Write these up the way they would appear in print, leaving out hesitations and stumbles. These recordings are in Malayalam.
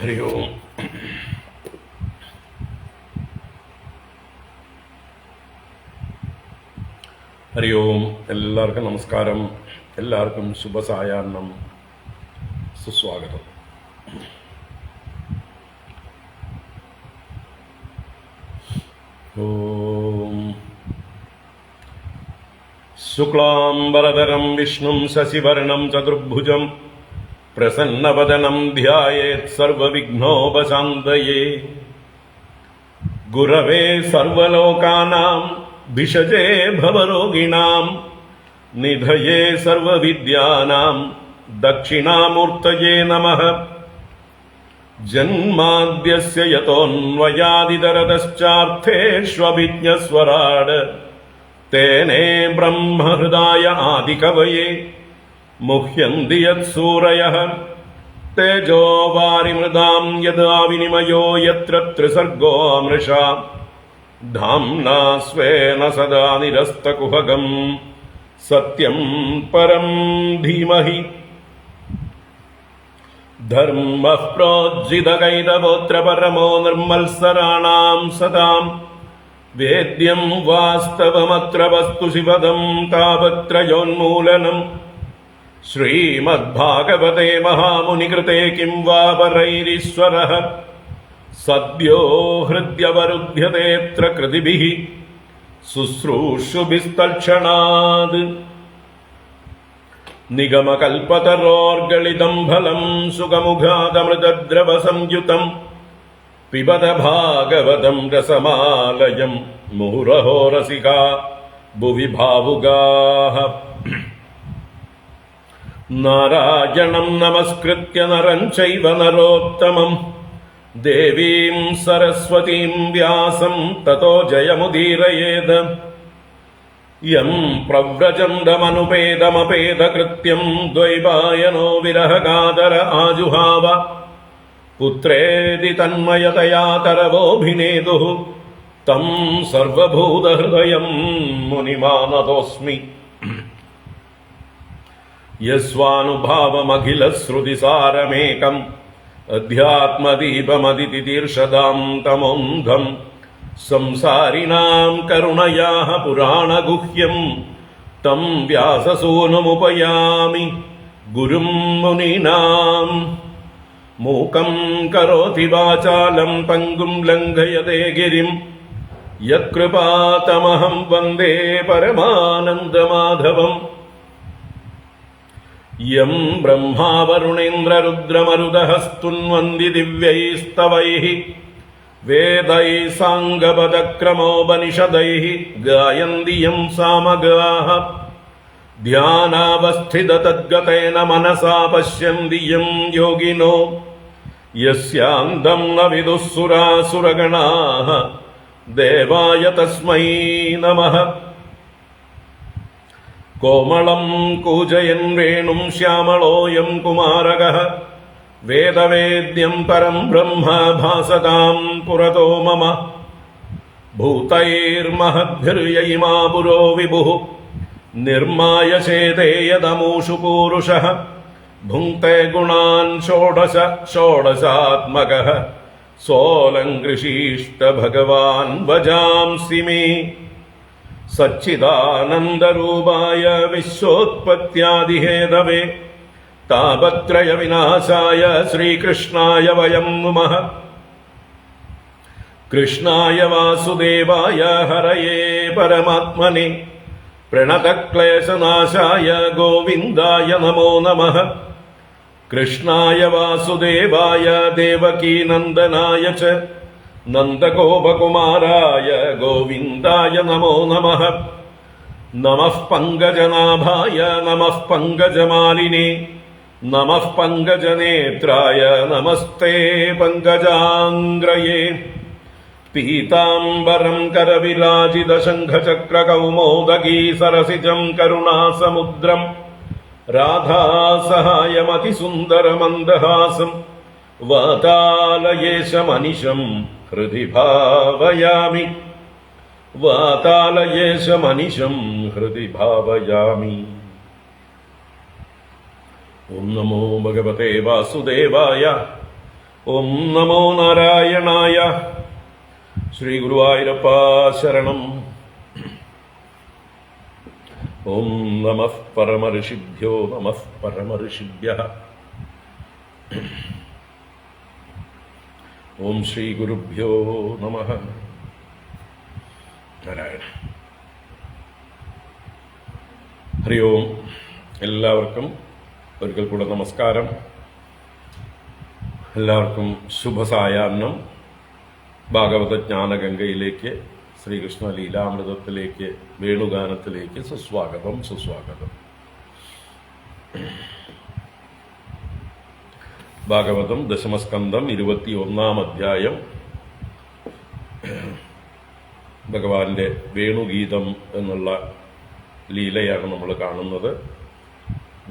ഹരി ഓം. ഹരി ഓം. എല്ലാവർക്കും നമസ്കാരം. എല്ലാവർക്കും ശുഭസായാഹ്നം, സുസ്വാഗതം. ഓം. ശുക്ലാംബരധരം വിഷ്ണും ശശിവർണം ചതുർഭുജം പ്രസന്നവദനം ധ്യായേത് സർവവിഘ്നോപശാന്തയേ. ഗുരവേ സർവലോകാനാം ഭിഷജേ ഭവരോഗിണാം നിധയേ സർവവിദ്യാനാം ദക്ഷിണാമൂർത്തയേ നമഃ. ജന്മാദ്യസ്യ യതോന്വയാദിതരതശ്ചാർത്ഥേഷ്വഭിജ്ഞസ്വരാട് തേനേ ബ്രഹ്മഹൃദായ ആദികവയേ മുഹ്യന്തി യത്സൂരയഃ. തേജോ വാരിമൃതാം യദാ വിനിമയോ യത്ര ത്രിസർഗോ മൃഷാ ധാംനാ സ്വേന സദാ നിരസ്തകുഹകം സത്യം പരം ധീമഹി. ധർമ്മഃ പ്രോജ്ജിതകൈതവോത്ര പരമോ നിർമ്മത്സരാണാം സദാം വേദ്യം വാസ്തവമത്ര വസ്തു ശിവദം താപത്രയോന്മൂലനം. ശ്രീമദ്ഭാഗവതേ മഹാമുനികൃതേ കിം വാ പരൈരീശ്വരഃ സദ്യോ ഹൃദ്യവരുധ്യതേത്ര കൃതിഭിഃ ശുശ്രൂഷുഭിസ്തൽക്ഷണാത്. നിഗമകൽപതരോർഗളിതം ഫലം സുഖമുഖാദമൃതദ്രവസംയുതം പിബത ഭാഗവതം രസമാലയം മുഹുരഹോ രസികാ ഭുവി ഭാവുകാഃ. നാരായണം നമസ്കൃത്യ നരം ചൈവ നരോത്തമം ദേവീം സരസ്വതീം വ്യാസം തതോ ജയമുദീരയേത്. യം പ്രവ്രജന്തമനുപേദമപേദകൃത്യം ദ്വൈപായനോ വിരഹകാതര ആജുഹാവ. പുത്രേതി തന്മയതയാ തരവോഭിനേതുഃ തം സർവഭൂതഹൃദയം മുനിമാനതോസ്മി. യസ്വാനുഭാവമഖിലശ്രുതിസാരമേകം അധ്യാത്മദീപമതിതിതീർഷദാം തമോന്ധം സംസാരിണാം കരുണയാഃ പുരാണഗുഹ്യം തം വ്യാസസൂനുമുപയാമി ഗുരും മുനീനാം. മൂകം കരോതി വാചാലം പങ്കും ലംഘയതേ ഗിരിം യത്കൃപാതമഹം വന്ദേ പരമാനന്ദമാധവം. യം ബ്രഹ്മാ വരുണേന്ദ്രരുദ്രമരുതഃ സ്തുന്വന്തി ദിവ്യൈസ്തവൈഃ വേദൈഃ സാംഗപദക്രമോപനിഷദൈഃ ഗായന്തി യം സാമഗാഃ. ധ്യാനാവസ്ഥിതതദ്ഗതേന മനസാ പശ്യന്തി യം യോഗിനോ യസ്യാന്തം ന വിദുഃ സുരാസുരഗണാഃ ദേവായ തസ്മൈ നമഃ. കോമളം കൂജയൻ വേണും ശ്യാമളോയം കുമാരകഃ വേദവേദ്യം പരം ബ്രഹ്മ ഭാസതാം പുരതോ മമ. ഭൂതൈർമഹദ്ഭിർയയിമാ പുരോ വിഭുഃ നിർമായ ചേതേയതമൂഷു പൂരുഷഃ ഭുങ്ക്തേ ഗുണാൻ ഷോഡശ ഷോഡശാത്മകഃ സോലങ്കൃഷീഷ്ട ഭഗവാൻ വജാംസി മേ. സച്ചിദാനന്ദരൂപായ വിശ്വോത്പത്യാദിഹേതവേ താപത്രയ വിനാശായ ശ്രീകൃഷ്ണായ വയം നുമഃ. കൃഷ്ണായ വാസുദേവായ ഹരയേ പരമാത്മനെ പ്രണതക്ലേശനാശായ ഗോവിന്ദായ നമോ നമഃ. കൃഷ്ണായ വാസുദേവായ ദേവകീനന്ദനായ ച നന്ദഗോപകുമാരായ ഗോവിന്ദായ നമോ നമഃ. നമഃ പങ്കജനാഭായ നമഃ പങ്കജമാലിനേ നമഃ പങ്കജനേത്രായ നമസ്തേ പങ്കജാംഗ്രയേ. പീതാംബരം കരവിരാജിതശംഖചക്രകൗമോദഗീ സരസിജം കരുണാസമുദ്രം രാധാസഹായമതിസുന്ദരമന്ദഹാസം വാതാലയേശമനിശം ഹൃദി ഭാവയാമി. വാതാലയേശമനിശം ഹൃദി ഭാവയാമി. ഓം നമോ ഭഗവതേ വാസുദേവായ. ഓം നമോ നാരായണായ. ശ്രീ ഗുരുവായൂരപ്പ ശരണം. ഓം നമഃ പരമഋഷിഭ്യോ നമഃ പരമഋഷിഭ്യഃ. ഓം ശ്രീ ഗുരുഭ്യോ നമഃ. നാരായണ. ഹരി ഓം. എല്ലാവർക്കും ഒരിക്കൽ കൂടെ നമസ്കാരം. എല്ലാവർക്കും ശുഭസായാഹ്നം. ഭാഗവത ജ്ഞാനഗംഗയിലേക്ക്, ശ്രീകൃഷ്ണ ലീലാമൃതത്തിലേക്ക്, വേണുഗാനത്തിലേക്ക് സുസ്വാഗതം, സുസ്വാഗതം. ഭാഗവതം ദശമസ്കന്ധം 21-ാം അധ്യായം. ഭഗവാന്റെ വേണുഗീതം എന്നുള്ള ലീലയാണ് നമ്മൾ കാണുന്നത്.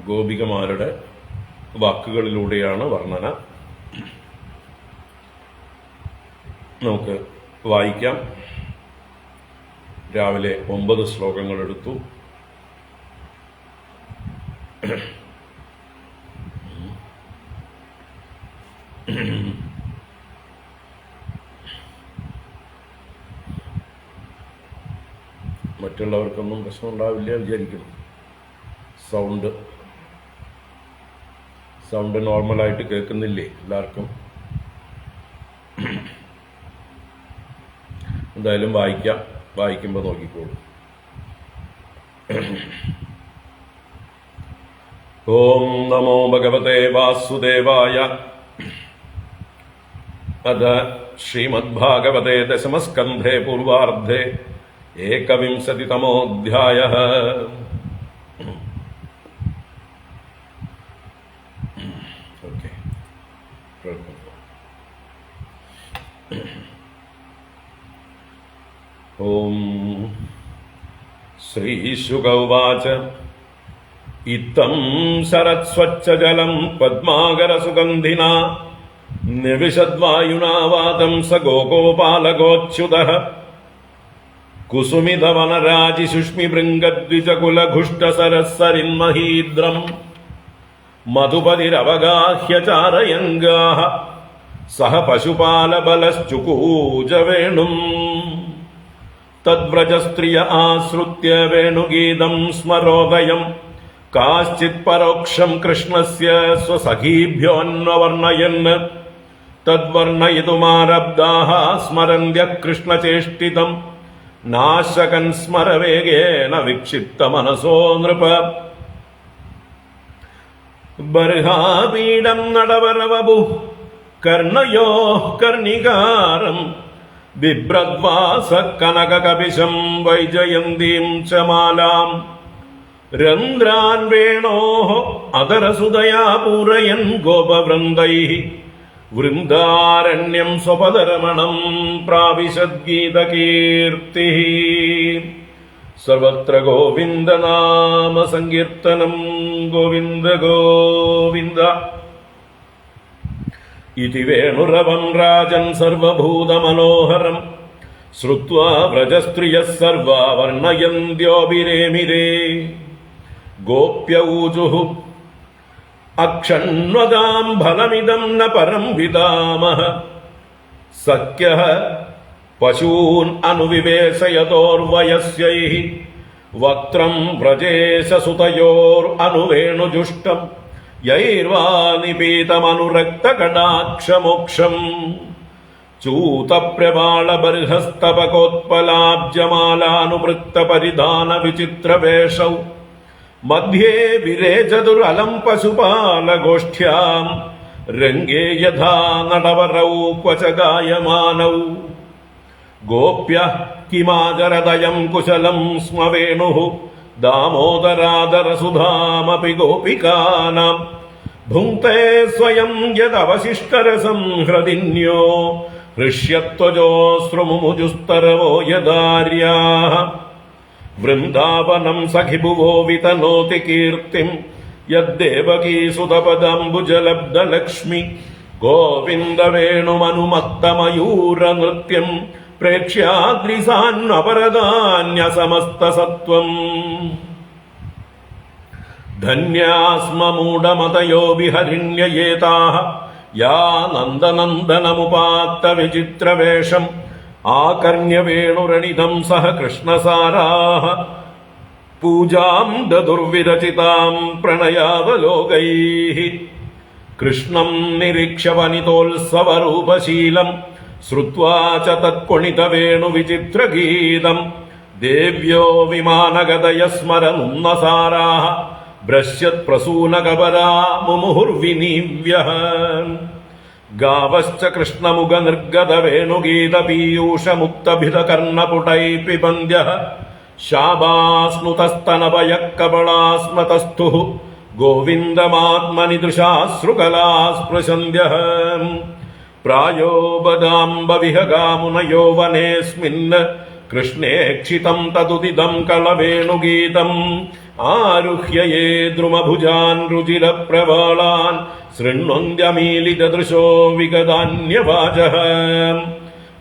ഗോപികമാരുടെ വാക്കുകളിലൂടെയാണ് വർണ്ണന. നമുക്ക് വായിക്കാം. രാവിലെ 9 ശ്ലോകങ്ങൾ എടുത്തു. മറ്റുള്ളവർക്കൊന്നും പ്രശ്നം ഉണ്ടാവില്ല വിചാരിക്കുന്നു. സൗണ്ട് നോർമലായിട്ട് കേൾക്കുന്നില്ലേ എല്ലാവർക്കും? എന്തായാലും വായിക്കാം. വായിക്കുമ്പോൾ നോക്കിക്കോളൂ. ഓം നമോ ഭഗവതേ വാസുദേവായ. അഥ ശ്രീമദ്ഭാഗവതേ ദശമസ്കന്ധേ പൂർവാർദ്ധേ ഏകവിംശതിതമോऽധ്യായഃ. ഓം ശ്രീശുക ഉവാച. ഇത്തം ശരത്സ്വച്ഛജലം പദ്മാകരസുഗന്ധിനാ നിവിശദ്വായുനാ വാതം സ ഗോപാലഗോച്യുതഃ കുസുമിതവനരാജിസുഷ്മിഭൃംഗദ്വിജകുലഘുഷ്ടസരസ്സരിന്മഹീദ്രം മധുപതിരവഗാഹ്യ ചാരയങ്കാഃ സഹ പശുപാലബലശ്ചുകൂജവേണും തദ്വ്രജസ്ത്രിയ ആശ്രുത്യ വേണുഗീതം സ്മരോദയം കാശ്ചിത് പരോക്ഷം കൃഷ്ണസ്യ സ്വസഖീഭ്യോऽന്വവർണയൻ തദ്വർണയിതുമാരബ്ധാഃ സ്മരന്ത്യഃ കൃഷ്ണചേഷ്ടിതം നാശകൻ സ്മരവേഗേന വിക്ഷിപ്തമനസോ നൃപ. ബർഹാപീഡം നടവരവപു കർണയോഃ കർണികാരം ബിഭ്രദ്വാസ കനകകപിശം വൈജയന്തീം ച മാലാം രന്ധ്രാൻ വേണോഃ അധരസുതയാ പൂരയൻ ഗോപവൃന്ദൈഃ വൃന്ദാരണ്യം സ്വപദരമണം പ്രാവിശദ്ഗീതകീർത്തിഃ. സർവത്ര ഗോവിന്ദനാമ സങ്കീർത്തനം. ഗോവിന്ദ ഗോവിന്ദ. ഇതി വേണുരവം രാജൻ സർവഭൂതമനോഹരം ശ്രുത്വാ വ്രജസ്ത്രിയഃ സർവാ വർണ്ണയന്ത്യോഭിരേമിരേ. ഗോപ്യ ഊജുഃ അക്ഷണ്വതാം ഫലമിദം ന പരം വിദാമഃ. സഖ്യഃ പശൂൻ അനുവിവേശയതോർവയസ്യൈഃ വക്ത്രം വ്രജേശസുതയോർ അനുവേണുജുഷ്ടം യൈർവാ നിപീതമനുരക്തകടാക്ഷമോക്ഷം ചൂതപ്രവാളബർഹസ്തപകോത്പലാബ്ജമാലാനുവൃത്തപരിധാന വിചിത്രവേഷൗ മധ്യേ വിരേജതുരലം പശുപാലഗോഷ്ഠ്യാം രംഗേ യഥാ നടവരൗ ക്വച ഗായമാനൗ. ഗോപ്യഃ കിമാചരദയം കുശലം സ്മ വേണുഃ ദാമോദരാദരസുധാമപി ഗോപികാനാം ഭുങ്ക്തേ സ്വയം യദവശിഷ്ടരസം ഹൃദിന്യോ ഹൃഷ്യത്വജോശ്രുമുമുജുസ്തരവോ യദാര്യാഃ. വൃന്ദാവനം സഖിഭുവോ വിതനോതി കീർത്തിം യദ്ദേവകീസുതപദാംബുജലബ്ധലക്ഷ്മി ഗോവിന്ദ വേണുമനുമത്തമയൂരനൃത്യം പ്രേക്ഷ്യാദ്രിസാന്വപരദാന്യസമസ്തസത്വം. ധന്യാസ്മ മൂഢമതയോ വിഹരിണ്യയേതാഃ യാ നന്ദനന്ദനമുപാത്ത വിചിത്രവേഷം ആകർണ്യവേണുരണിതം സഹ കൃഷ്ണസാരാഹ പൂജാം ദദുർവിരചിതാം പ്രണയാവലോകൈഃ കൃഷ്ണം നിരീക്ഷ്യ വനിതോത്സവരൂപശീലം ശ്രുത്വാ ച തത്കുണിതവേണുവിചിത്രഗീതം ദേവ്യോ വിമാനഗതയ സ്മരനുന്നസാരാഃ ഭ്രശ്യത് പ്രസൂനകപരാ മുമുഹുർവിനീവ്യഃ ഗാവശ്ച കൃഷ്ണമുഖനിർഗതവേണുഗീതപീയൂഷമുക്തഭിതകർണപുടൈഃ പിബന്ധ്യഃ ശാപാസ്നുതസ്തനഭയക്കപളാസ്മതസ്ഥുഃ ഗോവിന്ദമാത്മനിദൃശാശ്രുകലാസ്പൃശന്ത്യഃ പ്രായോ ബദാംബവിഹഗാമുനയോ വനേസ്മിൻ കൃഷ്ണേക്ഷിതം തതുദിതം കളവേണുഗീതം ആരുഹ്യ യേ ദ്രുമഭുജാൻ രുചിരപ്രവാളാൻ ശൃണ്വന്ത്യമീലിതദൃശോ വിഗതാന്യവാചഃ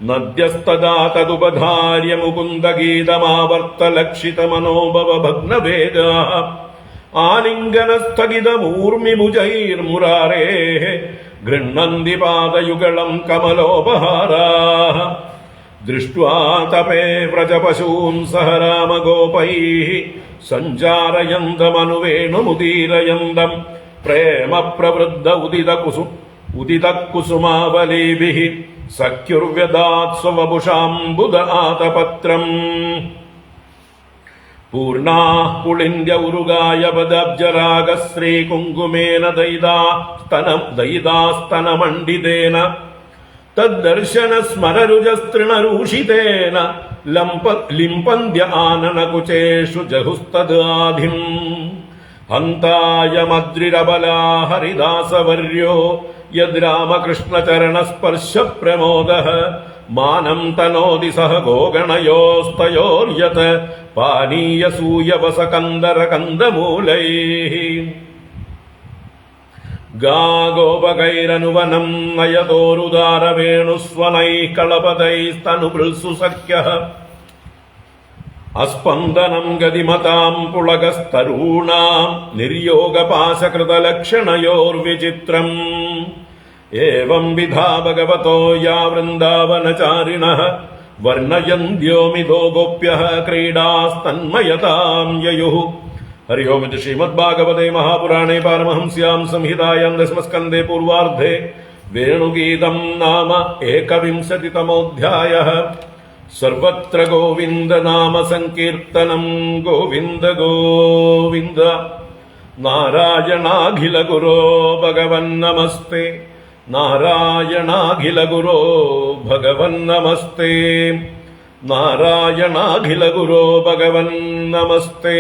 നദ്യസ്തദാ തദുപധാര്യ മുകുന്ദഗീതമാവർത്തലക്ഷിതമനോഭവഭഗ്നവേഗാഃ ആലിംഗനസ്ഥഗിതമൂർമിഭുജൈർമുരാരേഃ ഗൃഹ്ണന്തി പാദയുഗളം കമലോപഹാരാഃ ദൃഷ്ട്വാ തപേ വ്രജപശൂൻ സഹ രാമഗോപൈഃ സഞ്ചാരയന്തമനുവേണുമുദീരയന്തം പ്രേമപ്രവൃദ്ധ ഉദിതകുസുമാവലീഭിഃ സഖ്യുർവ്യദാത് സ്വവപുഷാംബുദ ആതപത്രം പൂർണാഃ പുളിന്ദ്യ ഉരുഗായ പദബ്ജരാഗശ്രീകുങ്കുമേന ദയിതാസ്തനമണ്ഡിതേന തദ്ദർശന സ്മരരുജസ്തൃണരൂഷിതേന ലിംപന്ത്യ ആനനകുചേഷു ജഹുസ്തദാധിം ഹന്തായമദ്രിരബലാ ഹരിദാസവർയോ യദ്രാമകൃഷ്ണചരണസ്പർശപ്രമോദഃ മാനം തനോതി സഹ ഗോഗണയോസ്തയോർയത് പാനീയസൂയവസകന്ദരകന്ദമൂലൈഃ ഗാഗോപകൈരനുവനം നയതോരുദാരവേണുസ്വനൈഃ കളപതൈസ്തനുഭൃത്സു സഖ്യഃ അസ്പന്ദനം ഗതിമതാം പുളകസ്തരൂണാം നിർയോഗപാശകൃതലക്ഷണയോർവിചിത്രം ഏവം വിധാ ഭഗവതോ യാ വൃന്ദാവനചാരിണഃ വർണ്ണയന്ത്യോമിതോ ഗോപ്യഃ ക്രീഡാസ്തന്മയതാം യയുഃ. ഹരി ഓം. ഇത് ശ്രീമദ്ഭാഗവതേ മഹാപുരാണേ പാരമഹംസ്യാം സംഹിതായാം ദശമസ്കന്ധേ പൂർവാർദ്ധേ വേണുഗീതം നാമ ഏകവിംശതിതമോऽധ്യായഃ. സർവത്ര ഗോവിന്ദ നാമ സങ്കീർത്തനം. ഗോവിന്ദ ഗോവിന്ദ. നാരായണാഖില ഗുരോ ഭഗവൻ നമസ്തേ. നാരായണാഖില ഗുരോ ഭഗവൻ നമസ്തേ. നാരായണാഖില ഗുരോ ഭഗവൻ നമസ്തേ.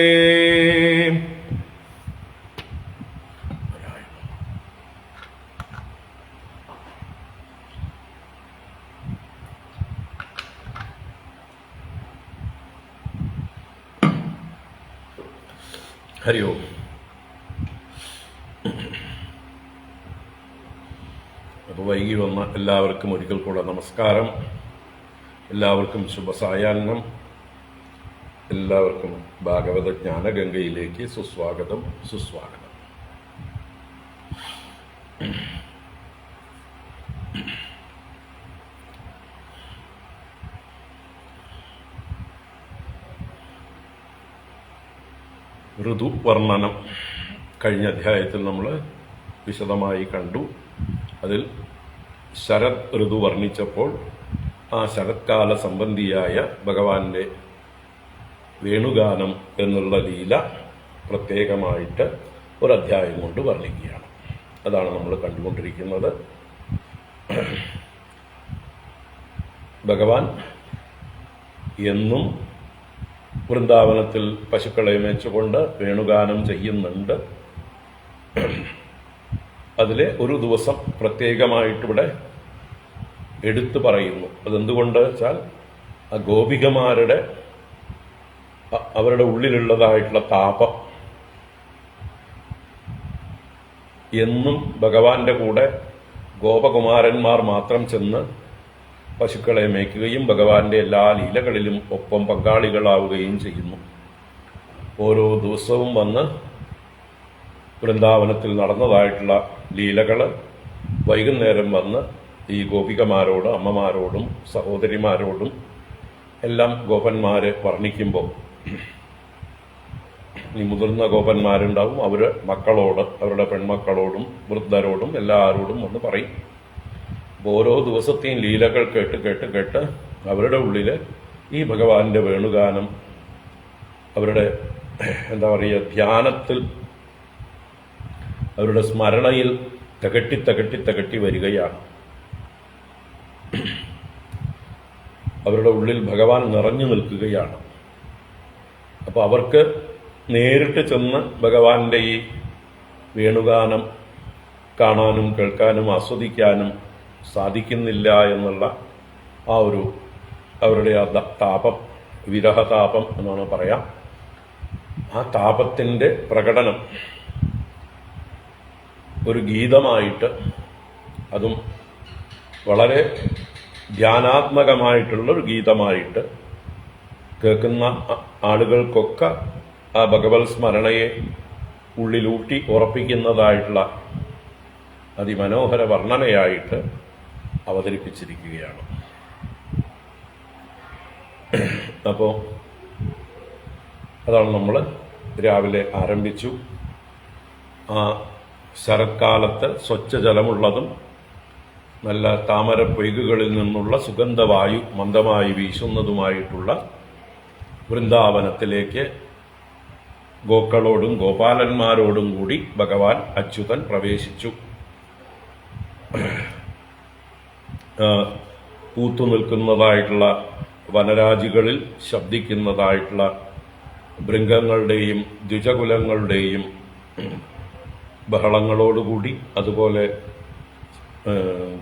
ഹരി ഓം. അപ്പോൾ വൈകി വന്ന എല്ലാവർക്കും ഒരിക്കൽ കൂടെ നമസ്കാരം. എല്ലാവർക്കും ശുഭസായാഹ്നം. എല്ലാവർക്കും ഭാഗവത ജ്ഞാനഗംഗയിലേക്ക് സുസ്വാഗതം. സുസ്വാഗതം. ഋതുവർണ്ണനം കഴിഞ്ഞ അധ്യായത്തിൽ നമ്മൾ വിശദമായി കണ്ടു. അതിൽ ശരത് ഋതു വർണ്ണിച്ചപ്പോൾ ആ ശരത്കാല സംബന്ധിയായ ഭഗവാന്റെ വേണുഗാനം എന്നുള്ള ലീല പ്രത്യേകമായിട്ട് ഒരധ്യായം കൊണ്ട് വർണ്ണിക്കുകയാണ്. അതാണ് നമ്മൾ കണ്ടുകൊണ്ടിരിക്കുന്നത്. ഭഗവാൻ എന്നും വൃന്ദാവനത്തിൽ പശുക്കളെ മേച്ചുകൊണ്ട് വേണുഗാനം ചെയ്യുന്നുണ്ട്. അതിലെ ഒരു ദിവസം പ്രത്യേകമായിട്ടിവിടെ എടുത്തു പറയുന്നു. അതെന്തുകൊണ്ട് വെച്ചാൽ ആ ഗോപികമാരുടെ അവരുടെ ഉള്ളിലുള്ളതായിട്ടുള്ള താപം എന്നും ഭഗവാന്റെ കൂടെ ഗോപകുമാരന്മാർ മാത്രം ചെന്ന് പശുക്കളെ മേയ്ക്കുകയും ഭഗവാന്റെ എല്ലാ ലീലകളിലും ഒപ്പം പങ്കാളികളാവുകയും ചെയ്യുന്നു. ഓരോ ദിവസവും വന്ന് വൃന്ദാവനത്തിൽ നടന്നതായിട്ടുള്ള ലീലകൾ വൈകുന്നേരം വന്ന് ഈ ഗോപികമാരോടും അമ്മമാരോടും സഹോദരിമാരോടും എല്ലാം ഗോപന്മാരെ വർണ്ണിക്കുമ്പോൾ ഈ മുതിർന്ന ഗോപന്മാരുണ്ടാവും, അവർ മക്കളോട്, അവരുടെ പെൺമക്കളോടും വൃദ്ധരോടും എല്ലാവരോടും ഒന്ന് പറയും. ഓരോ ദിവസത്തെയും ലീലകൾ കേട്ട് കേട്ട് കേട്ട് അവരുടെ ഉള്ളിൽ ഈ ഭഗവാന്റെ വേണുഗാനം അവരുടെ എന്താ പറയുക ധ്യാനത്തിൽ അവരുടെ സ്മരണയിൽ തകട്ടി തകട്ടി തകട്ടി വരികയാണ്. അവരുടെ ഉള്ളിൽ ഭഗവാൻ നിറഞ്ഞു നിൽക്കുകയാണ്. അപ്പോൾ അവർക്ക് നേരിട്ട് ചെന്ന് ഭഗവാന്റെ ഈ വേണുഗാനം കാണാനും കേൾക്കാനും ആസ്വദിക്കാനും സാധിക്കുന്നില്ല എന്നുള്ള ആ ഒരു അവരുടെ ആ താപം, വിരഹതാപം എന്നാണ് പറയാം. ആ താപത്തിൻ്റെ പ്രകടനം ഒരു ഗീതമായിട്ട്, അതും വളരെ ധ്യാനാത്മകമായിട്ടുള്ളൊരു ഗീതമായിട്ട് കേൾക്കുന്ന ആളുകൾക്കൊക്കെ ആ ഭഗവത് സ്മരണയെ ഉള്ളിലൂട്ടി ഉറപ്പിക്കുന്നതായിട്ടുള്ള അതിമനോഹര വർണ്ണനയായിട്ട് അവതരിപ്പിച്ചിരിക്കുകയാണ്. അപ്പോൾ അതാണ് നമ്മൾ രാവിലെ ആരംഭിച്ചു. ആ ശരത്കാലത്ത് സ്വച്ഛജലമുള്ളതും നല്ല താമര പൊയ്കകളിൽ നിന്നുള്ള സുഗന്ധവായു മന്ദമായി വീശുന്നതുമായിട്ടുള്ള വൃന്ദാവനത്തിലേക്ക് ഗോക്കളോടും ഗോപാലന്മാരോടും കൂടി ഭഗവാൻ അച്യുതൻ പ്രവേശിച്ചു. പൂത്തു നിൽക്കുന്നതായിട്ടുള്ള വനരാജികളിൽ ശബ്ദിക്കുന്നതായിട്ടുള്ള ഭൃംഗങ്ങളുടെയും ദ്വിജകുലങ്ങളുടെയും ബഹളങ്ങളോടുകൂടി, അതുപോലെ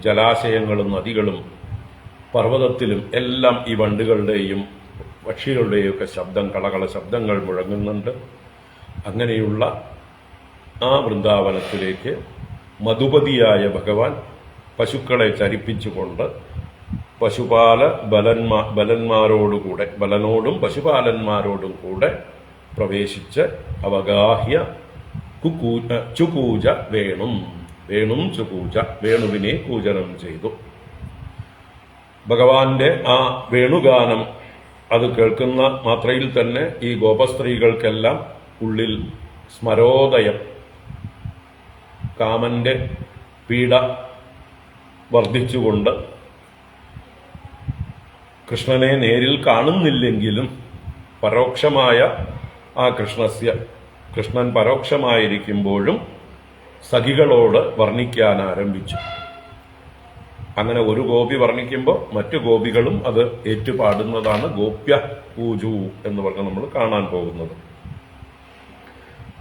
ജലാശയങ്ങളും നദികളും പർവ്വതത്തിലും എല്ലാം ഈ വണ്ടുകളുടെയും പക്ഷികളുടെയും ഒക്കെ ശബ്ദം, കളകള ശബ്ദങ്ങൾ മുഴങ്ങുന്നുണ്ട്. അങ്ങനെയുള്ള ആ വൃന്ദാവനത്തിലേക്ക് മധുപതിയായ ഭഗവാൻ പശുക്കളെ ചരിപ്പിച്ചുകൊണ്ട് പശുപാല ബലന്മാരോടുകൂടെ, ബലനോടും പശുപാലന്മാരോടും കൂടെ പ്രവേശിച്ച് അവഗാഹ്യ ചുകൂജ വേണും ചുകൂജ, വേണുവിനെ കൂജനം ചെയ്തു. ഭഗവാന്റെ ആ വേണുഗാനം അത് കേൾക്കുന്ന മാത്രയിൽ തന്നെ ഈ ഗോപസ്ത്രീകൾക്കെല്ലാം ഉള്ളിൽ സ്മരോദയം, കാമന്റെ പീഡ വർദ്ധിച്ചുകൊണ്ട് കൃഷ്ണനെ നേരിൽ കാണുന്നില്ലെങ്കിലും പരോക്ഷമായ ആ കൃഷ്ണൻ പരോക്ഷമായിരിക്കുമ്പോഴും സഖികളോട് വർണ്ണിക്കാൻ ആരംഭിച്ചു. അങ്ങനെ ഒരു ഗോപി വർണ്ണിക്കുമ്പോൾ മറ്റു ഗോപികളും അത് ഏറ്റുപാടുന്നതാണ് ഗോപ്യ പൂജു എന്ന് പറഞ്ഞ് നമ്മൾ കാണാൻ പോകുന്നത്.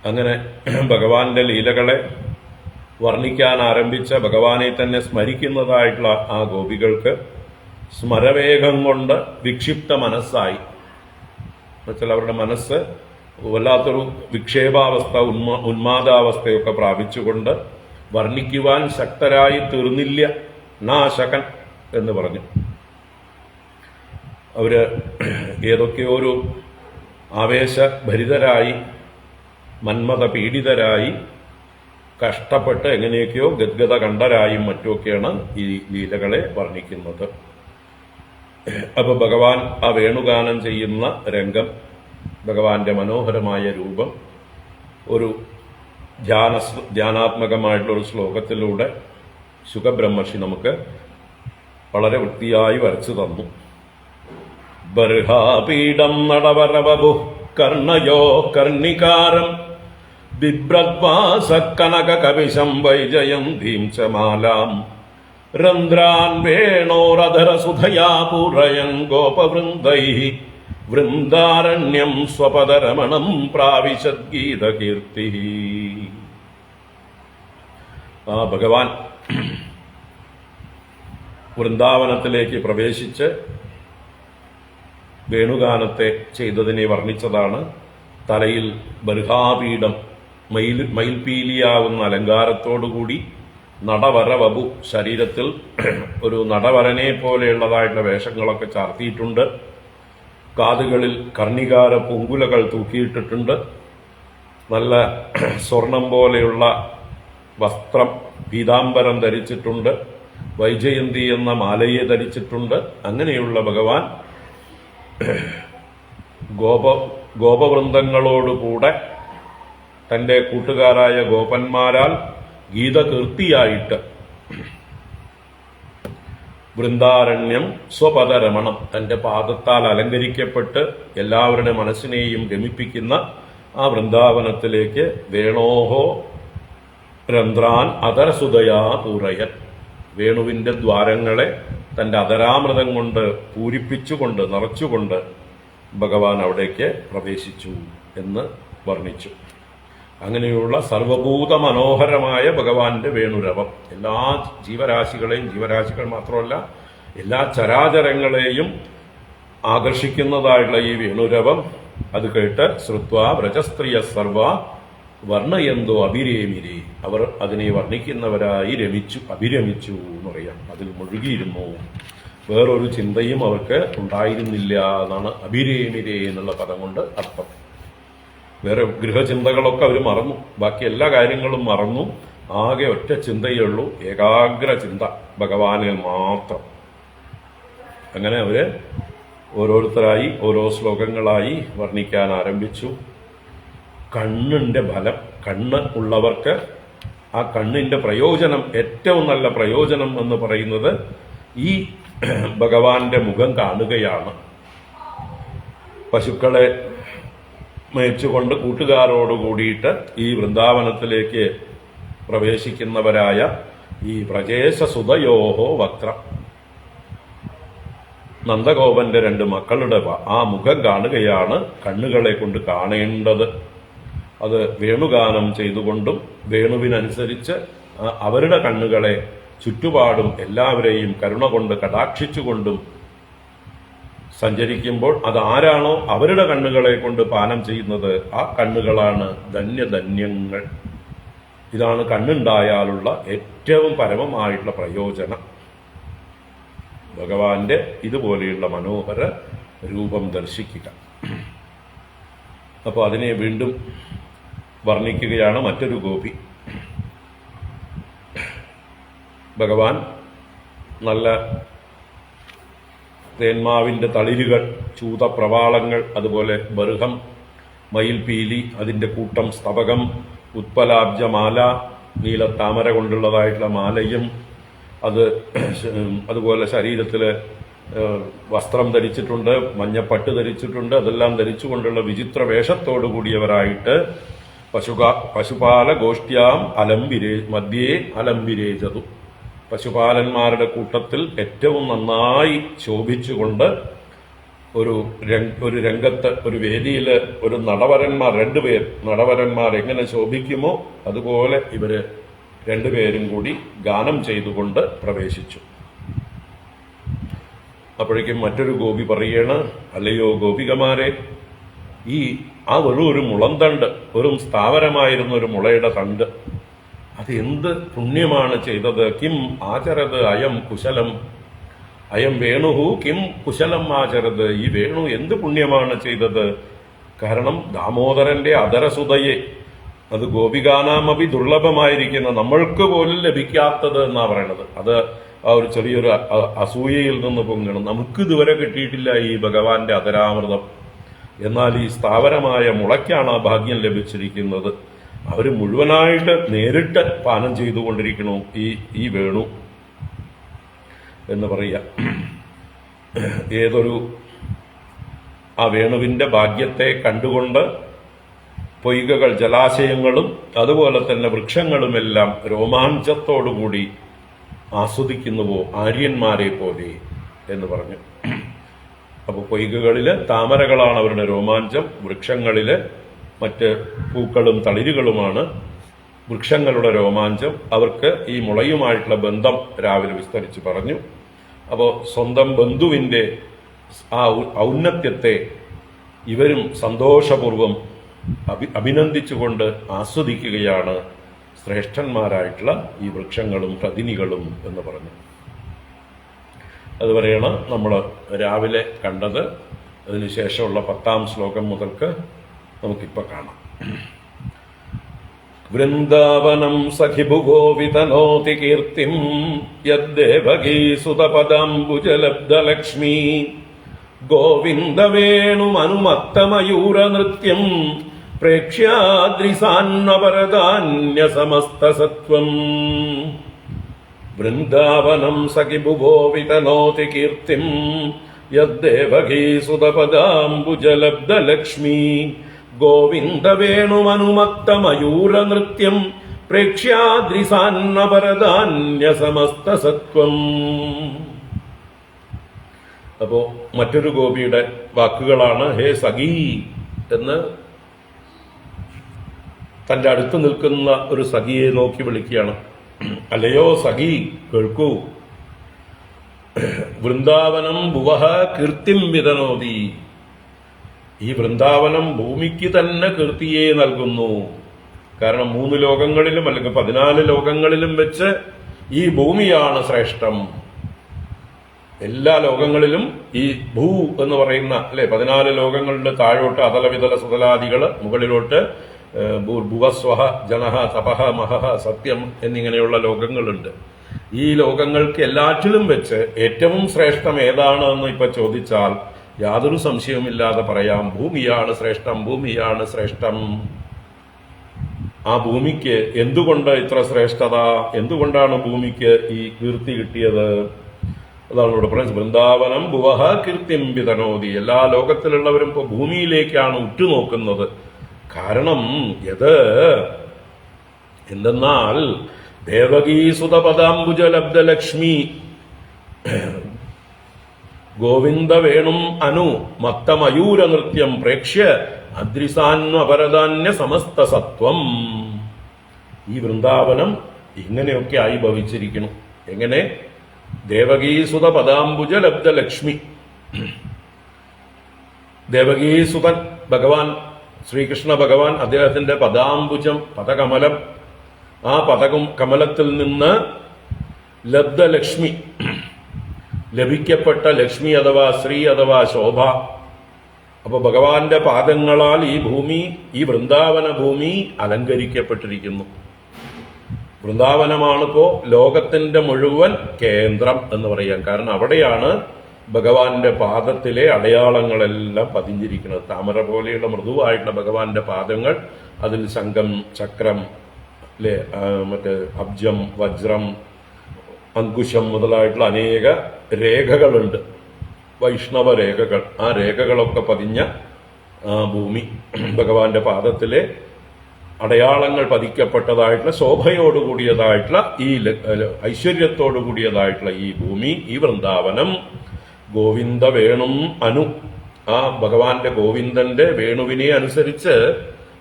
അങ്ങനെ ഭഗവാന്റെ ലീലകളെ വർണ്ണിക്കാൻ ആരംഭിച്ച, ഭഗവാനെ തന്നെ സ്മരിക്കുന്നതായിട്ടുള്ള ആ ഗോപികൾക്ക് സ്മരവേഗം കൊണ്ട് വിക്ഷിപ്ത മനസ്സായി. എന്നുവെച്ചാൽ അവരുടെ മനസ്സ് വല്ലാത്തൊരു വിക്ഷേപാവസ്ഥ, ഉന്മാദാവസ്ഥയൊക്കെ പ്രാപിച്ചുകൊണ്ട് വർണ്ണിക്കുവാൻ ശക്തരായി തീർന്നില്ല. നാശകൻ എന്ന് പറഞ്ഞു. അവര് ഏതൊക്കെയോ ഒരു ആവേശഭരിതരായി, മന്മത പീഡിതരായി, കഷ്ടപ്പെട്ട് എങ്ങനെയൊക്കെയോ ഗദ്ഗത കണ്ടരായും മറ്റുമൊക്കെയാണ് ഈ ലീലകളെ വർണ്ണിക്കുന്നത്. അപ്പൊ ഭഗവാൻ ആ വേണുഗാനം ചെയ്യുന്ന രംഗം, ഭഗവാന്റെ മനോഹരമായ രൂപം ഒരു ധ്യാനാത്മകമായിട്ടുള്ളൊരു ശ്ലോകത്തിലൂടെ ശുഖബ്രഹ്മർഷി നമുക്ക് വളരെ വൃത്തിയായി വരച്ചു തന്നു. ബർഹാപീഠം നടവരവഭു കർണയോ കർണികാരം ബിഭ്രദ്വാസകനക കവിശം വൈജയന്തീം ച മാലാം രന്ധ്രാൻ വേണോരധരസുധയാ പൂരയൻ ഗോപവൃന്ദൈഃ വൃന്ദാരണ്യം സ്വപദരമണം പ്രാവിശദ്ഗീതകീർത്തി. ആ ഭഗവാൻ വൃന്ദാവനത്തിലേക്ക് പ്രവേശിച്ച് വേണുഗാനത്തെ ചെയ്തതിനെ വർണ്ണിച്ചതാണ്. തലയിൽ ബർഹാപീഠം, മയിൽപീലിയാവുന്ന അലങ്കാരത്തോടുകൂടി നടവരവപു, ശരീരത്തിൽ ഒരു നടവരനെ പോലെയുള്ളതായിട്ടുള്ള വേഷങ്ങളൊക്കെ ചാർത്തിയിട്ടുണ്ട്. കാതുകളിൽ കർണികാര പൂങ്കുലകൾ തൂക്കിയിട്ടിട്ടുണ്ട്. നല്ല സ്വർണം പോലെയുള്ള വസ്ത്രം പീതാംബരം ധരിച്ചിട്ടുണ്ട്, വൈജയന്തി എന്ന മാലയെ ധരിച്ചിട്ടുണ്ട്. അങ്ങനെയുള്ള ഭഗവാൻ ഗോപവൃന്ദങ്ങളോടുകൂടെ തൻ്റെ കൂട്ടുകാരായ ഗോപന്മാരാൽ ഗീതകീർത്തിയായിട്ട് വൃന്ദാരണ്യം സ്വപദരമണം, തൻ്റെ പാദത്താൽ അലങ്കരിക്കപ്പെട്ട് എല്ലാവരുടെ മനസ്സിനെയും രമിപ്പിക്കുന്ന ആ വൃന്ദാവനത്തിലേക്ക് വേണോഹോ രന്ധ്രാൻ അതരസുതയാ പൂരയൻ, വേണുവിൻ്റെ ദ്വാരങ്ങളെ തൻ്റെ അതരാമൃതം കൊണ്ട് പൂരിപ്പിച്ചുകൊണ്ട് നിറച്ചുകൊണ്ട് ഭഗവാൻ അവിടേക്ക് പ്രവേശിച്ചു എന്ന് വർണ്ണിച്ചു. അങ്ങനെയുള്ള സർവഭൂത മനോഹരമായ ഭഗവാന്റെ വേണുരവം എല്ലാ ജീവരാശികളെയും, ജീവരാശികൾ മാത്രമല്ല എല്ലാ ചരാചരങ്ങളെയും ആകർഷിക്കുന്നതായിട്ടുള്ള ഈ വേണുരവം അത് കേട്ട് ശ്രുത്വ വ്രജസ്ത്രീയ സർവ വർണ്ണയന്തോ അഭിരേമിരേ, അവർ അതിനെ വർണ്ണിക്കുന്നവരായി അഭിരമിച്ചു എന്ന് പറയാം. അതിൽ മുഴുകിയിരുന്നു. വേറൊരു ചിന്തയും അവർക്ക് ഉണ്ടായിരുന്നില്ല എന്നാണ് അഭിരേമിരേ എന്നുള്ള പദം കൊണ്ട് അർത്ഥം. വേറെ ഗൃഹചിന്തകളൊക്കെ അവർ മറന്നു, ബാക്കി എല്ലാ കാര്യങ്ങളും മറന്നു. ആകെ ഒറ്റ ചിന്തയേ ഉള്ളൂ, ഏകാഗ്ര ചിന്ത ഭഗവാനിൽ മാത്രം. അങ്ങനെ അവര് ഓരോരുത്തരായി ഓരോ ശ്ലോകങ്ങളായി വർണ്ണിക്കാൻ ആരംഭിച്ചു. കണ്ണിന്റെ ഫലം, കണ്ണ് ഉള്ളവർക്ക് ആ കണ്ണിന്റെ പ്രയോജനം, ഏറ്റവും നല്ല പ്രയോജനം എന്ന് പറയുന്നത് ഈ ഭഗവാന്റെ മുഖം കാണുകയാണ്. പശുക്കളെ മേച്ചുകൊണ്ട് കൂട്ടുകാരോട് കൂടിയിട്ട് ഈ വൃന്ദാവനത്തിലേക്ക് പ്രവേശിക്കുന്നവരായ ഈ വ്രജേശസുതയോഹോ വക്രം, നന്ദഗോപന്റെ രണ്ട് മക്കളുടെ ആ മുഖം കാണുകയാണ് കണ്ണുകളെ കൊണ്ട് കാണേണ്ടത്. അത് വേണുഗാനം ചെയ്തുകൊണ്ടും വേണുവിനനുസരിച്ച് അവരുടെ കണ്ണുകളെ ചുറ്റുപാടും എല്ലാവരെയും കരുണ കൊണ്ട് കടാക്ഷിച്ചുകൊണ്ടും സഞ്ചരിക്കുമ്പോൾ അതാരാണോ അവരുടെ കണ്ണുകളെ കൊണ്ട് പാനം ചെയ്യുന്നത് ആ കണ്ണുകളാണ് ധന്യധന്യങ്ങൾ. ഇതാണ് കണ്ണുണ്ടായാലുള്ള ഏറ്റവും പരമമായിട്ടുള്ള പ്രയോജനം. ഭഗവാന്റെ ഇതുപോലെയുള്ള മനോഹര രൂപം ദർശിക്കുക. അപ്പോൾ അതിനെ വീണ്ടും വർണ്ണിക്കുകയാണ് മറ്റൊരു ഗോപി. ഭഗവാൻ നല്ല തേന്മാവിൻ്റെ തളിരുകൾ, ചൂതപ്രവാളങ്ങൾ, അതുപോലെ ബർഹം, മയിൽപീലി, അതിൻ്റെ കൂട്ടം, സ്തവകം, ഉത്പലാബ്ജമാല, നീലത്താമര കൊണ്ടുള്ളതായിട്ടുള്ള മാലയും, അതുപോലെ ശരീരത്തിൽ വസ്ത്രം ധരിച്ചിട്ടുണ്ട്, മഞ്ഞപ്പട്ട് ധരിച്ചിട്ടുണ്ട്. അതെല്ലാം ധരിച്ചുകൊണ്ടുള്ള വിചിത്ര വേഷത്തോടു കൂടിയവരായിട്ട് പശുപാല ഗോഷ്ഠ്യാം മധ്യേ അലംബിരേജതു, പശുപാലന്മാരുടെ കൂട്ടത്തിൽ ഏറ്റവും നന്നായി ശോഭിച്ചുകൊണ്ട് ഒരു രംഗത്ത്, ഒരു വേദിയിൽ ഒരു നടവരന്മാർ, രണ്ടുപേർ നടവരന്മാർ എങ്ങനെ ശോഭിക്കുമോ അതുപോലെ ഇവര് രണ്ടുപേരും കൂടി ഗാനം ചെയ്തുകൊണ്ട് പ്രവേശിച്ചു. അപ്പോഴേക്കും മറ്റൊരു ഗോപി പറയാണ്, അല്ലയോ ഗോപികമാരെ, ആ വെറും ഒരു മുളന്തണ്ട്, വെറും സ്ഥാവരമായിരുന്ന ഒരു മുളയുടെ തണ്ട്, അത് എന്ത് പുണ്യമാണ് ചെയ്തത്. കിം ആചരത് അയം കുശലം, അയം വേണുഹു കിം കുശലം ആചരത്, ഈ വേണു എന്ത് പുണ്യമാണ് ചെയ്തത്. കാരണം ദാമോദരന്റെ അതരസുതയെ, അത് ഗോപികാനാമപി ദുർലഭമായിരിക്കുന്ന, നമ്മൾക്ക് പോലും ലഭിക്കാത്തത് എന്നാ പറയണത്. അത് ആ ഒരു ചെറിയൊരു അസൂയയിൽ നിന്ന് പൊങ്ങണം. നമുക്ക് ഇതുവരെ കിട്ടിയിട്ടില്ല ഈ ഭഗവാന്റെ അതരാമൃതം. എന്നാൽ ഈ സ്ഥാവരമായ മുളയ്ക്കാണ് ആ ഭാഗ്യം ലഭിച്ചിരിക്കുന്നത്. അവർ മുഴുവനായിട്ട് നേരിട്ട് പാനം ചെയ്തുകൊണ്ടിരിക്കണു ഈ വേണു എന്ന് പറയാം. ഏതൊരു ആ വേണുവിന്റെ ഭാഗ്യത്തെ കണ്ടുകൊണ്ട് പൊയ്കകൾ, ജലാശയങ്ങളും അതുപോലെ തന്നെ വൃക്ഷങ്ങളുമെല്ലാം രോമാഞ്ചത്തോടുകൂടി ആസ്വദിക്കുന്നുവോ ആര്യന്മാരെ പോലെ എന്ന് പറഞ്ഞു. അപ്പോൾ പൊയ്കകളില് താമരകളാണ് അവരുടെ രോമാഞ്ചം, വൃക്ഷങ്ങളില് മറ്റ് പൂക്കളും തളിരുകളുമാണ് വൃക്ഷങ്ങളുടെ രോമാഞ്ചം. അവർക്ക് ഈ മുളയുമായിട്ടുള്ള ബന്ധം രാവിലെ വിസ്തരിച്ച് പറഞ്ഞു. അപ്പോൾ സ്വന്തം ബന്ധുവിൻ്റെ ആ ഔന്നത്യത്തെ ഇവരും സന്തോഷപൂർവം അഭിനന്ദിച്ചുകൊണ്ട് ആസ്വദിക്കുകയാണ് ശ്രേഷ്ഠന്മാരായിട്ടുള്ള ഈ വൃക്ഷങ്ങളും പ്രതിനികളും എന്ന് പറഞ്ഞു. അതുവരെയാണ് നമ്മൾ രാവിലെ കണ്ടത്. അതിനുശേഷമുള്ള 10-ാം ശ്ലോകം മുതൽക്ക് നമുക്കിപ്പോൾ കാണാം. വൃന്ദാവനം സഖിഭുഗോവിതനോതി കീർത്തിം യദ്ദേവകീസുതപദാംബുജലബ്ധലക്ഷ്മീ ഗോവിന്ദവേണുമനുമത്തമയൂരനൃത്യം പ്രേക്ഷ്യാദ്രിസാന്നവരദാന്യസമസ്തസത്വം. വൃന്ദാവനം സഖിഭുഗോവിതനോതി കീർത്തിം യദ്ദേവകീസുതപദാംബുജലബ്ധലക്ഷ്മീ ഗോവിന്ദവേണുമനുമത്തമയൂരനൃത്യം പ്രേക്ഷ്യാദ്രിസാന്നവരദാന്യസമസ്തസത്വം. അപ്പോ മറ്റൊരു ഗോപിയുടെ വാക്കുകളാണ് ഹേ സഖീ എന്ന് തന്റെ അടുത്ത് നിൽക്കുന്ന ഒരു സഖിയെ നോക്കി വിളിക്കുകയാണ്. അല്ലയോ സഖി, കേൾക്കൂ. വൃന്ദാവനം ഭുവഃ കീർത്തിം വിതനോതി. ഈ വൃന്ദാവനം ഭൂമിക്ക് തന്നെ കീർത്തിയെ നൽകുന്നു. കാരണം 3 ലോകങ്ങളിലും അല്ലെങ്കിൽ 14 ലോകങ്ങളിലും വെച്ച് ഈ ഭൂമിയാണ് ശ്രേഷ്ഠം. എല്ലാ ലോകങ്ങളിലും ഈ ഭൂ എന്ന് പറയുന്ന 14 ലോകങ്ങളുടെ താഴോട്ട് അതല വിതല സുതലാദികള്, മുകളിലോട്ട് ഭുവസ്വഹ ജനഹ തപഹ മഹഹ സത്യം എന്നിങ്ങനെയുള്ള ലോകങ്ങളുണ്ട്. ഈ ലോകങ്ങൾക്ക് എല്ലാറ്റിലും വെച്ച് ഏറ്റവും ശ്രേഷ്ഠം ഏതാണ് എന്ന് ഇപ്പൊ ചോദിച്ചാൽ യാതൊരു സംശയവുമില്ലാതെ പറയാം, ഭൂമിയാണ് ശ്രേഷ്ഠം, ഭൂമിയാണ് ശ്രേഷ്ഠം. ആ ഭൂമിക്ക് എന്തുകൊണ്ട് ഇത്ര ശ്രേഷ്ഠത? എന്തുകൊണ്ടാണ് ഭൂമിക്ക് ഈ കീർത്തി കിട്ടിയത്? അതാണ് ഇവിടെ പറയുന്നത്. വൃന്ദാവനം ഭുവഃ കീർത്തിം വിതനോതി. എല്ലാ ലോകത്തിലുള്ളവരും ഇപ്പൊ ഭൂമിയിലേക്കാണ് ഉറ്റുനോക്കുന്നത്. കാരണം ഇത് എന്തെന്നാൽ ദേവകീസുതപദാംബുജലബ്ധലക്ഷ്മി ഗോവിന്ദ വേണും അനു മത്തമയൂരനൃത്യം പ്രേക്ഷ്യ അദ്രിസാന്വപരദാന്യ സമസ്തസത്വം. ഈ വൃന്ദാവനം ഇങ്ങനെയൊക്കെ ആയി ഭവിച്ചിരിക്കുന്നു. എങ്ങനെ? ദേവകീസുത പദാംബുജലബ്ധലക്ഷ്മി. ദേവകീസുതൻ ഭഗവാൻ ശ്രീകൃഷ്ണ ഭഗവാൻ, അദ്ദേഹത്തിന്റെ പദാംബുജം, പദകമലം, ആ കമലത്തിൽ നിന്ന് ലബ്ധലക്ഷ്മി, ലഭിക്കപ്പെട്ട ലക്ഷ്മി അഥവാ ശ്രീ അഥവാ ശോഭ. അപ്പൊ ഭഗവാന്റെ പാദങ്ങളാൽ ഈ ഭൂമി, ഈ വൃന്ദാവന ഭൂമി അലങ്കരിക്കപ്പെട്ടിരിക്കുന്നു. വൃന്ദാവനമാണിപ്പോ ലോകത്തിന്റെ മുഴുവൻ കേന്ദ്രം എന്ന് പറയാം. കാരണം അവിടെയാണ് ഭഗവാന്റെ പാദത്തിലെ അടയാളങ്ങളെല്ലാം പതിഞ്ഞിരിക്കുന്നത്. താമര പോലെയുള്ള മൃദുവായിട്ടുള്ള ഭഗവാന്റെ പാദങ്ങൾ, അതിൽ ശംഖം, ചക്രം, മറ്റേ അബ്ജം, വജ്രം, അങ്കുശം മുതലായിട്ടുള്ള അനേക രേഖകളുണ്ട്, വൈഷ്ണവ രേഖകൾ. ആ രേഖകളൊക്കെ പതിഞ്ഞ ആ ഭൂമി, ഭഗവാന്റെ പാദത്തിലെ അടയാളങ്ങൾ പതിക്കപ്പെട്ടതായിട്ടുള്ള, ശോഭയോടുകൂടിയതായിട്ടുള്ള, ഈ ഐശ്വര്യത്തോടുകൂടിയതായിട്ടുള്ള ഈ ഭൂമി, ഈ വൃന്ദാവനം ഗോവിന്ദ വേണും അനു, ആ ഭഗവാന്റെ ഗോവിന്ദന്റെ വേണുവിനെ അനുസരിച്ച്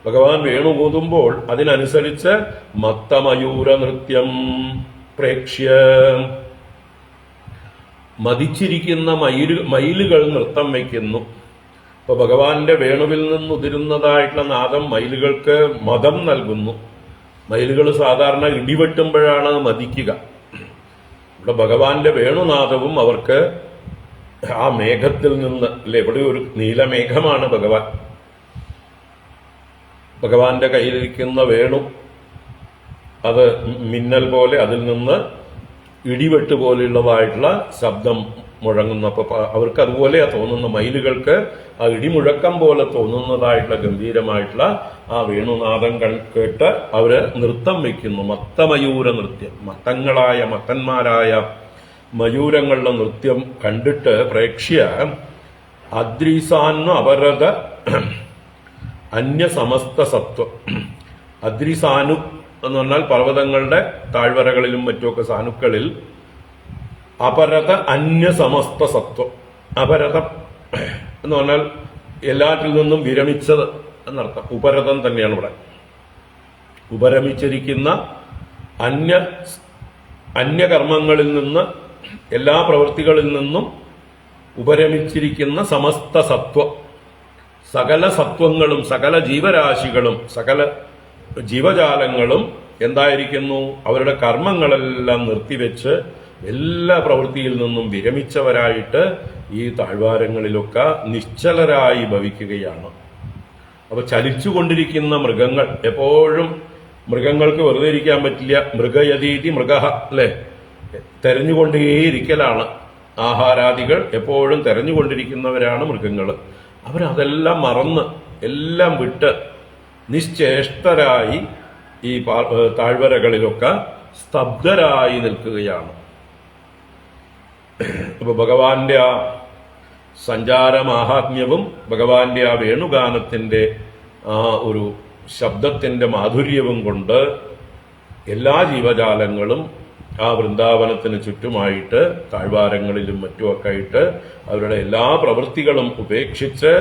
ഭഗവാൻ വേണു ഊതുമ്പോൾ അതിനനുസരിച്ച് മത്തമയൂര നൃത്യം പ്രേക്ഷ്യ, മതിച്ചിരിക്കുന്ന മയിലുകൾ നൃത്തം വയ്ക്കുന്നു. ഇപ്പൊ ഭഗവാന്റെ വേണുവിൽ നിന്നുതിരുന്നതായിട്ടുള്ള നാദം മയിലുകൾക്ക് മതം നൽകുന്നു. മയിലുകൾ സാധാരണ ഇടിവെട്ടുമ്പോഴാണ് മതിക്കുക. ഇവിടെ ഭഗവാന്റെ വേണുനാദവും അവർക്ക് ആ മേഘത്തിൽ നിന്ന്, ഇവിടെ ഒരു നീലമേഘമാണ് ഭഗവാൻ, ഭഗവാന്റെ കയ്യിലിരിക്കുന്ന വേണു, അത് മിന്നൽ പോലെ അതിൽ നിന്ന് ഇടിവെട്ട് പോലെയുള്ളതായിട്ടുള്ള ശബ്ദം മുഴങ്ങുന്നപ്പോ അവർക്ക് അതുപോലെയാ തോന്നുന്ന, മയിലുകൾക്ക് ആ ഇടിമുഴക്കം പോലെ തോന്നുന്നതായിട്ടുള്ള ഗംഭീരമായിട്ടുള്ള ആ വേണുനാദം കേട്ട് അവര് നൃത്തം വയ്ക്കുന്നു. മത്തമയൂര നൃത്യം, മത്തന്മാരായ മയൂരങ്ങളുടെ നൃത്യം കണ്ടിട്ട് പ്രേക്ഷ്യ അദ്രിസാന്ന അപരത അന്യസമസ്ത സത്വം. അദ്രിസാനു എന്ന് പറഞ്ഞാൽ പർവ്വതങ്ങളുടെ താഴ്വരകളിലും മറ്റുമൊക്കെ സാനുക്കളിൽ അപരത അന്യസമസ്ത സത്വം. അപരതം എന്ന് പറഞ്ഞാൽ എല്ലാറ്റിൽ നിന്നും വിരമിച്ചത് എന്നർത്ഥം. ഉപരതം തന്നെയാണ് ഇവിടെ. ഉപരമിച്ചിരിക്കുന്ന അന്യകർമ്മങ്ങളിൽ നിന്ന്, എല്ലാ പ്രവൃത്തികളിൽ നിന്നും ഉപരമിച്ചിരിക്കുന്ന സമസ്ത സത്വം. സകല സത്വങ്ങളും സകല ജീവരാശികളും സകല ജീവജാലങ്ങളും എന്തായിരിക്കുന്നു? അവരുടെ കർമ്മങ്ങളെല്ലാം നിർത്തിവെച്ച് എല്ലാ പ്രവൃത്തിയിൽ നിന്നും വിരമിച്ചവരായിട്ട് ഈ താഴ്വാരങ്ങളിലൊക്കെ നിശ്ചലരായി ഭവിക്കുകയാണ്. അപ്പൊ ചലിച്ചുകൊണ്ടിരിക്കുന്ന മൃഗങ്ങൾ, എപ്പോഴും മൃഗങ്ങൾക്ക് വെറുതെ ഇരിക്കാൻ പറ്റില്ല. മൃഗയതീതി മൃഗ, അല്ലെ? തെരഞ്ഞുകൊണ്ടേയിരിക്കലാണ്. ആഹാരാദികൾ എപ്പോഴും തെരഞ്ഞുകൊണ്ടിരിക്കുന്നവരാണ് മൃഗങ്ങൾ. അവരതെല്ലാം മറന്ന് എല്ലാം വിട്ട് നിശ്ചേഷ്ടരായി ഈ താഴ്വരകളിലൊക്കെ സ്തബ്ധരായി നിൽക്കുകയാണ്. അപ്പൊ ഭഗവാന്റെ ആ സഞ്ചാരമാഹാത്മ്യവും ഭഗവാന്റെ ആ വേണുഗാനത്തിന്റെ ആ ഒരു ശബ്ദത്തിന്റെ മാധുര്യവും കൊണ്ട് എല്ലാ ജീവജാലങ്ങളും ആ വൃന്ദാവനത്തിന് ചുറ്റുമായിട്ട് താഴ്വാരങ്ങളിലും മറ്റുമൊക്കെ ആയിട്ട് അവരുടെ എല്ലാ പ്രവൃത്തികളും ഉപേക്ഷിച്ച്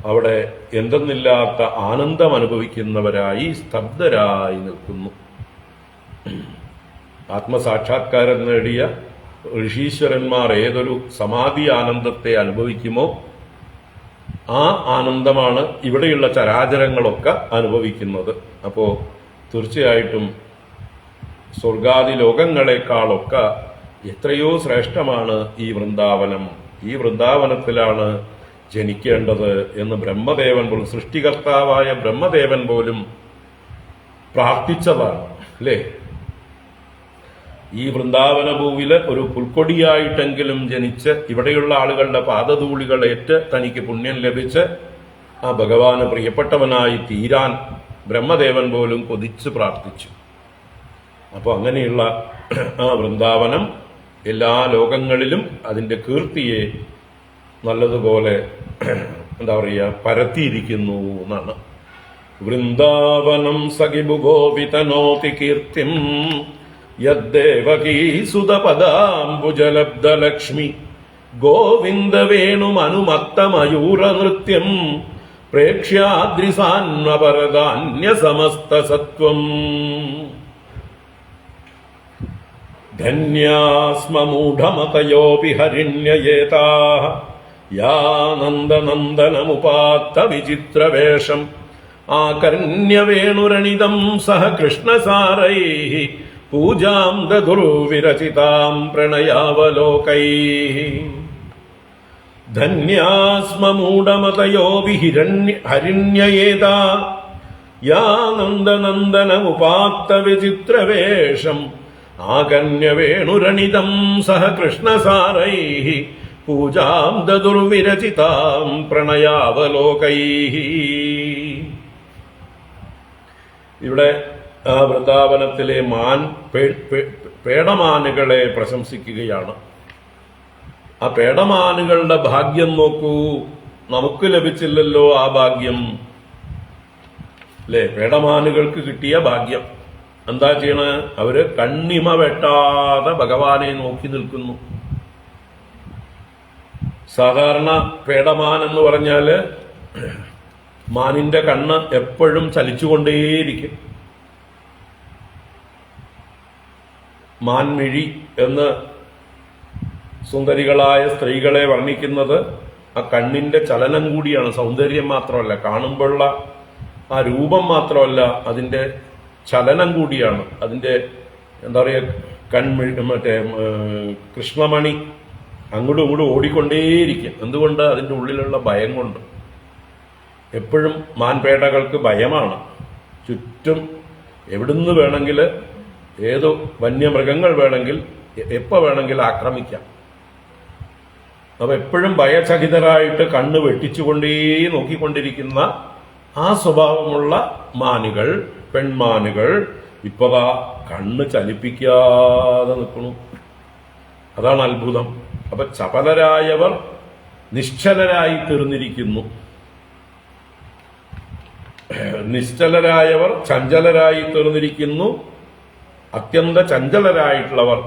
അവിടെ എന്തെന്നില്ലാത്ത ആനന്ദം അനുഭവിക്കുന്നവരായി സ്തബ്ധരായി നിൽക്കുന്നു. ആത്മസാക്ഷാത്കാരം നേടിയ ഋഷീശ്വരന്മാർ ഏതൊരു സമാധി ആനന്ദത്തെ അനുഭവിക്കുമോ ആ ആനന്ദമാണ് ഇവിടെയുള്ള ചരാചരങ്ങളൊക്കെ അനുഭവിക്കുന്നത്. അപ്പോ തീർച്ചയായിട്ടും സ്വർഗാദി ലോകങ്ങളെക്കാളൊക്കെ എത്രയോ ശ്രേഷ്ഠമാണ് ഈ വൃന്ദാവനം. ഈ വൃന്ദാവനത്തിലാണ് ജനിക്കേണ്ടത് എന്ന് ബ്രഹ്മദേവൻ പോലും, സൃഷ്ടികർത്താവായ ബ്രഹ്മദേവൻ പോലും പ്രാർത്ഥിച്ചതാണ്, അല്ലേ? ഈ വൃന്ദാവന ഭൂവില് ഒരു പുൽക്കൊടിയായിട്ടെങ്കിലും ജനിച്ച് ഇവിടെയുള്ള ആളുകളുടെ പാദധൂളികൾ ഏറ്റ് തനിക്ക് പുണ്യം ലഭിച്ച് ആ ഭഗവാന് പ്രിയപ്പെട്ടവനായി തീരാൻ ബ്രഹ്മദേവൻ പോലും കൊതിച്ച് പ്രാർത്ഥിച്ചു. അപ്പോൾ അങ്ങനെയുള്ള ആ വൃന്ദാവനം എല്ലാ ലോകങ്ങളിലും അതിന്റെ കീർത്തിയെ നല്ലതുപോലെ എന്താ പറയുക പരത്തിയിരിക്കുന്നു എന്നാണ്. വൃന്ദാവനം സഖിബുഗോപിതനോതി കീർത്തിം യദ്ദേവകീ സുതപദാംബുജലബ്ധലക്ഷ്മി ഗോവിന്ദവേണുമനുമത്തമയൂര നൃത്യം പ്രേക്ഷ്യാദ്രിസാന്വപരദാന്യസമസ്തസത്വം ധന്യാസ്മമൂഢമതയോപി ഹരിണ്യയേതാഃ യാനന്ദനന്ദനമുപാത്ത വിചിത്രവേഷം ആകർണ്യവേണുരണിതം സഹ കൃഷ്ണസാരൈഃ പൂജാം ദദുർവിരചിതാം പ്രണയാവലോകൈഃ ധന്യാസ്മമൂഢമതയോപി ഹരിണ്യയേതാ യാനന്ദനന്ദനമുപാത്ത വിചിത്രവേഷം ആകന്യവേണുരണിതം സഹ കൃഷ്ണസാരൈഃ പൂജാം ദദുർവിരചിതാം പ്രണയാവലോകൈഃ. ഇവിടെ ആ വൃന്ദാവനത്തിലെ പേടമാനുകളെ പ്രശംസിക്കുകയാണ്. ആ പേടമാനുകളുടെ ഭാഗ്യം നോക്കൂ, നമുക്ക് ലഭിച്ചില്ലല്ലോ ആ ഭാഗ്യം, അല്ലേ? പേടമാനുകൾക്ക് കിട്ടിയ ഭാഗ്യം എന്താ ചെയ്യണ? അവര് കണ്ണിമ വെട്ടാതെ ഭഗവാനെ നോക്കി നിൽക്കുന്നു. സാധാരണ പേടമാൻ എന്ന് പറഞ്ഞാല് മാനിന്റെ കണ്ണ് എപ്പോഴും ചലിച്ചുകൊണ്ടേയിരിക്കും. മാൻമിഴി എന്ന് സുന്ദരികളായ സ്ത്രീകളെ വർണ്ണിക്കുന്നത് ആ കണ്ണിന്റെ ചലനം കൂടിയാണ്. സൗന്ദര്യം മാത്രമല്ല, കാണുമ്പോഴുള്ള ആ രൂപം മാത്രമല്ല, അതിന്റെ ചലനം കൂടിയാണ്. അതിന്റെ എന്താ പറയുക, മറ്റേ കൃഷ്ണമണി അങ്ങോട്ടും ഇങ്ങോട്ടും ഓടിക്കൊണ്ടേയിരിക്കും. എന്തുകൊണ്ട്? അതിന്റെ ഉള്ളിലുള്ള ഭയം കൊണ്ട്. എപ്പോഴും മാൻപേടകൾക്ക് ഭയമാണ്. ചുറ്റും എവിടുന്ന് വേണമെങ്കിൽ, ഏതോ വന്യമൃഗങ്ങൾ വേണമെങ്കിൽ എപ്പോ വേണമെങ്കിൽ ആക്രമിക്കാം. അപ്പൊ എപ്പോഴും ഭയചകിതരായിട്ട് കണ്ണ് വെട്ടിച്ചുകൊണ്ടേ നോക്കിക്കൊണ്ടിരിക്കുന്ന ആ സ്വഭാവമുള്ള മാനുകൾ, പെൺമാനുകൾ ഇപ്പതാ കണ്ണ് ചലിപ്പിക്കാതെ നിൽക്കുന്നു. അതാണ് അത്ഭുതം. അപ്പൊ ചപലരായവർ നിശ്ചലരായി തീർന്നിരിക്കുന്നു. നിശ്ചലരായവർ ചഞ്ചലരായി തീർന്നിരിക്കുന്നു. അത്യന്ത ചഞ്ചലരായിട്ടുള്ളവർ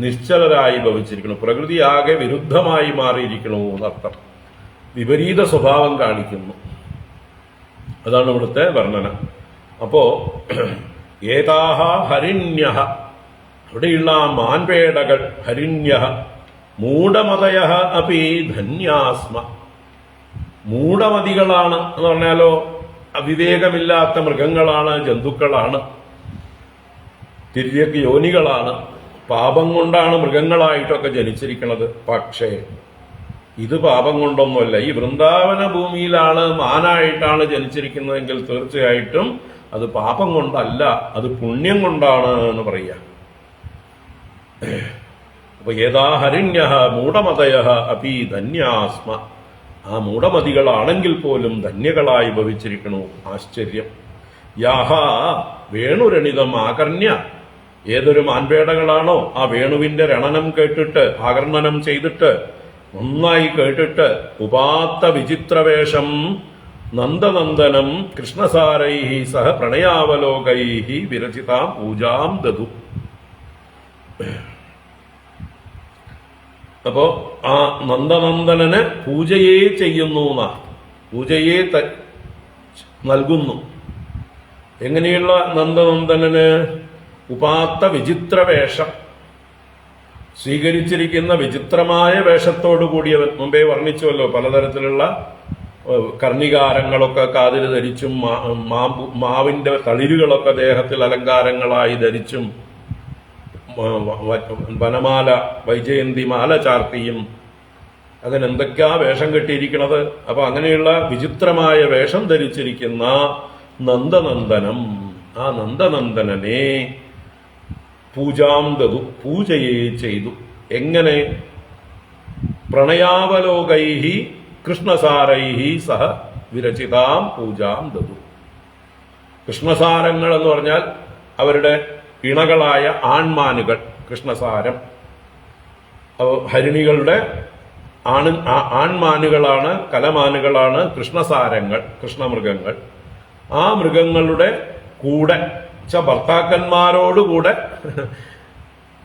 നിശ്ചലരായി ഭവിച്ചിരിക്കുന്നു. പ്രകൃതി ആകെ വിരുദ്ധമായി മാറിയിരിക്കണു എന്നർത്ഥം. വിപരീത സ്വഭാവം കാണിക്കുന്നു. അതാണ് ഇവിടുത്തെ വർണ്ണന. അപ്പോ ഏതാഹ ഹരിണ്യഃ, അവിടെയുള്ള മാൻപേടകൾ, ഹരിണ്യഃ മൂഢമതയഃ അപി ധന്യാസ്മ. മൂഢമതികളാണ് എന്ന് പറഞ്ഞാലോ അവിവേകമില്ലാത്ത മൃഗങ്ങളാണ്, ജന്തുക്കളാണ്, തിര്യക്ക് യോനികളാണ്. പാപം കൊണ്ടാണ് മൃഗങ്ങളായിട്ടൊക്കെ ജനിച്ചിരിക്കുന്നത്. പക്ഷേ ഇത് പാപം കൊണ്ടൊന്നുമല്ല. ഈ വൃന്ദാവന ഭൂമിയിലാണ് മാനായിട്ടാണ് ജനിച്ചിരിക്കുന്നതെങ്കിൽ തീർച്ചയായിട്ടും അത് പാപം കൊണ്ടല്ല, അത് പുണ്യം കൊണ്ടാണ് എന്ന് പറയുക. അപ്പൊ ഏതാ ഹരിണ്യ മൂഢമതയ അപി ധന്യാസ്മ, ആ മൂഢമതികളാണെങ്കിൽ പോലും ധന്യകളായി ഭവിച്ചിരിക്കണു. ആശ്ചര്യം. യാഹ വേണുരണിതം ആകർണ്യ, ഏതൊരു മാൻപേടകളാണോ ആ വേണുവിന്റെ രണനം കേട്ടിട്ട്, ആകർണനം ചെയ്തിട്ട്, നന്നായി കേട്ടിട്ട്, ഉപാത്ത വിചിത്രവേഷം നന്ദനന്ദനം കൃഷ്ണസാരൈഹി സഹ പ്രണയാവലോകൈഹി വിരചിതാം പൂജാം ദദു. അപ്പോ ആ നന്ദനന്ദനന് പൂജയെ ചെയ്യുന്നു, പൂജയെ നൽകുന്നു. എങ്ങനെയുള്ള നന്ദനന്ദനന്? ഉപാത്ത വിചിത്രവേഷം, സ്വീകരിച്ചിരിക്കുന്ന വിചിത്രമായ വേഷത്തോടു കൂടിയവൻ. മുമ്പേ വർണ്ണിച്ചുവല്ലോ, പലതരത്തിലുള്ള കർണികാരങ്ങളൊക്കെ കാതിൽ ധരിച്ചും മാവിന്റെ തളിരുകളൊക്കെ ദേഹത്തിൽ അലങ്കാരങ്ങളായി ധരിച്ചും വനമാല വൈജയന്തി മാല ചാർത്തിയും അങ്ങനെ എന്തൊക്കെയാ വേഷം കെട്ടിയിരിക്കണത്. അപ്പൊ അങ്ങനെയുള്ള വിചിത്രമായ വേഷം ധരിച്ചിരിക്കുന്ന നന്ദനന്ദനം, ആ നന്ദനന്ദനനെ പൂജാം ദദു, പൂജയെ ചെയ്തു. എങ്ങനെ? പ്രണയാവലോകൈഹി കൃഷ്ണസാരൈഹി സഹ വിരചിതാം പൂജാം ദദു. കൃഷ്ണസാരങ്ങൾ എന്ന് പറഞ്ഞാൽ അവരുടെ ഇണകളായ ആൺമാനുകൾ, കൃഷ്ണസാരം. ഹരിണികളുടെ ആൺമാനുകളാണ്, കലമാനുകളാണ് കൃഷ്ണസാരങ്ങൾ, കൃഷ്ണമൃഗങ്ങൾ. ആ മൃഗങ്ങളുടെ കൂടെ ഭർത്താക്കന്മാരോടുകൂടെ,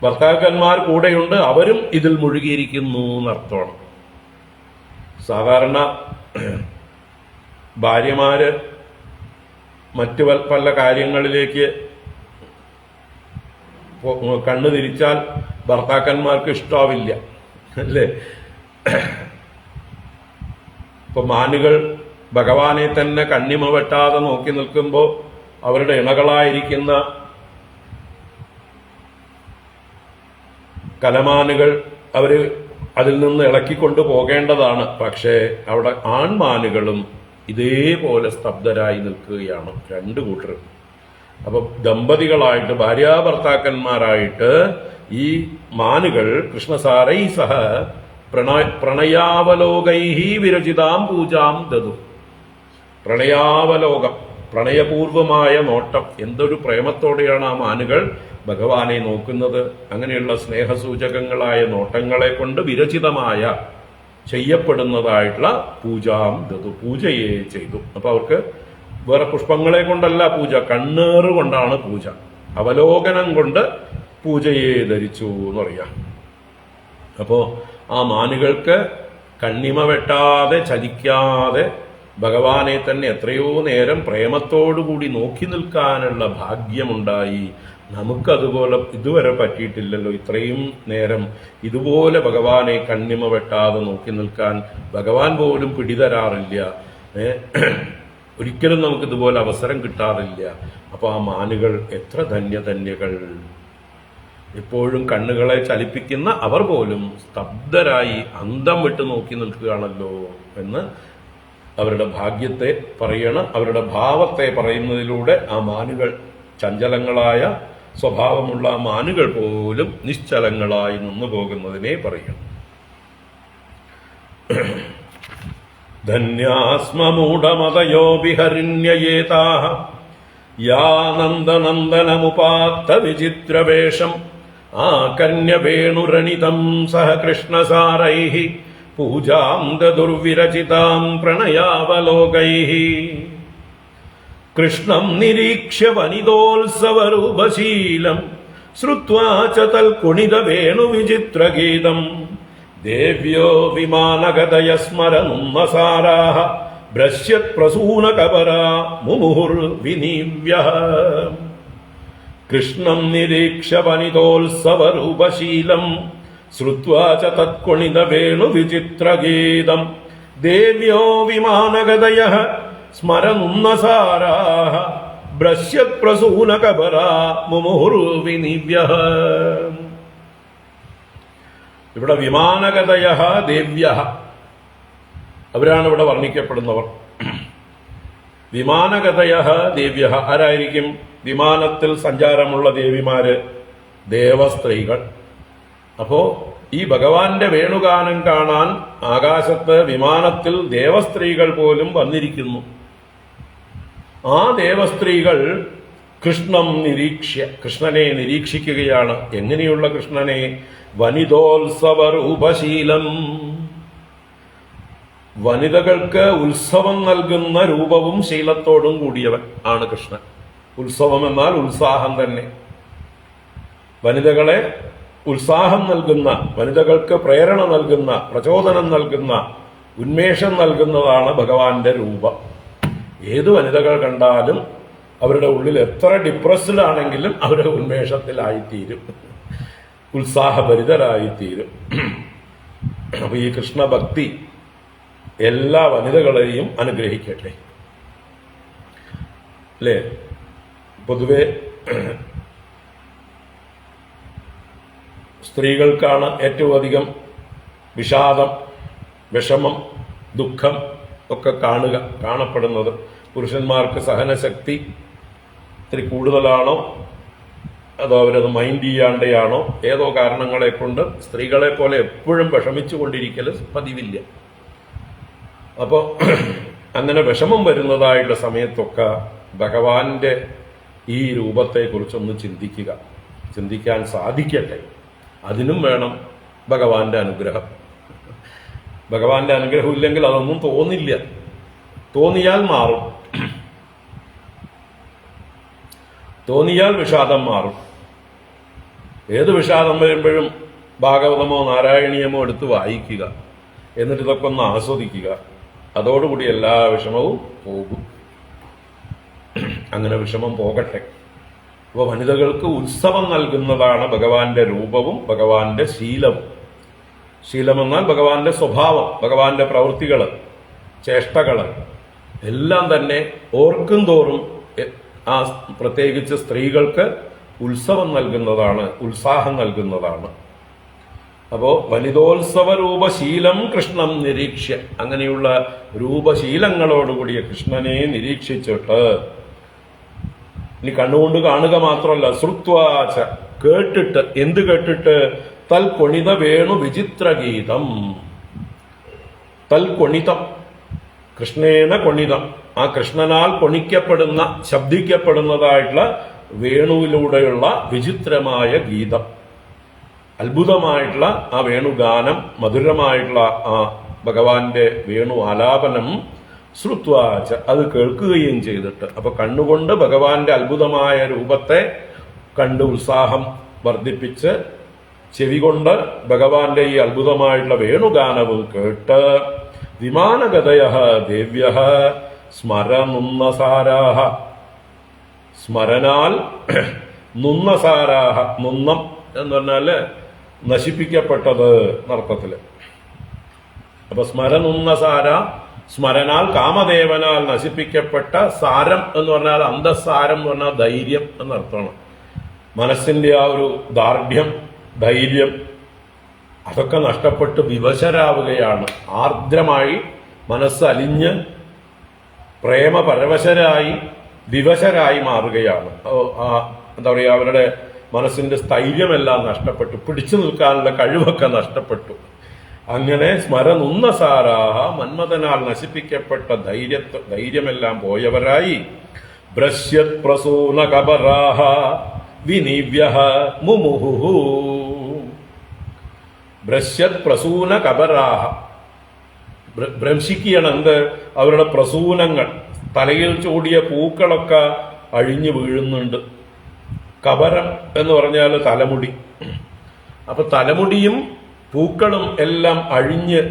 ഭർത്താക്കന്മാർ കൂടെയുണ്ട്, അവരും ഇതിൽ മുഴുകിയിരിക്കുന്നു എന്നർത്ഥമാണ്. സാധാരണ ഭാര്യമാര് മറ്റു പല കാര്യങ്ങളിലേക്ക് കണ്ണു തിരിച്ചാൽ ഭർത്താക്കന്മാർക്ക് ഇഷ്ടാവില്ല, അല്ലേ? ഇപ്പൊ മാനുകൾ ഭഗവാനെ തന്നെ കണ്ണിമ വെട്ടാതെ നോക്കി നിൽക്കുമ്പോൾ അവരുടെ ഇണകളായിരിക്കുന്ന കലമാനുകൾ അവര് അതിൽ നിന്ന് ഇളക്കിക്കൊണ്ടു പോകേണ്ടതാണ്. പക്ഷേ അവിടെ ആൺമാനുകളും ഇതേപോലെ സ്തബ്ധരായി നിൽക്കുകയാണ്, രണ്ടു കൂട്ടരും. അപ്പൊ ദമ്പതികളായിട്ട്, ഭാര്യാഭർത്താക്കന്മാരായിട്ട് ഈ മാനുകൾ കൃഷ്ണസാരൈ സഹ പ്രണയാവലോകൈഹി വിരചിതാം പൂജാം ദദു. പ്രണയാവലോകം, പ്രണയപൂർവമായ നോട്ടം. എന്തൊരു പ്രേമത്തോടെയാണ് ആ മാനുകൾ ഭഗവാനെ നോക്കുന്നത്. അങ്ങനെയുള്ള സ്നേഹസൂചകങ്ങളായ നോട്ടങ്ങളെ കൊണ്ട് വിരചിതമായ, ചെയ്യപ്പെടുന്നതായിട്ടുള്ള പൂജാം ദദു, പൂജയെ ചെയ്തു. അപ്പൊ അവർക്ക് വേറെ പുഷ്പങ്ങളെ കൊണ്ടല്ല പൂജ, കണ്ണേറ് കൊണ്ടാണ് പൂജ. അവലോകനം കൊണ്ട് പൂജയെ ധരിച്ചു എന്ന് പറയാം. അപ്പോ ആ മാനുകൾക്ക് കണ്ണിമ വെട്ടാതെ ചലിക്കാതെ ഭഗവാനെ തന്നെ എത്രയോ നേരം പ്രേമത്തോടുകൂടി നോക്കി നിൽക്കാനുള്ള ഭാഗ്യമുണ്ടായി. നമുക്കതുപോലെ ഇതുവരെ പറ്റിയിട്ടില്ലല്ലോ. ഇത്രയും നേരം ഇതുപോലെ ഭഗവാനെ കണ്ണിമ വെട്ടാതെ നോക്കി നിൽക്കാൻ ഭഗവാൻ പോലും പിടിതരാറില്ല. ഒരിക്കലും നമുക്ക് ഇതുപോലെ അവസരം കിട്ടാറില്ല. അപ്പൊ ആ മാനുകൾ എത്ര ധന്യധന്യകൾ. എപ്പോഴും കണ്ണുകളെ ചലിപ്പിക്കുന്ന അവർ പോലും സ്തബ്ധരായി അന്തം വിട്ട് നോക്കി നിൽക്കുകയാണല്ലോ എന്ന് അവരുടെ ഭാഗ്യത്തെ പറയണം. അവരുടെ ഭാവത്തെ പറയുന്നതിലൂടെ ആ മാനുകൾ, ചഞ്ചലങ്ങളായ സ്വഭാവമുള്ള മാനുകൾ പോലും നിശ്ചലങ്ങളായി നിന്നു പോകുന്നതിനെ പറയണം. ധന്യാസ്മൂഢമതയോ വിഹരിണ്യേതാഃ യാ നന്ദനന്ദനമുപാത്ത വിചിത്രവേഷം ആകന്യവേണുരണിതം സഹ കൃഷ്ണസാരൈഃ പൂജാം ദദുർവിരചിതാം പ്രണയാവലോകൈഃ കൃഷ്ണം നിരീക്ഷ്യ വനിതോത്സവരൂപശീലം ശ്രുത്വാ ച തൽകുണിതവേണുവിചിത്രഗീതം ദേവ്യോ വിമാനഗതയ സ്മരനുന്നസാരാഃ ഭ്രശ്യത് പ്രസൂനകപരാ മുമുഹുർവിനീവ്യഃ കൃഷ്ണം നിരീക്ഷ്യ വനിതോത്സവരൂപശീലം ശ്രുത്വാ ച തത്കുണിതവേണുവിചിത്രഗീതം ദേവ്യോ വിമാനഗതയഃ സ്മരനുന്നസാരാഃ ഭ്രശ്യത് പ്രസൂനകപരാ മുമുഹുർവിനീവ്യഃ. ഇവിടെ വിമാനഗതയഃ ദേവ്യഃ, അവരാണ് ഇവിടെ വർണ്ണിക്കപ്പെടുന്നവർ. വിമാനഗതയ ദേവ്യ, ആരായിരിക്കും? വിമാനത്തിൽ സഞ്ചാരമുള്ള ദേവിമാര്, ദേവസ്ത്രീകൾ. അപ്പോ ഈ ഭഗവാന്റെ വേണുഗാനം കാണാൻ ആകാശത്ത് വിമാനത്തിൽ ദേവസ്ത്രീകൾ പോലും വന്നിരിക്കുന്നു. ആ ദേവസ്ത്രീകൾ കൃഷ്ണം നിരീക്ഷ്യ, കൃഷ്ണനെ നിരീക്ഷിക്കുകയാണ്. എങ്ങനെയുള്ള കൃഷ്ണനെ? വനിതോത്സവരൂപശീലം, വനിതകൾക്ക് ഉത്സവം നൽകുന്ന രൂപവും ശീലത്തോടും കൂടിയവൻ ആണ് കൃഷ്ണൻ. ഉത്സവം എന്നാൽ ഉത്സാഹം തന്നെ. വനിതകളെ ഉത്സാഹം നൽകുന്ന, വനിതകൾക്ക് പ്രേരണ നൽകുന്ന, പ്രചോദനം നൽകുന്ന, ഉന്മേഷം നൽകുന്നതാണ് ഭഗവാന്റെ രൂപം. ഏത് വനിതകൾ കണ്ടാലും അവരുടെ ഉള്ളിൽ എത്ര ഡിപ്രസ്ഡ് ആണെങ്കിലും അവരുടെ ഉന്മേഷത്തിലായിത്തീരും, ഉത്സാഹഭരിതരായിത്തീരും. അപ്പൊ ഈ കൃഷ്ണഭക്തി എല്ലാ വനിതകളെയും അനുഗ്രഹിക്കട്ടെ. അല്ലേ? പൊതുവെ സ്ത്രീകൾക്കാണ് ഏറ്റവും അധികം വിഷാദം, വിഷമം, ദുഃഖം ഒക്കെ കാണപ്പെടുന്നത്. പുരുഷന്മാർക്ക് സഹനശക്തി ഇത്തിരി കൂടുതലാണോ, അതോ അവരത് മൈൻഡ് ചെയ്യാണ്ടെയാണോ, ഏതോ കാരണങ്ങളെ കൊണ്ട് സ്ത്രീകളെ പോലെ എപ്പോഴും വിഷമിച്ചുകൊണ്ടിരിക്കൽ പതിവില്ല. അപ്പോൾ അങ്ങനെ വിഷമം വരുന്നതായിട്ടുള്ള സമയത്തൊക്കെ ഭഗവാന്റെ ഈ രൂപത്തെക്കുറിച്ചൊന്ന് ചിന്തിക്കാൻ സാധിക്കട്ടെ. അതിനും വേണം ഭഗവാന്റെ അനുഗ്രഹം. ഭഗവാന്റെ അനുഗ്രഹം ഇല്ലെങ്കിൽ അതൊന്നും തോന്നില്ല. തോന്നിയാൽ മാറും, തോന്നിയാൽ വിഷാദം മാറും. ഏത് വിഷാദം വരുമ്പോഴും ഭാഗവതമോ നാരായണീയമോ എടുത്ത് വായിക്കുക, എന്നിട്ട് ഇതൊക്കെ ഒന്ന് ആസ്വദിക്കുക. അതോടുകൂടി എല്ലാ വിഷമവും പോകും. അങ്ങനെ വിഷമം പോകട്ടെ. അപ്പോൾ വനിതകൾക്ക് ഉത്സവം നൽകുന്നതാണ് ഭഗവാന്റെ രൂപവും ഭഗവാന്റെ ശീലവും. ശീലമെന്നാൽ ഭഗവാന്റെ സ്വഭാവം, ഭഗവാന്റെ പ്രവൃത്തികൾ, ചേഷ്ടകൾ എല്ലാം തന്നെ ഓർക്കും തോറും ആ പ്രത്യേകിച്ച് സ്ത്രീകൾക്ക് ഉത്സവം നൽകുന്നതാണ്, ഉത്സാഹം നൽകുന്നതാണ്. അപ്പോ വനിതോത്സവ രൂപശീലം കൃഷ്ണം നിരീക്ഷ്യ, അങ്ങനെയുള്ള രൂപശീലങ്ങളോടുകൂടിയ കൃഷ്ണനെ നിരീക്ഷിച്ചിട്ട്, ഇനി കണ്ണുകൊണ്ട് കാണുക മാത്രമല്ല, ശ്രുത്വാച, കേട്ടിട്ട്. എന്ത് കേട്ടിട്ട്? തൽക്കൊണിത വേണു വിചിത്രഗീതം. തൽക്കൊണിതം, കൃഷ്ണേന കൊണിതം, ആ കൃഷ്ണനാൽ കൊണിക്കപ്പെടുന്ന, ശബ്ദിക്കപ്പെടുന്നതായിട്ടുള്ള വേണുവിലൂടെയുള്ള വിചിത്രമായ ഗീതം, അത്ഭുതമായിട്ടുള്ള ആ വേണുഗാനം, മധുരമായിട്ടുള്ള ആ ഭഗവാന്റെ വേണു ആലാപനം, ശ്രുത്വാച, അത് കേൾക്കുകയും ചെയ്തിട്ട്. അപ്പൊ കണ്ണുകൊണ്ട് ഭഗവാന്റെ അത്ഭുതമായ രൂപത്തെ കണ്ട് ഉത്സാഹം വർദ്ധിപ്പിച്ച്, ചെവി കൊണ്ട് ഭഗവാന്റെ ഈ അത്ഭുതമായിട്ടുള്ള വേണുഗാനവും കേട്ട്, വിമാനഗതയ ദേവ്യ സ്മരനുന്നസാരാഹ, സ്മരനാൽ നുന്നസാരാഹ, നുന്നം എന്ന് പറഞ്ഞാല് നശിപ്പിക്കപ്പെട്ടത് എന്നർത്ഥത്തില്. അപ്പൊ സ്മരനുന്നസാര, സ്മരനാൽ കാമദേവനാൽ നശിപ്പിക്കപ്പെട്ട, സാരം എന്ന് പറഞ്ഞാൽ അന്തസാരം എന്ന് പറഞ്ഞാൽ ധൈര്യം എന്നർത്ഥമാണ്. മനസ്സിന്റെ ആ ഒരു ദാർഢ്യം, ധൈര്യം അതൊക്കെ നഷ്ടപ്പെട്ട് വിവശരാവുകയാണ്. ആർദ്രമായി മനസ്സ് അലിഞ്ഞ് പ്രേമപരവശരായി വിവശരായി മാറുകയാണ്. എന്താ പറയുക, അവരുടെ മനസ്സിന്റെ സ്ഥൈര്യമെല്ലാം നഷ്ടപ്പെട്ടു, പിടിച്ചു നിൽക്കാനുള്ള കഴിവൊക്കെ നഷ്ടപ്പെട്ടു. അങ്ങനെ സ്മരനുന്നസാരാഹ, മന്മഥനാൽ നശിപ്പിക്കപ്പെട്ട ധൈര്യമെല്ലാം പോയവരായി, ഭ്രശ്യത് പ്രസൂന കബരാഹ വിനിവ്യഃ മുമുഹുഹു. ഭ്രശ്യത് പ്രസൂന കബരാഹ, ഭ്രംശിക്കുകയാണ്. എന്ത്? അവരുടെ പ്രസൂനങ്ങൾ, തലയിൽ ചൂടിയ പൂക്കളൊക്കെ അഴിഞ്ഞു വീഴുന്നുണ്ട്. കബരം എന്ന് പറഞ്ഞാൽ തലമുടി. അപ്പൊ തലമുടിയും പൂക്കളും എല്ലാം അഴിഞ്ഞ്,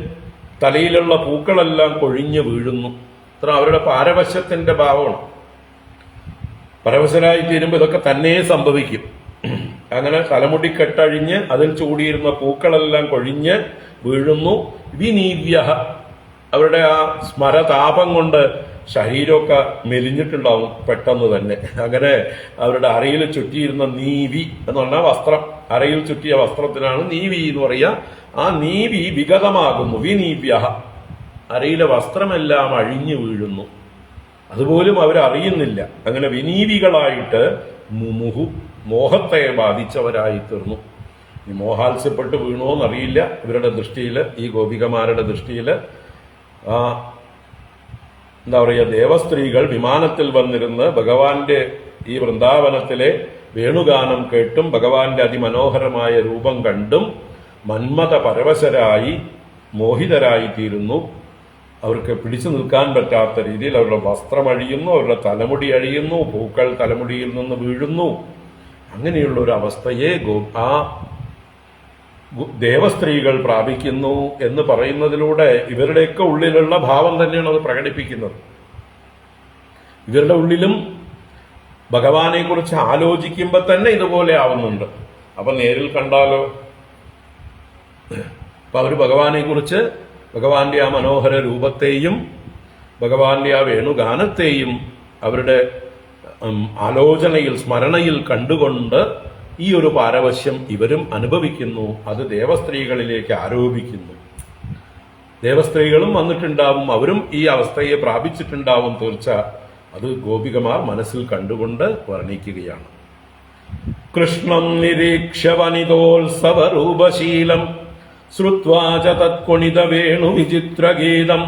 തലയിലുള്ള പൂക്കളെല്ലാം കൊഴിഞ്ഞു വീഴുന്നു. ഇത്ര അവരുടെ പാരവശ്യത്തിന്റെ ഭാവമാണ്. പരവശരായി തീരുമ്പോൾ ഇതൊക്കെ തന്നെ സംഭവിക്കും. അങ്ങനെ തലമുടി കെട്ടഴിഞ്ഞ് അതിൽ ചൂടിയിരുന്ന പൂക്കളെല്ലാം കൊഴിഞ്ഞ് വീഴുന്നു. വിനീവ്യ, അവരുടെ ആ സ്മരതാപം കൊണ്ട് ശരീരമൊക്കെ മെലിഞ്ഞിട്ടുണ്ടാവും പെട്ടെന്ന് തന്നെ. അങ്ങനെ അവരുടെ അരയിൽ ചുറ്റിയിരുന്ന നീവി എന്ന് പറഞ്ഞാൽ വസ്ത്രം, അരയിൽ ചുറ്റിയ വസ്ത്രത്തിനാണ് നീവി എന്ന് പറയുക. ആ നീവി വിഗതമാകുന്നു. വിനീവ്യ, അരയിലെ വസ്ത്രമെല്ലാം അഴിഞ്ഞു വീഴുന്നു. അതുപോലും അവരറിയുന്നില്ല. അങ്ങനെ വിനീതികളായിട്ട് മോഹത്തെ ബാധിച്ചവരായി തീർന്നു. ഈ മോഹാത്സ്യപ്പെട്ട് വീണോന്നറിയില്ല. ഇവരുടെ ദൃഷ്ടിയിൽ, ഈ ഗോപികമാരുടെ ദൃഷ്ടിയിൽ എന്താ പറയുക, ദേവസ്ത്രീകൾ വിമാനത്തിൽ വന്നിരുന്ന് ഭഗവാന്റെ ഈ വൃന്ദാവനത്തിലെ വേണുഗാനം കേട്ടും ഭഗവാന്റെ അതിമനോഹരമായ രൂപം കണ്ടും മന്മഥ പരവശരായി മോഹിതരായി തീരുന്നു. അവർക്ക് പിടിച്ചു നിൽക്കാൻ പറ്റാത്ത രീതിയിൽ അവരുടെ വസ്ത്രം അഴിയുന്നു, അവരുടെ തലമുടി അഴിയുന്നു, പൂക്കൾ തലമുടിയിൽ നിന്ന് വീഴുന്നു. അങ്ങനെയുള്ള ഒരു അവസ്ഥയെ ആ ദേവസ്ത്രീകൾ പ്രാപിക്കുന്നു എന്ന് പറയുന്നതിലൂടെ ഇവരുടെയൊക്കെ ഉള്ളിലുള്ള ഭാവം തന്നെയാണ് അത് പ്രകടിപ്പിക്കുന്നത്. ഇവരുടെ ഉള്ളിലും ഭഗവാനെ കുറിച്ച് ആലോചിക്കുമ്പോൾ തന്നെ ഇതുപോലെ ആവുന്നുണ്ട്. അപ്പൊ നേരിൽ കണ്ടാലോ? അപ്പൊ അവര് ഭഗവാനെ കുറിച്ച്, ഭഗവാന്റെ ആ മനോഹര രൂപത്തെയും ഭഗവാന്റെ ആ വേണുഗാനത്തെയും അവരുടെ ആലോചനയിൽ, സ്മരണയിൽ കണ്ടുകൊണ്ട് ഈ ഒരു പാരവശ്യം ഇവരും അനുഭവിക്കുന്നു. അത് ദേവസ്ത്രീകളിലേക്ക് ആരോപിക്കുന്നു. ദേവസ്ത്രീകളും വന്നിട്ടുണ്ടാവും, അവരും ഈ അവസ്ഥയെ പ്രാപിച്ചിട്ടുണ്ടാവും തീർച്ച. അത് ഗോപികമാർ മനസ്സിൽ കണ്ടുകൊണ്ട് വർണ്ണിക്കുകയാണ്. കൃഷ്ണം നിരീക്ഷ്യ വനിതോത്സവരൂപശീലം ശ്രുത്വാ ച തത്കുണിത വേണു വിചിത്രഗീതം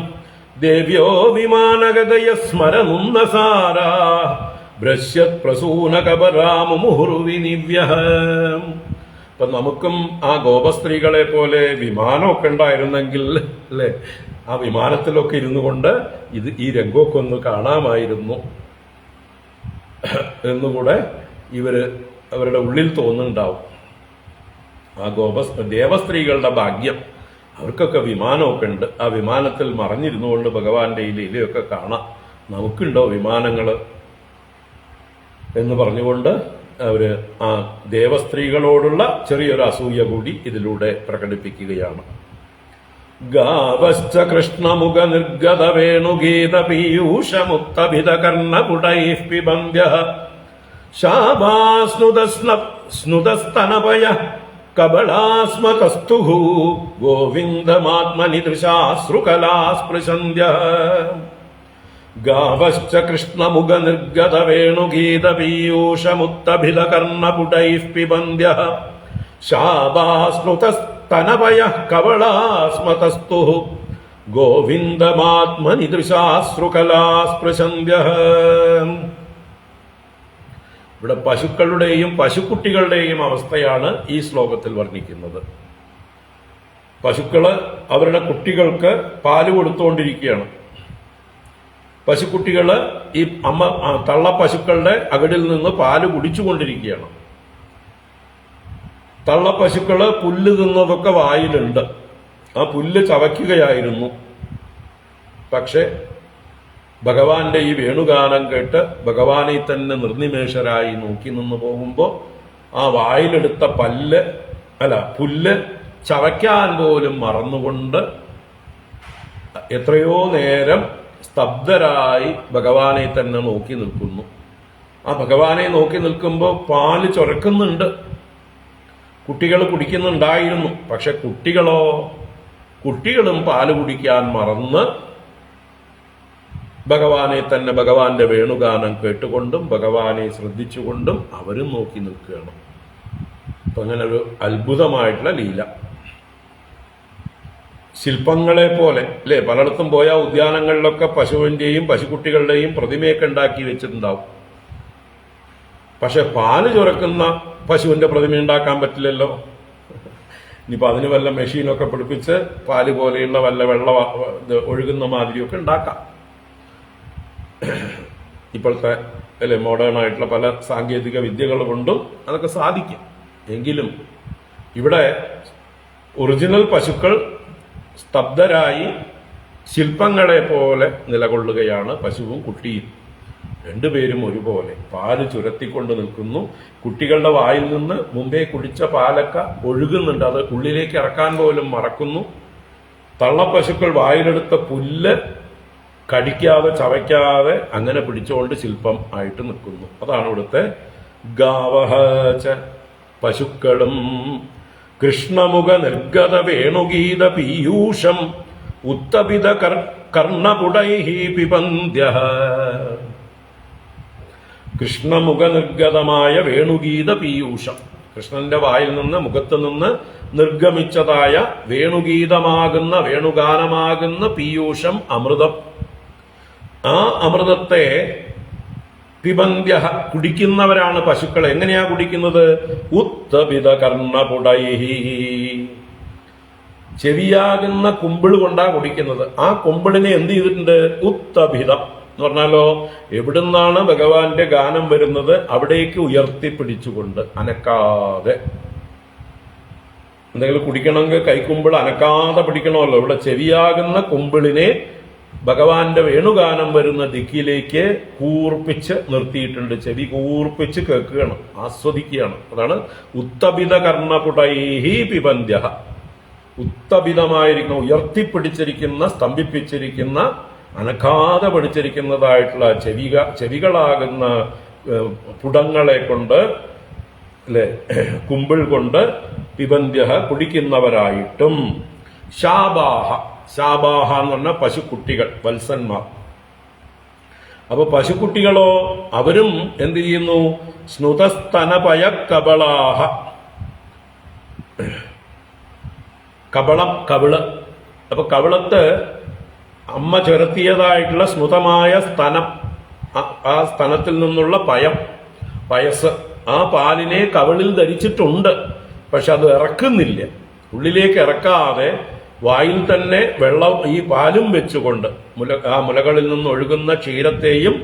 ദേവ്യോ വിമാനഗതയ സ്മരനുന്നസാരാ ഭ്രശ്യത് പ്രസൂനകപരാമുമുഹുർവിനിവ്യഃ. ഇപ്പൊ നമുക്കും ആ ഗോപസ്ത്രീകളെ പോലെ വിമാനമൊക്കെ ഉണ്ടായിരുന്നെങ്കിൽ അല്ലെ, ആ വിമാനത്തിലൊക്കെ ഇരുന്നു കൊണ്ട് ഈ രംഗമൊക്കെ ഒന്ന് കാണാമായിരുന്നു എന്നുകൂടെ അവരുടെ ഉള്ളിൽ തോന്നുന്നുണ്ടാവും. ആ ദേവസ്ത്രീകളുടെ ഭാഗ്യം, അവർക്കൊക്കെ വിമാനമൊക്കെ ഉണ്ട്. ആ വിമാനത്തിൽ മറഞ്ഞിരുന്നു കൊണ്ട് ഭഗവാന്റെ ഈ ലീലയൊക്കെ കാണാം. നമുക്കുണ്ടോ വിമാനങ്ങള് എന്ന് പറഞ്ഞുകൊണ്ട് അവര് ആ ദേവസ്ത്രീകളോടുള്ള ചെറിയൊരു അസൂയ കൂടി ഇതിലൂടെ പ്രകടിപ്പിക്കുകയാണ്. ഗാവശ്ച കൃഷ്ണമുഖ നിർഗത വേണുഗീത പീയൂഷമുക്തഭിത കർണപുടൈഃ പിബന്ധ്യഃ ശാഭാസ്നുതസ്തനപയ കബളാസ്മതസ്തുഃ ഗോവിന്ദമാത്മനി ദൃശാശ്രുകലാസ്പൃശന്ധ്യഃ. ഗാവശ്ച കൃഷ്ണമുഖ നിർഗത വേണുഗീത പീയൂഷമുക്തഭിത കർണപുടൈഃ പിബന്ധ്യഃ ശാഭാസ്നുതസ്തനപയഃ കവളാസ്മതസ്തുഃ ഗോവിന്ദമാത്മനി ദൃശാശ്രുകലാസ്പൃശന്ധ്യഃ. ഇവിടെ പശുക്കളുടെയും പശുക്കുട്ടികളുടെയും അവസ്ഥയാണ് ഈ ശ്ലോകത്തിൽ വർണ്ണിക്കുന്നത്. പശുക്കള് അവരുടെ കുട്ടികൾക്ക് പാല് കൊടുത്തുകൊണ്ടിരിക്കുകയാണ്. പശുക്കുട്ടികള് ഈ തള്ള പശുക്കളുടെ അകടിൽ നിന്ന് പാല് കുടിച്ചുകൊണ്ടിരിക്കുകയാണ്. തള്ള പശുക്കള് പുല്ല് തിന്നതൊക്കെ വായിലുണ്ട്. ആ പുല്ല് ചവയ്ക്കുകയായിരുന്നു. പക്ഷെ ഭഗവാന്റെ ഈ വേണുഗാനം കേട്ട് ഭഗവാനെ തന്നെ നിർനിമേഷരായി നോക്കി നിന്ന് പോകുമ്പോ ആ വായിലെടുത്ത പുല്ല് ചവയ്ക്കാൻ പോലും മറന്നുകൊണ്ട് എത്രയോ നേരം സ്തബ്ധരായി ഭഗവാനെ തന്നെ നോക്കി നിൽക്കുന്നു. ആ ഭഗവാനെ നോക്കി നിൽക്കുമ്പോൾ പാല് ചൊരക്കുന്നുണ്ട്. കുട്ടികൾ കുടിക്കുന്നുണ്ടായിരുന്നു. പക്ഷെ കുട്ടികളും പാല് കുടിക്കാൻ മറന്ന് ഭഗവാനെ തന്നെ, ഭഗവാന്റെ വേണുഗാനം കേട്ടുകൊണ്ടും ഭഗവാനെ ശ്രദ്ധിച്ചുകൊണ്ടും അവരും നോക്കി നിൽക്കുകയാണ്. അപ്പൊ അങ്ങനെ ഒരു അത്ഭുതമായിട്ടുള്ള ലീല. ശില്പങ്ങളെ പോലെ അല്ലെ, പലയിടത്തും പോയ ഉദ്യാനങ്ങളിലൊക്കെ പശുവിന്റെയും പശുക്കുട്ടികളുടെയും പ്രതിമയൊക്കെ ഉണ്ടാക്കി വെച്ചിട്ടുണ്ടാവും. പക്ഷെ പാല് ചുരക്കുന്ന പശുവിന്റെ പ്രതിമ ഉണ്ടാക്കാൻ പറ്റില്ലല്ലോ. ഇനിയിപ്പോ അതിന് വല്ല മെഷീനൊക്കെ പിടിപ്പിച്ച് പാല് പോലെയുള്ള വല്ല വെള്ളം ഒഴുകുന്ന മാതിരിയൊക്കെ ഉണ്ടാക്കാം. ഇപ്പോഴത്തെ അല്ലെ മോഡേൺ ആയിട്ടുള്ള പല സാങ്കേതിക വിദ്യകൾ കൊണ്ടും അതൊക്കെ സാധിക്കും. എങ്കിലും ഇവിടെ ഒറിജിനൽ പശുക്കൾ സ്തബ്ധരായി ശില്പങ്ങളെ പോലെ നിലകൊള്ളുകയാണ്. പശുവും കുട്ടിയും രണ്ടുപേരും ഒരുപോലെ പാല് ചുരത്തിക്കൊണ്ട് നിൽക്കുന്നു. കുട്ടികളുടെ വായിൽ നിന്ന് മുമ്പേ കുടിച്ച പാലൊക്കെ ഒഴുകുന്നുണ്ട്. അത് ഉള്ളിലേക്ക് ഇറക്കാൻ പോലും മറക്കുന്നു. തള്ളപ്പശുക്കൾ വായിലെടുത്ത പുല്ല് കടിക്കാതെ ചവയ്ക്കാതെ അങ്ങനെ പിടിച്ചുകൊണ്ട് ശില്പം ആയിട്ട് നിൽക്കുന്നു. അതാണ് ഇവിടുത്തെ ഗാവഹച പശുക്കളും കൃഷ്ണമുഖ നിർഗത വേണുഗീത പീയൂഷം ഉത്തപിത കർണപുടൈഃ പിബന്ധ്യഃ. കൃഷ്ണമുഖനിർഗതമായ വേണുഗീത പീയൂഷം, കൃഷ്ണന്റെ വായിൽ നിന്ന് മുഖത്ത് നിന്ന് നിർഗമിച്ചതായ വേണുഗീതമാകുന്ന വേണുഗാനമാകുന്ന പീയൂഷം അമൃതം. ആ അമൃതത്തെ പിബന്ധ്യ കുടിക്കുന്നവരാണ് പശുക്കൾ. എങ്ങനെയാ കുടിക്കുന്നത്? ഉത്തപിത കർണപുടൈഃ, ചെവിയാകുന്ന കുമ്പിൾ കൊണ്ടാ കുടിക്കുന്നത്. ആ കുമ്പിളിനെ എന്ത് ചെയ്തിട്ടുണ്ട്? ഉത്തഭിതം എന്ന് പറഞ്ഞാലോ, എവിടുന്നാണ് ഭഗവാന്റെ ഗാനം വരുന്നത് അവിടേക്ക് ഉയർത്തിപ്പിടിച്ചുകൊണ്ട് അനക്കാതെ. എന്തെങ്കിലും കുടിക്കണമെങ്കിൽ കൈക്കുമ്പിൾ അനക്കാതെ പിടിക്കണമല്ലോ. ഇവിടെ ചെവിയാകുന്ന കുമ്പിളിനെ ഭഗവാന്റെ വേണുഗാനം വരുന്ന ദിക്കിലേക്ക് കൂർപ്പിച്ച് നിർത്തിയിട്ടുണ്ട്. ചെവി കൂർപ്പിച്ച് കേൾക്കുകയാണ്, ആസ്വദിക്കുകയാണ്. അതാണ് ഉത്തപിത കർണപുടൈഃ പിബന്ധ്യഃ. ഉത്തപിതമായിരിക്കുന്ന, ഉയർത്തിപ്പിടിച്ചിരിക്കുന്ന, സ്തംഭിപ്പിച്ചിരിക്കുന്ന, അനക്കാതെ പിടിച്ചിരിക്കുന്നതായിട്ടുള്ള ചെവികളാകുന്ന പുടങ്ങളെ കൊണ്ട്, അല്ലെ, കുമ്പിൾ കൊണ്ട് പിബന്ധ്യഃ കുടിക്കുന്നവരായിട്ടും. ശാബാഹ, ശാബാഹ എന്ന് പറഞ്ഞാൽ പശുക്കുട്ടികൾ, വത്സന്മാർ. അപ്പൊ പശുക്കുട്ടികളോ, അവരും എന്ത് ചെയ്യുന്നു? സ്നുതസ്തനപയ കബളാഹ, കബളം, കവിള്. അപ്പൊ കവിളത്ത് അമ്മ ചുരത്തിയതായിട്ടുള്ള സ്നുതമായ സ്തനം, ആ സ്തനത്തിൽ നിന്നുള്ള പയസ്, ആ പാലിനെ കവിളിൽ ധരിച്ചിട്ടുണ്ട്. പക്ഷെ അത് ഇറക്കുന്നില്ല, ഉള്ളിലേക്ക് ഇറക്കാതെ വായിൽ തന്നെ വെള്ളം, ഈ പാലും വെച്ചുകൊണ്ട് ആ മുലകളിൽ നിന്ന് ഒഴുകുന്ന ക്ഷീരത്തെയും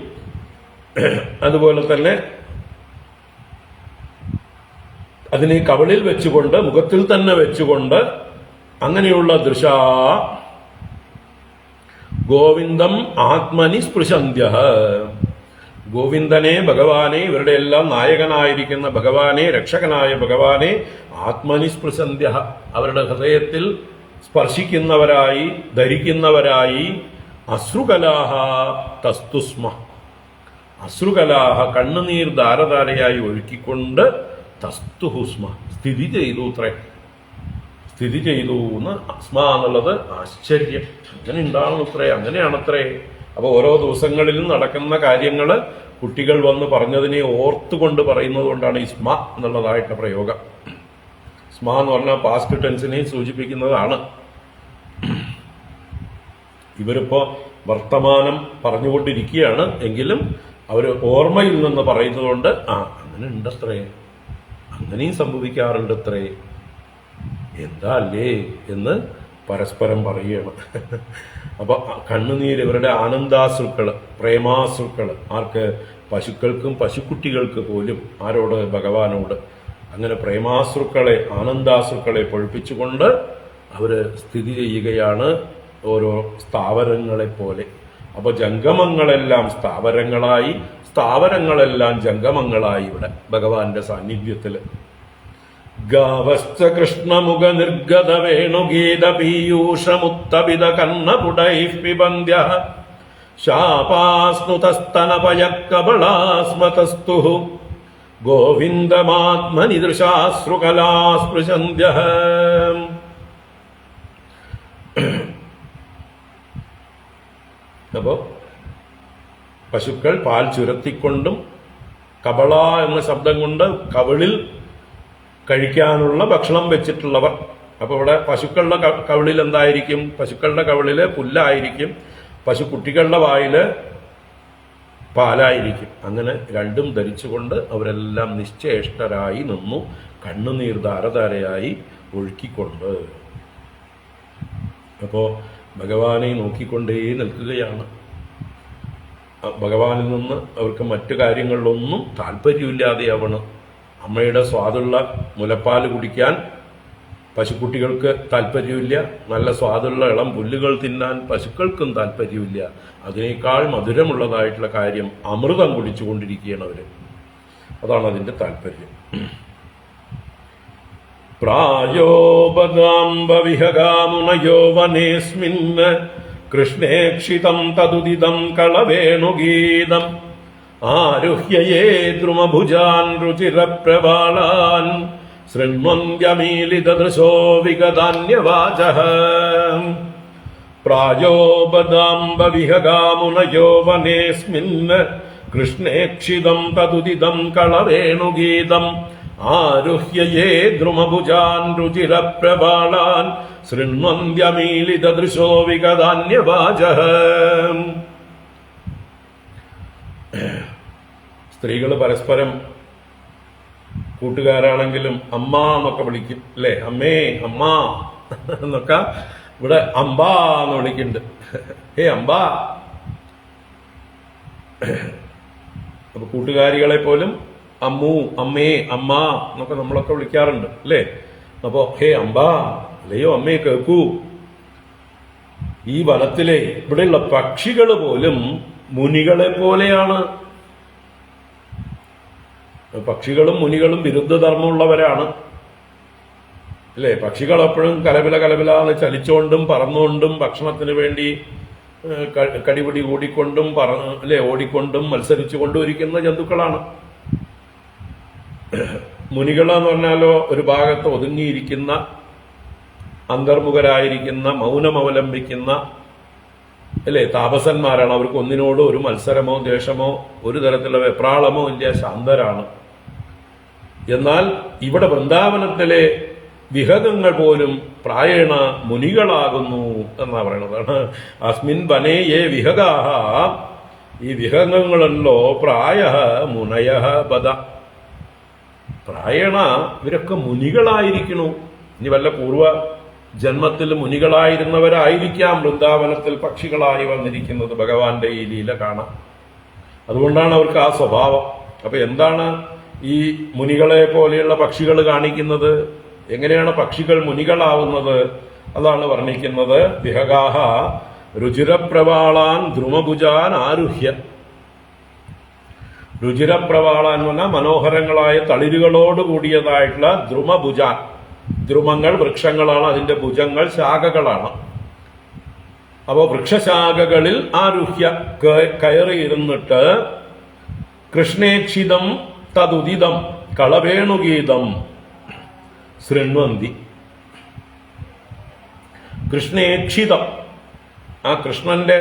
അതുപോലെ തന്നെ അതിനെ കവിളിൽ വെച്ചുകൊണ്ട്, മുഖത്തിൽ തന്നെ വെച്ചുകൊണ്ട്, അങ്ങനെയുള്ള ദൃശ ഗോവിന്ദം ആത്മനി സ്പൃശന്ത്യഃ, ഗോവിന്ദനെ, ഭഗവാനെ, ഇവരുടെ എല്ലാം നായകനായിരിക്കുന്ന ഭഗവാനെ, രക്ഷകനായ ഭഗവാനെ ആത്മനി സ്പൃശന്ത്യഃ, അവരുടെ ഹൃദയത്തിൽ സ്പർശിക്കുന്നവരായി, ധരിക്കുന്നവരായി. അശ്രുകലാഹ തസ്തുസ്മ, അശ്രുകലാഹ കണ്ണുനീർ ധാരധാരയായി ഒഴുക്കിക്കൊണ്ട്, തസ്തുഹുസ്മ സ്ഥിതി ചെയ്തു, സ്ഥിതി ചെയ്തു എന്ന്. അസ്മ എന്നുള്ളത് ആശ്ചര്യം, അങ്ങനെ ഉണ്ടാവണത്രേ, അങ്ങനെയാണത്രേ. അപ്പൊ ഓരോ ദിവസങ്ങളിലും നടക്കുന്ന കാര്യങ്ങൾ കുട്ടികൾ വന്ന് പറഞ്ഞതിനെ ഓർത്തുകൊണ്ട് പറയുന്നത് കൊണ്ടാണ് ഈ സ്മ എന്നുള്ളതായിട്ടുള്ള പ്രയോഗം. സ്മ എന്ന് പറഞ്ഞാൽ പാസ്റ്റ് ടെൻസിനെ സൂചിപ്പിക്കുന്നതാണ്. ഇവരിപ്പോ വർത്തമാനം പറഞ്ഞുകൊണ്ടിരിക്കുകയാണ്, എങ്കിലും അവർ ഓർമ്മയിൽ നിന്ന് പറയുന്നതുകൊണ്ട് അങ്ങനെ ഉണ്ടത്രേ, അങ്ങനെയും സംഭവിക്കാറുണ്ടത്രേ, എന്താ അല്ലേ എന്ന് പരസ്പരം പറയുകയാണ്. അപ്പൊ കണ്ണുനീര്, ഇവരുടെ ആനന്ദാശ്രുക്കള്, പ്രേമാശ്രുക്കള്, ആർക്ക്? പശുക്കൾക്കും പശുക്കുട്ടികൾക്ക് പോലും. ആരോട്? ഭഗവാനോട്. അങ്ങനെ പ്രേമാശ്രുക്കളെ, ആനന്ദാശ്രുക്കളെ പൊഴിപ്പിച്ചുകൊണ്ട് അവര് സ്ഥിതി ചെയ്യുകയാണ്, ഓരോ സ്ഥാവരങ്ങളെ പോലെ. അപ്പൊ ജംഗമങ്ങളെല്ലാം സ്ഥാവരങ്ങളായി, സ്ഥാവരങ്ങളെല്ലാം ജംഗമങ്ങളായി ഇവിടെ ഭഗവാന്റെ സാന്നിധ്യത്തില്. ഗാവശ്ച കൃഷ്ണമുഖ നിർഗത വേണുഗീത പീയൂഷമുത്തപിത കർണപുടൈഃ പിബന്ധ്യഃ ശാപാസ്നുതസ്തനപയ കബളാസ്മതസ്തുഃ ഗോവിന്ദമാത്മനി ദൃശാശ്രുകലാ സ്പൃശന്ത്യഃ. അപ്പോ പശുക്കൾ പാൽ ചുരത്തിക്കൊണ്ടും, കബള എന്ന ശബ്ദം കൊണ്ട് കവിളിൽ കഴിക്കാനുള്ള ഭക്ഷണം വെച്ചിട്ടുള്ളവർ. അപ്പൊ ഇവിടെ പശുക്കളുടെ കവിളിൽ എന്തായിരിക്കും? പശുക്കളുടെ കവിളില് പുല്ലായിരിക്കും, പശുക്കുട്ടികളുടെ വായില് പാലായിരിക്കും. അങ്ങനെ രണ്ടും ധരിച്ചുകൊണ്ട് അവരെല്ലാം നിശ്ചേഷ്ടരായി നിന്നു, കണ്ണുനീർ ധാരധാരയായി ഒഴുക്കിക്കൊണ്ട്. അപ്പോ ഭഗവാനെ നോക്കിക്കൊണ്ടേ നിൽക്കുകയാണ്. ഭഗവാനിൽ നിന്ന് അവർക്ക് മറ്റു കാര്യങ്ങളിലൊന്നും താല്പര്യമില്ലാതെയാവണം. അമ്മയുടെ സ്വാദുള്ള മുലപ്പാൽ കുടിക്കാൻ പശുക്കുട്ടികൾക്ക് താല്പര്യമില്ല, നല്ല സ്വാദുള്ള ഇളം പുല്ലുകൾ തിന്നാൻ പശുക്കൾക്കും താല്പര്യമില്ല. അതിനേക്കാൾ മധുരമുള്ളതായിട്ടുള്ള കാര്യം അമൃതം കുടിച്ചുകൊണ്ടിരിക്കുകയാണ് അവര്. അതാണ് അതിന്റെ താല്പര്യം. പ്രായോപദാംബവിഹഗാമുനയോ വനേസ്മിൻ കൃഷ്ണേക്ഷിതം തദുദിതം കളവേണുഗീതം ആരുഹ്യയേ ദ്രുമഭുജാൻ രുചിരപ്രവാളാൻ ശൃണ്വന്ത്യമീലിതദൃശോ വിഗതാന്യവാചഃ പ്രായോപദാംബവിഹഗാമുനയോ വനേസ്മിൻ കൃഷ്ണേക്ഷിതം തതുദിതം കളവേണുഗീതം ആരുഹ്യയേ ദ്രുമഭുജാൻ രുചിരപ്രബാളാൻ ശൃണ്വന്ത്യമീലിതദൃശോ വിഗതാന്യവാചഃ. സ്ത്രീകൾ പരസ്പരം കൂട്ടുകാരാണെങ്കിലും അമ്മ എന്നൊക്കെ വിളിക്കും അല്ലേ, അമ്മേ അമ്മ എന്നൊക്കെ. ഇവിടെ അമ്പ എന്ന് വിളിക്കുന്നുണ്ട്, ഹേ അമ്പ. അപ്പൊ കൂട്ടുകാരികളെ പോലും അമ്മു, അമ്മേ, അമ്മ എന്നൊക്കെ നമ്മളൊക്കെ വിളിക്കാറുണ്ട് അല്ലേ. അപ്പോ ഹേ അമ്പ, അല്ലയോ അമ്മേ കേൾക്കൂ. ഈ വനത്തിലെ ഇവിടെയുള്ള പക്ഷികൾ പോലും മുനികളെ പോലെയാണ്. പക്ഷികളും മുനികളും വിരുദ്ധ ധർമ്മമുള്ളവരാണ് അല്ലേ. പക്ഷികൾ എപ്പോഴും കലപില കലപിലാന്ന് ചലിച്ചുകൊണ്ടും പറന്നുകൊണ്ടും ഭക്ഷണത്തിന് വേണ്ടി കടിപിടി കൂടിക്കൊണ്ടും അല്ലെ ഓടിക്കൊണ്ടും മത്സരിച്ചുകൊണ്ടും ഇരിക്കുന്ന ജന്തുക്കളാണ്. മുനികളെന്ന് പറഞ്ഞാലോ ഒരു ഭാഗത്ത് ഒതുങ്ങിയിരിക്കുന്ന, അന്തർമുഖരായിരിക്കുന്ന, മൗനം അവലംബിക്കുന്ന അല്ലെ താപസന്മാരാണ്. അവർക്ക് ഒന്നിനോട് ഒരു മത്സരമോ ദ്വേഷമോ ഒരു തരത്തിലുള്ള വെപ്രാളമോ ഇല്ല, ശാന്തരാണ്. എന്നാൽ ഇവിടെ വൃന്ദാവനത്തിലെ വിഹഗങ്ങൾ പോലും പ്രായേണ മുനികളാകുന്നു എന്നാ പറയണതാണ്. അസ്മിൻ വനേ യേ വിഹഗാഹ, ഈ വിഹഗങ്ങളല്ലോ പ്രായ മുനയ പദ, പ്രായണ ഇവരൊക്കെ മുനികളായിരിക്കണു. ഇനി വല്ല പൂർവ ജന്മത്തിൽ മുനികളായിരുന്നവരായിരിക്കാം വൃന്ദാവനത്തിൽ പക്ഷികളായി വന്നിരിക്കുന്നത്. ഭഗവാന്റെ ഈ ലീല കാണാം. അതുകൊണ്ടാണ് അവർക്ക് ആ സ്വഭാവം. അപ്പൊ എന്താണ് ഈ മുനികളെ പോലെയുള്ള പക്ഷികൾ കാണിക്കുന്നത്? എങ്ങനെയാണ് പക്ഷികൾ മുനികളാവുന്നത്? അതാണ് വർണ്ണിക്കുന്നത്. വിഹഗാഹ രുചിരപ്രവാളാൻ ധ്രുമഭുജാൻ ആരുഹ്യ. രുചിരപ്രവാളാൻ എന്ന് പറഞ്ഞാൽ മനോഹരങ്ങളായ തളിരുകളോട് കൂടിയതായിട്ടുള്ള ധ്രുമഭുജാൻ. ധ്രുമങ്ങൾ വൃക്ഷങ്ങളാണ്, അതിന്റെ ഭുജങ്ങൾ ശാഖകളാണ്. അപ്പോ വൃക്ഷശാഖകളിൽ ആരുഹ്യ കയറിയിരുന്നിട്ട് കൃഷ്ണേക്ഷിതം തതുദിതം കളവേണുഗീതം ശൃണ്വന്തി. കൃഷ്ണേക്ഷിതം, ആ കൃഷ്ണന്റെ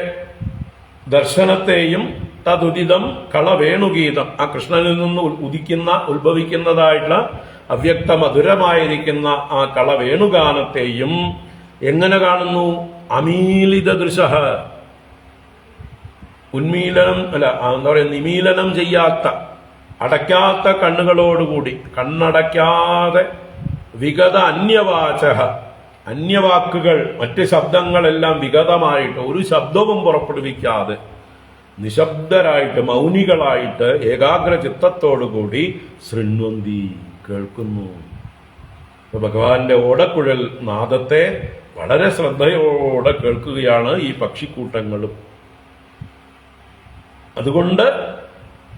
ദർശനത്തെയും തതുദിതം കളവേണുഗീതം, ആ കൃഷ്ണനിൽ നിന്ന് ഉത്ഭവിക്കുന്നതായിട്ടുള്ള അവ്യക്ത മധുരമായിരിക്കുന്ന ആ കളവേണുഗാനത്തെയും എങ്ങനെ കാണുന്നു? അമീലിത ദൃശഃ, ഉന്മീലനം അല്ല എന്താ പറയുക, നിമീലനം ചെയ്യാത്ത, അടയ്ക്കാത്ത കണ്ണുകളോടുകൂടി, കണ്ണടയ്ക്കാതെ വിഗത അന്യവാചഃ, അന്യവാക്കുകൾ മറ്റ് ശബ്ദങ്ങളെല്ലാം വിഗതമായിട്ട് ഒരു ശബ്ദവും പുറപ്പെടുവിക്കാതെ നിശബ്ദരായിട്ട് മൗനികളായിട്ട് ഏകാഗ്ര ചിത്തത്തോടുകൂടി ശൃണ്വന്തി കേൾക്കുന്നു. ഭഗവാന്റെ ഓടക്കുഴൽ നാദത്തെ വളരെ ശ്രദ്ധയോടെ കേൾക്കുകയാണ് ഈ പക്ഷിക്കൂട്ടങ്ങളും. അതുകൊണ്ട്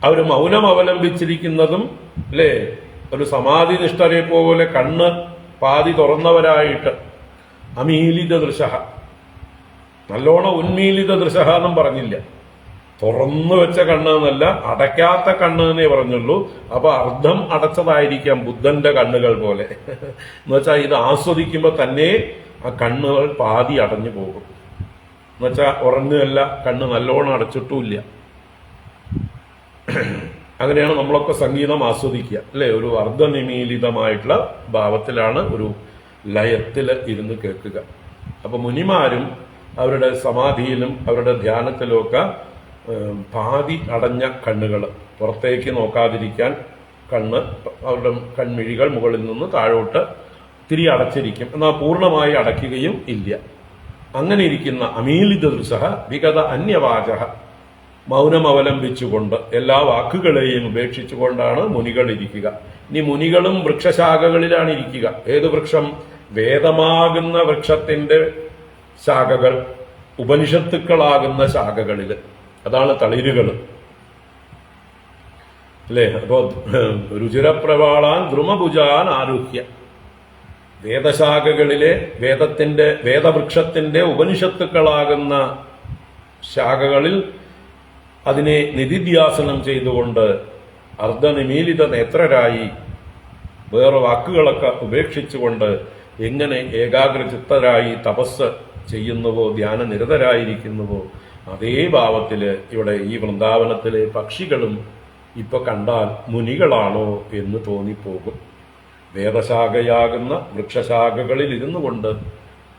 അവർ മൗനം അവലംബിച്ചിരിക്കുന്നതും അല്ലേ ഒരു സമാധി നിഷ്ഠരെ പോലെ കണ്ണ് പാതി തുറന്നവരായിട്ട് അമീലിത ദൃശഃ, നല്ലോണം ഉന്മീലിത ദൃശഃ എന്നും പറഞ്ഞില്ല, തുറന്നു വെച്ച കണ്ണ് എന്നല്ല, അടയ്ക്കാത്ത കണ്ണ് എന്നേ പറഞ്ഞുള്ളൂ. അപ്പൊ അർദ്ധം അടച്ചതായിരിക്കാം ബുദ്ധന്റെ കണ്ണുകൾ പോലെ. എന്നുവെച്ചാൽ ഇത് ആസ്വദിക്കുമ്പോ തന്നെ ആ കണ്ണുകൾ പാതി അടഞ്ഞു പോകും. എന്നുവെച്ചാൽ ഉറങ്ങുകയല്ല, കണ്ണ് നല്ലോണം അടച്ചിട്ടുമില്ല. അങ്ങനെയാണ് നമ്മളൊക്കെ സംഗീതം ആസ്വദിക്കുക അല്ലെ. ഒരു അർദ്ധനിമീലിതമായിട്ടുള്ള ഭാവത്തിലാണ്, ഒരു ലയത്തിൽ ഇരുന്ന് കേൾക്കുക. അപ്പൊ മുനിമാരും അവരുടെ സമാധിയിലും അവരുടെ ധ്യാനത്തിലുമൊക്കെ പാതി അടഞ്ഞ കണ്ണുകൾ, പുറത്തേക്ക് നോക്കാതിരിക്കാൻ കണ്ണ്, അവരുടെ കൺമിഴികൾ മുകളിൽ നിന്ന് താഴോട്ട് തിരി അടച്ചിരിക്കും, എന്നാൽ പൂർണ്ണമായി അടയ്ക്കുകയും ഇല്ല. അങ്ങനെ ഇരിക്കുന്ന അമീലിത ദൃശഃ വിഗത അന്യവാചഃ, മൗനം അവലംബിച്ചുകൊണ്ട് എല്ലാ വാക്കുകളെയും ഉപേക്ഷിച്ചുകൊണ്ടാണ് മുനികൾ ഇരിക്കുക. ഇനി മുനികളും വൃക്ഷശാഖകളിലാണ് ഇരിക്കുക. ഏത് വൃക്ഷം? വേദമാകുന്ന വൃക്ഷത്തിന്റെ ശാഖകൾ, ഉപനിഷത്തുക്കളാകുന്ന ശാഖകളിൽ, അതാണ് തളിരുകൾ അല്ലേ. അപ്പോ രുചിരപ്രവാളാൻ ധ്രുമഭുജാൻ ആരുഹ്യ, വേദശാഖകളിലെ വേദവൃക്ഷത്തിന്റെ ഉപനിഷത്തുക്കളാകുന്ന ശാഖകളിൽ അതിനെ നിധിധ്യാസനം ചെയ്തുകൊണ്ട് അർദ്ധനിമീലിത നേത്രരായി വേറെ വാക്കുകളൊക്കെ ഉപേക്ഷിച്ചുകൊണ്ട് എങ്ങനെ ഏകാഗ്രചിത്തരായി തപസ് ചെയ്യുന്നുവോ, ധ്യാനനിരതരായിരിക്കുന്നുവോ, അതേ ഭാവത്തിൽ ഇവിടെ ഈ വൃന്ദാവനത്തിലെ പക്ഷികളും ഇപ്പൊ കണ്ടാൽ മുനികളാണോ എന്ന് തോന്നിപ്പോകും. വേദശാഖയാകുന്ന വൃക്ഷശാഖകളിൽ ഇരുന്നു കൊണ്ട്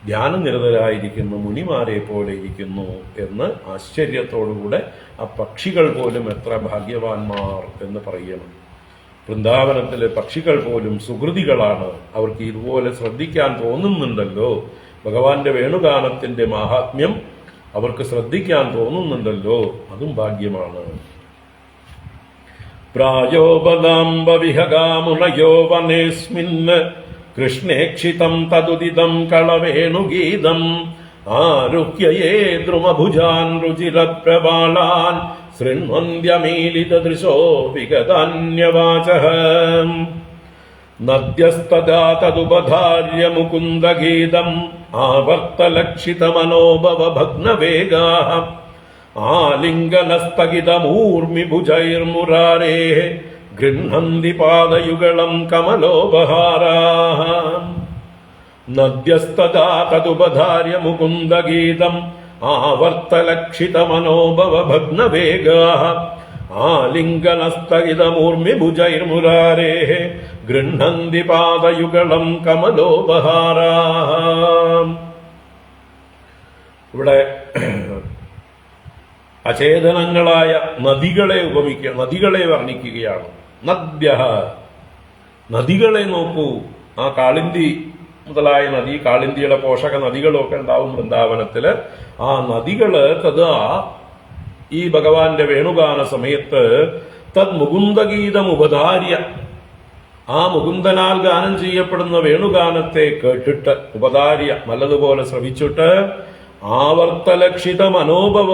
ധ്യാനനിരതരായിരിക്കുന്ന മുനിമാരെ പോലെ ഇരിക്കുന്നു എന്ന് ആശ്ചര്യത്തോടുകൂടെ ആ പക്ഷികൾ പോലും എത്ര ഭാഗ്യവാന്മാർ എന്ന് പറയണം. വൃന്ദാവനത്തിലെ പക്ഷികൾ പോലും സുഹൃതികളാണ്. അവർക്ക് ഇതുപോലെ ശ്രദ്ധിക്കാൻ തോന്നുന്നുണ്ടല്ലോ. ഭഗവാന്റെ വേണുഗാനത്തിന്റെ മാഹാത്മ്യം അവർക്ക് ശ്രദ്ധിക്കാൻ തോന്നുന്നുണ്ടല്ലോ, അതും ഭാഗ്യമാണ്. പ്രായോപദാംബവിഹഗാമുനയോ വനേസ്മിന് കൃഷ്ണേക്ഷിതം തതുദിതം കളവേണുഗീതം ആരുഹ്യയേ ദ്രുമഭുജാൻ രുചിരപ്രബാലാൻ ശൃണ്വന്ധ്യമീലിതദൃശോ വിഗതാന്യവാചഃ നദ്യസ്തദാ തദുപധാര്യ മുകുന്ദഗീതം ആവർത്തലക്ഷിതമനോഭവഭഗ്നവേഗാഃ ആലിംഗനസ്ഥഗിതമൂർമിഭുജൈർമുരാരേഃ ഗൃഹ്ണന്തി പാദയുഗളം കമലോപഹാരാഃ നദ്യസ്തദാ തദുപധാര്യ മുകുന്ദഗീതം ആവർത്തലക്ഷിതമനോഭവഭഗ്നവേഗാഃ ആലിംഗനസ്ഥഗിതമൂർമിഭുജൈർമുരാരേഃ ഗൃഹ്ണന്തി പാദയുഗളം കമലോപഹാരാഃ. ഇവിടെ അചേതനങ്ങളായ നദികളെ നദികളെ വർണ്ണിക്കുകയാണ്. നദ്യഃ, നദികളെ നോക്കൂ. ആ കാളിന്തി മുതലായ നദി, കാളിന്തിയുടെ പോഷക നദികളൊക്കെ ഉണ്ടാവും വൃന്ദാവനത്തില്. ആ നദികള് തഥാ ഈ ഭഗവാന്റെ വേണുഗാന സമയത്ത് തദ് മുകുന്ദഗീതമുപധാര്യ, ആ മുകുന്ദനാൽ ഗാനം ചെയ്യപ്പെടുന്ന വേണുഗാനത്തെ കേട്ടിട്ട്, ഉപധാര്യ നല്ലതുപോലെ ശ്രവിച്ചിട്ട്, ആവർത്തലക്ഷിത മനോഭവ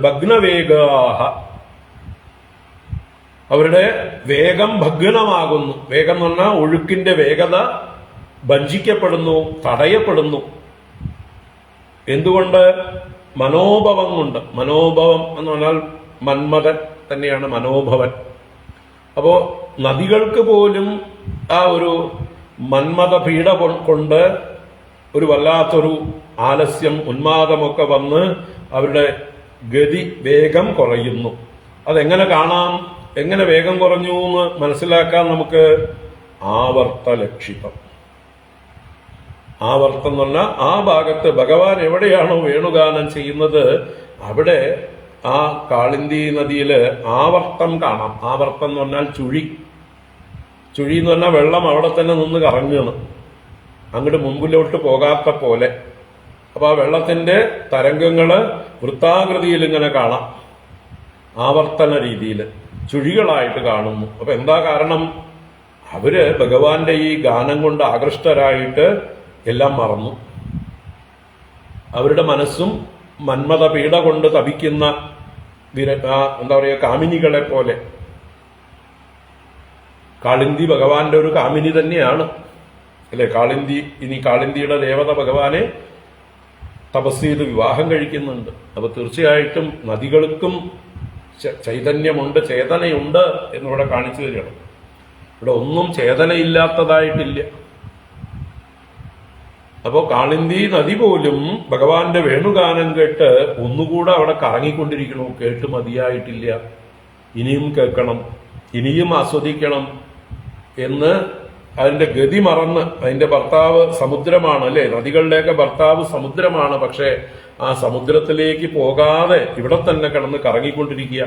ഭഗ്നവേഗാഹ, അവരുടെ വേഗം ഭഗ്നമാകുന്നു. വേഗം എന്ന് പറഞ്ഞാൽ ഒഴുക്കിന്റെ വേഗത ഭഞ്ജിക്കപ്പെടുന്നു, തടയപ്പെടുന്നു. എന്തുകൊണ്ട്? മനോഭവം കൊണ്ട്. മനോഭവം എന്ന് പറഞ്ഞാൽ മന്മഥൻ തന്നെയാണ് മനോഭവൻ. അപ്പോ നദികൾക്ക് പോലും ആ ഒരു മന്മഥ പീഡ കൊണ്ട് ഒരു വല്ലാത്തൊരു ആലസ്യം, ഉന്മാദമൊക്കെ വന്ന് അവരുടെ ഗതി വേഗം കുറയുന്നു. അതെങ്ങനെ കാണാം? എങ്ങനെ വേഗം കുറഞ്ഞു എന്ന് മനസ്സിലാക്കാൻ നമുക്ക് ആവർത്തലക്ഷിതം. ആവർത്തം എന്ന് പറഞ്ഞാൽ ആ ഭാഗത്ത് ഭഗവാൻ എവിടെയാണോ വേണുഗാനം ചെയ്യുന്നത് അവിടെ ആ കാളിന്തി നദിയില് ആവർത്തം കാണാം. ആവർത്തം എന്ന് പറഞ്ഞാൽ ചുഴി. ചുഴി എന്ന് പറഞ്ഞാൽ വെള്ളം അവിടെ തന്നെ നിന്ന് കറങ്ങുകയാണ്, അങ്ങോട്ട് മുമ്പിലോട്ട് പോകാത്ത പോലെ. അപ്പൊ ആ വെള്ളത്തിന്റെ തരംഗങ്ങള് വൃത്താകൃതിയിൽ ഇങ്ങനെ കാണാം, ആവർത്തന രീതിയിൽ ചുഴികളായിട്ട് കാണുന്നു. അപ്പൊ എന്താ കാരണം? അവര് ഭഗവാന്റെ ഈ ഗാനം കൊണ്ട് ആകൃഷ്ടരായിട്ട് എല്ലാം മറന്നു. അവരുടെ മനസ്സും മന്മഥ പീഡ കൊണ്ട് തപിക്കുന്ന എന്താ പറയുക, കാമിനികളെ പോലെ. കാളിന്തി ഭഗവാന്റെ ഒരു കാമിനി തന്നെയാണ് അല്ലെ? കാളിന്തി, ഇനി കാളിന്തിയുടെ ദേവത ഭഗവാനെ തപസ് ചെയ്ത് വിവാഹം കഴിക്കുന്നുണ്ട്. അപ്പൊ തീർച്ചയായിട്ടും നദികൾക്കും ചൈതന്യമുണ്ട്, ചേതനയുണ്ട് എന്നിവിടെ കാണിച്ചു തരികയാണ്. ഇവിടെ ഒന്നും ചേതനയില്ലാത്തതായിട്ടില്ല. അപ്പോ കാളിന്തി നദി പോലും ഭഗവാന്റെ വേണുഗാനം കേട്ട് ഒന്നുകൂടെ അവിടെ കറങ്ങിക്കൊണ്ടിരിക്കണു. കേട്ട് മതിയായിട്ടില്ല, ഇനിയും കേൾക്കണം, ഇനിയും ആസ്വദിക്കണം എന്ന് അതിന്റെ ഗതി മറന്ന്, അതിന്റെ ഭർത്താവ് സമുദ്രമാണ് അല്ലെ? നദികളുടെയൊക്കെ ഭർത്താവ് സമുദ്രമാണ്. പക്ഷെ ആ സമുദ്രത്തിലേക്ക് പോകാതെ ഇവിടെ തന്നെ കിടന്ന് കറങ്ങിക്കൊണ്ടിരിക്കുക.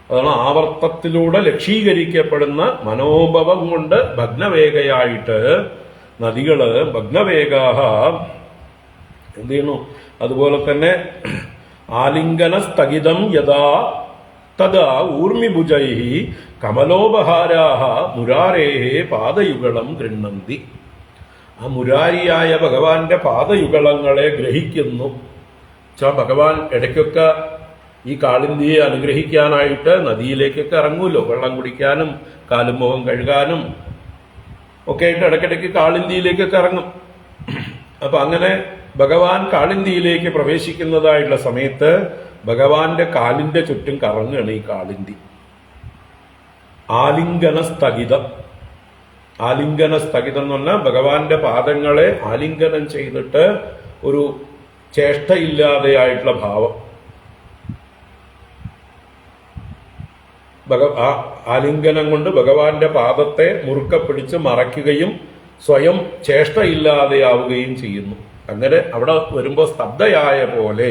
അതാണ് ആവർത്തത്തിലൂടെ ലക്ഷീകരിക്കപ്പെടുന്ന മനോഭവം കൊണ്ട് ഭഗ്നവേഗയായിട്ട് നദികള് ഭഗ്നവേഗാഹ എന്ത് ചെയ്യുന്നു? അതുപോലെ തന്നെ ആലിംഗന സ്ഥഗിതം യഥാ തഥാ ഊർമിഭുജൈഹി കമലോപഹാരാഹ മുരാരേഹേ പാദയുഗളം ഗൃഹ്ണന്തി. ആ മുരാരിയായ ഭഗവാന്റെ പാദയുഗളങ്ങളെ ഗ്രഹിക്കുന്നു. ഭഗവാൻ ഇടയ്ക്കൊക്കെ ഈ കാളിന്തിയെ അനുഗ്രഹിക്കാനായിട്ട് നദിയിലേക്കൊക്കെ ഇറങ്ങൂല്ലോ, വെള്ളം കുടിക്കാനും കാലും മുഖം കഴുകാനും ഒക്കെ ആയിട്ട് ഇടയ്ക്കിടയ്ക്ക് കാളിന്തിയിലേക്കൊക്കെ ഇറങ്ങും. അപ്പൊ അങ്ങനെ ഭഗവാൻ കാളിന്തിയിലേക്ക് പ്രവേശിക്കുന്നതായിട്ടുള്ള സമയത്ത് ഭഗവാന്റെ കാലിന്റെ ചുറ്റും കറങ്ങുകയാണ് ഈ കാളിന്തി. ആലിംഗന സ്ഥഗിതം. ആലിംഗന സ്ഥഗിതം എന്ന് പറഞ്ഞാൽ ഭഗവാന്റെ പാദങ്ങളെ ആലിംഗനം ചെയ്തിട്ട് ഒരു ചേഷ്ടയില്ലാതെയായിട്ടുള്ള ഭാവം. ആ ആലിംഗനം കൊണ്ട് ഭഗവാന്റെ പാദത്തെ മുറുക്കെ പിടിച്ച് മറയ്ക്കുകയും സ്വയം ചേഷ്ടയില്ലാതെയാവുകയും ചെയ്യുന്നു. അങ്ങനെ അവിടെ വരുമ്പോൾ സ്തബ്ധയായ പോലെ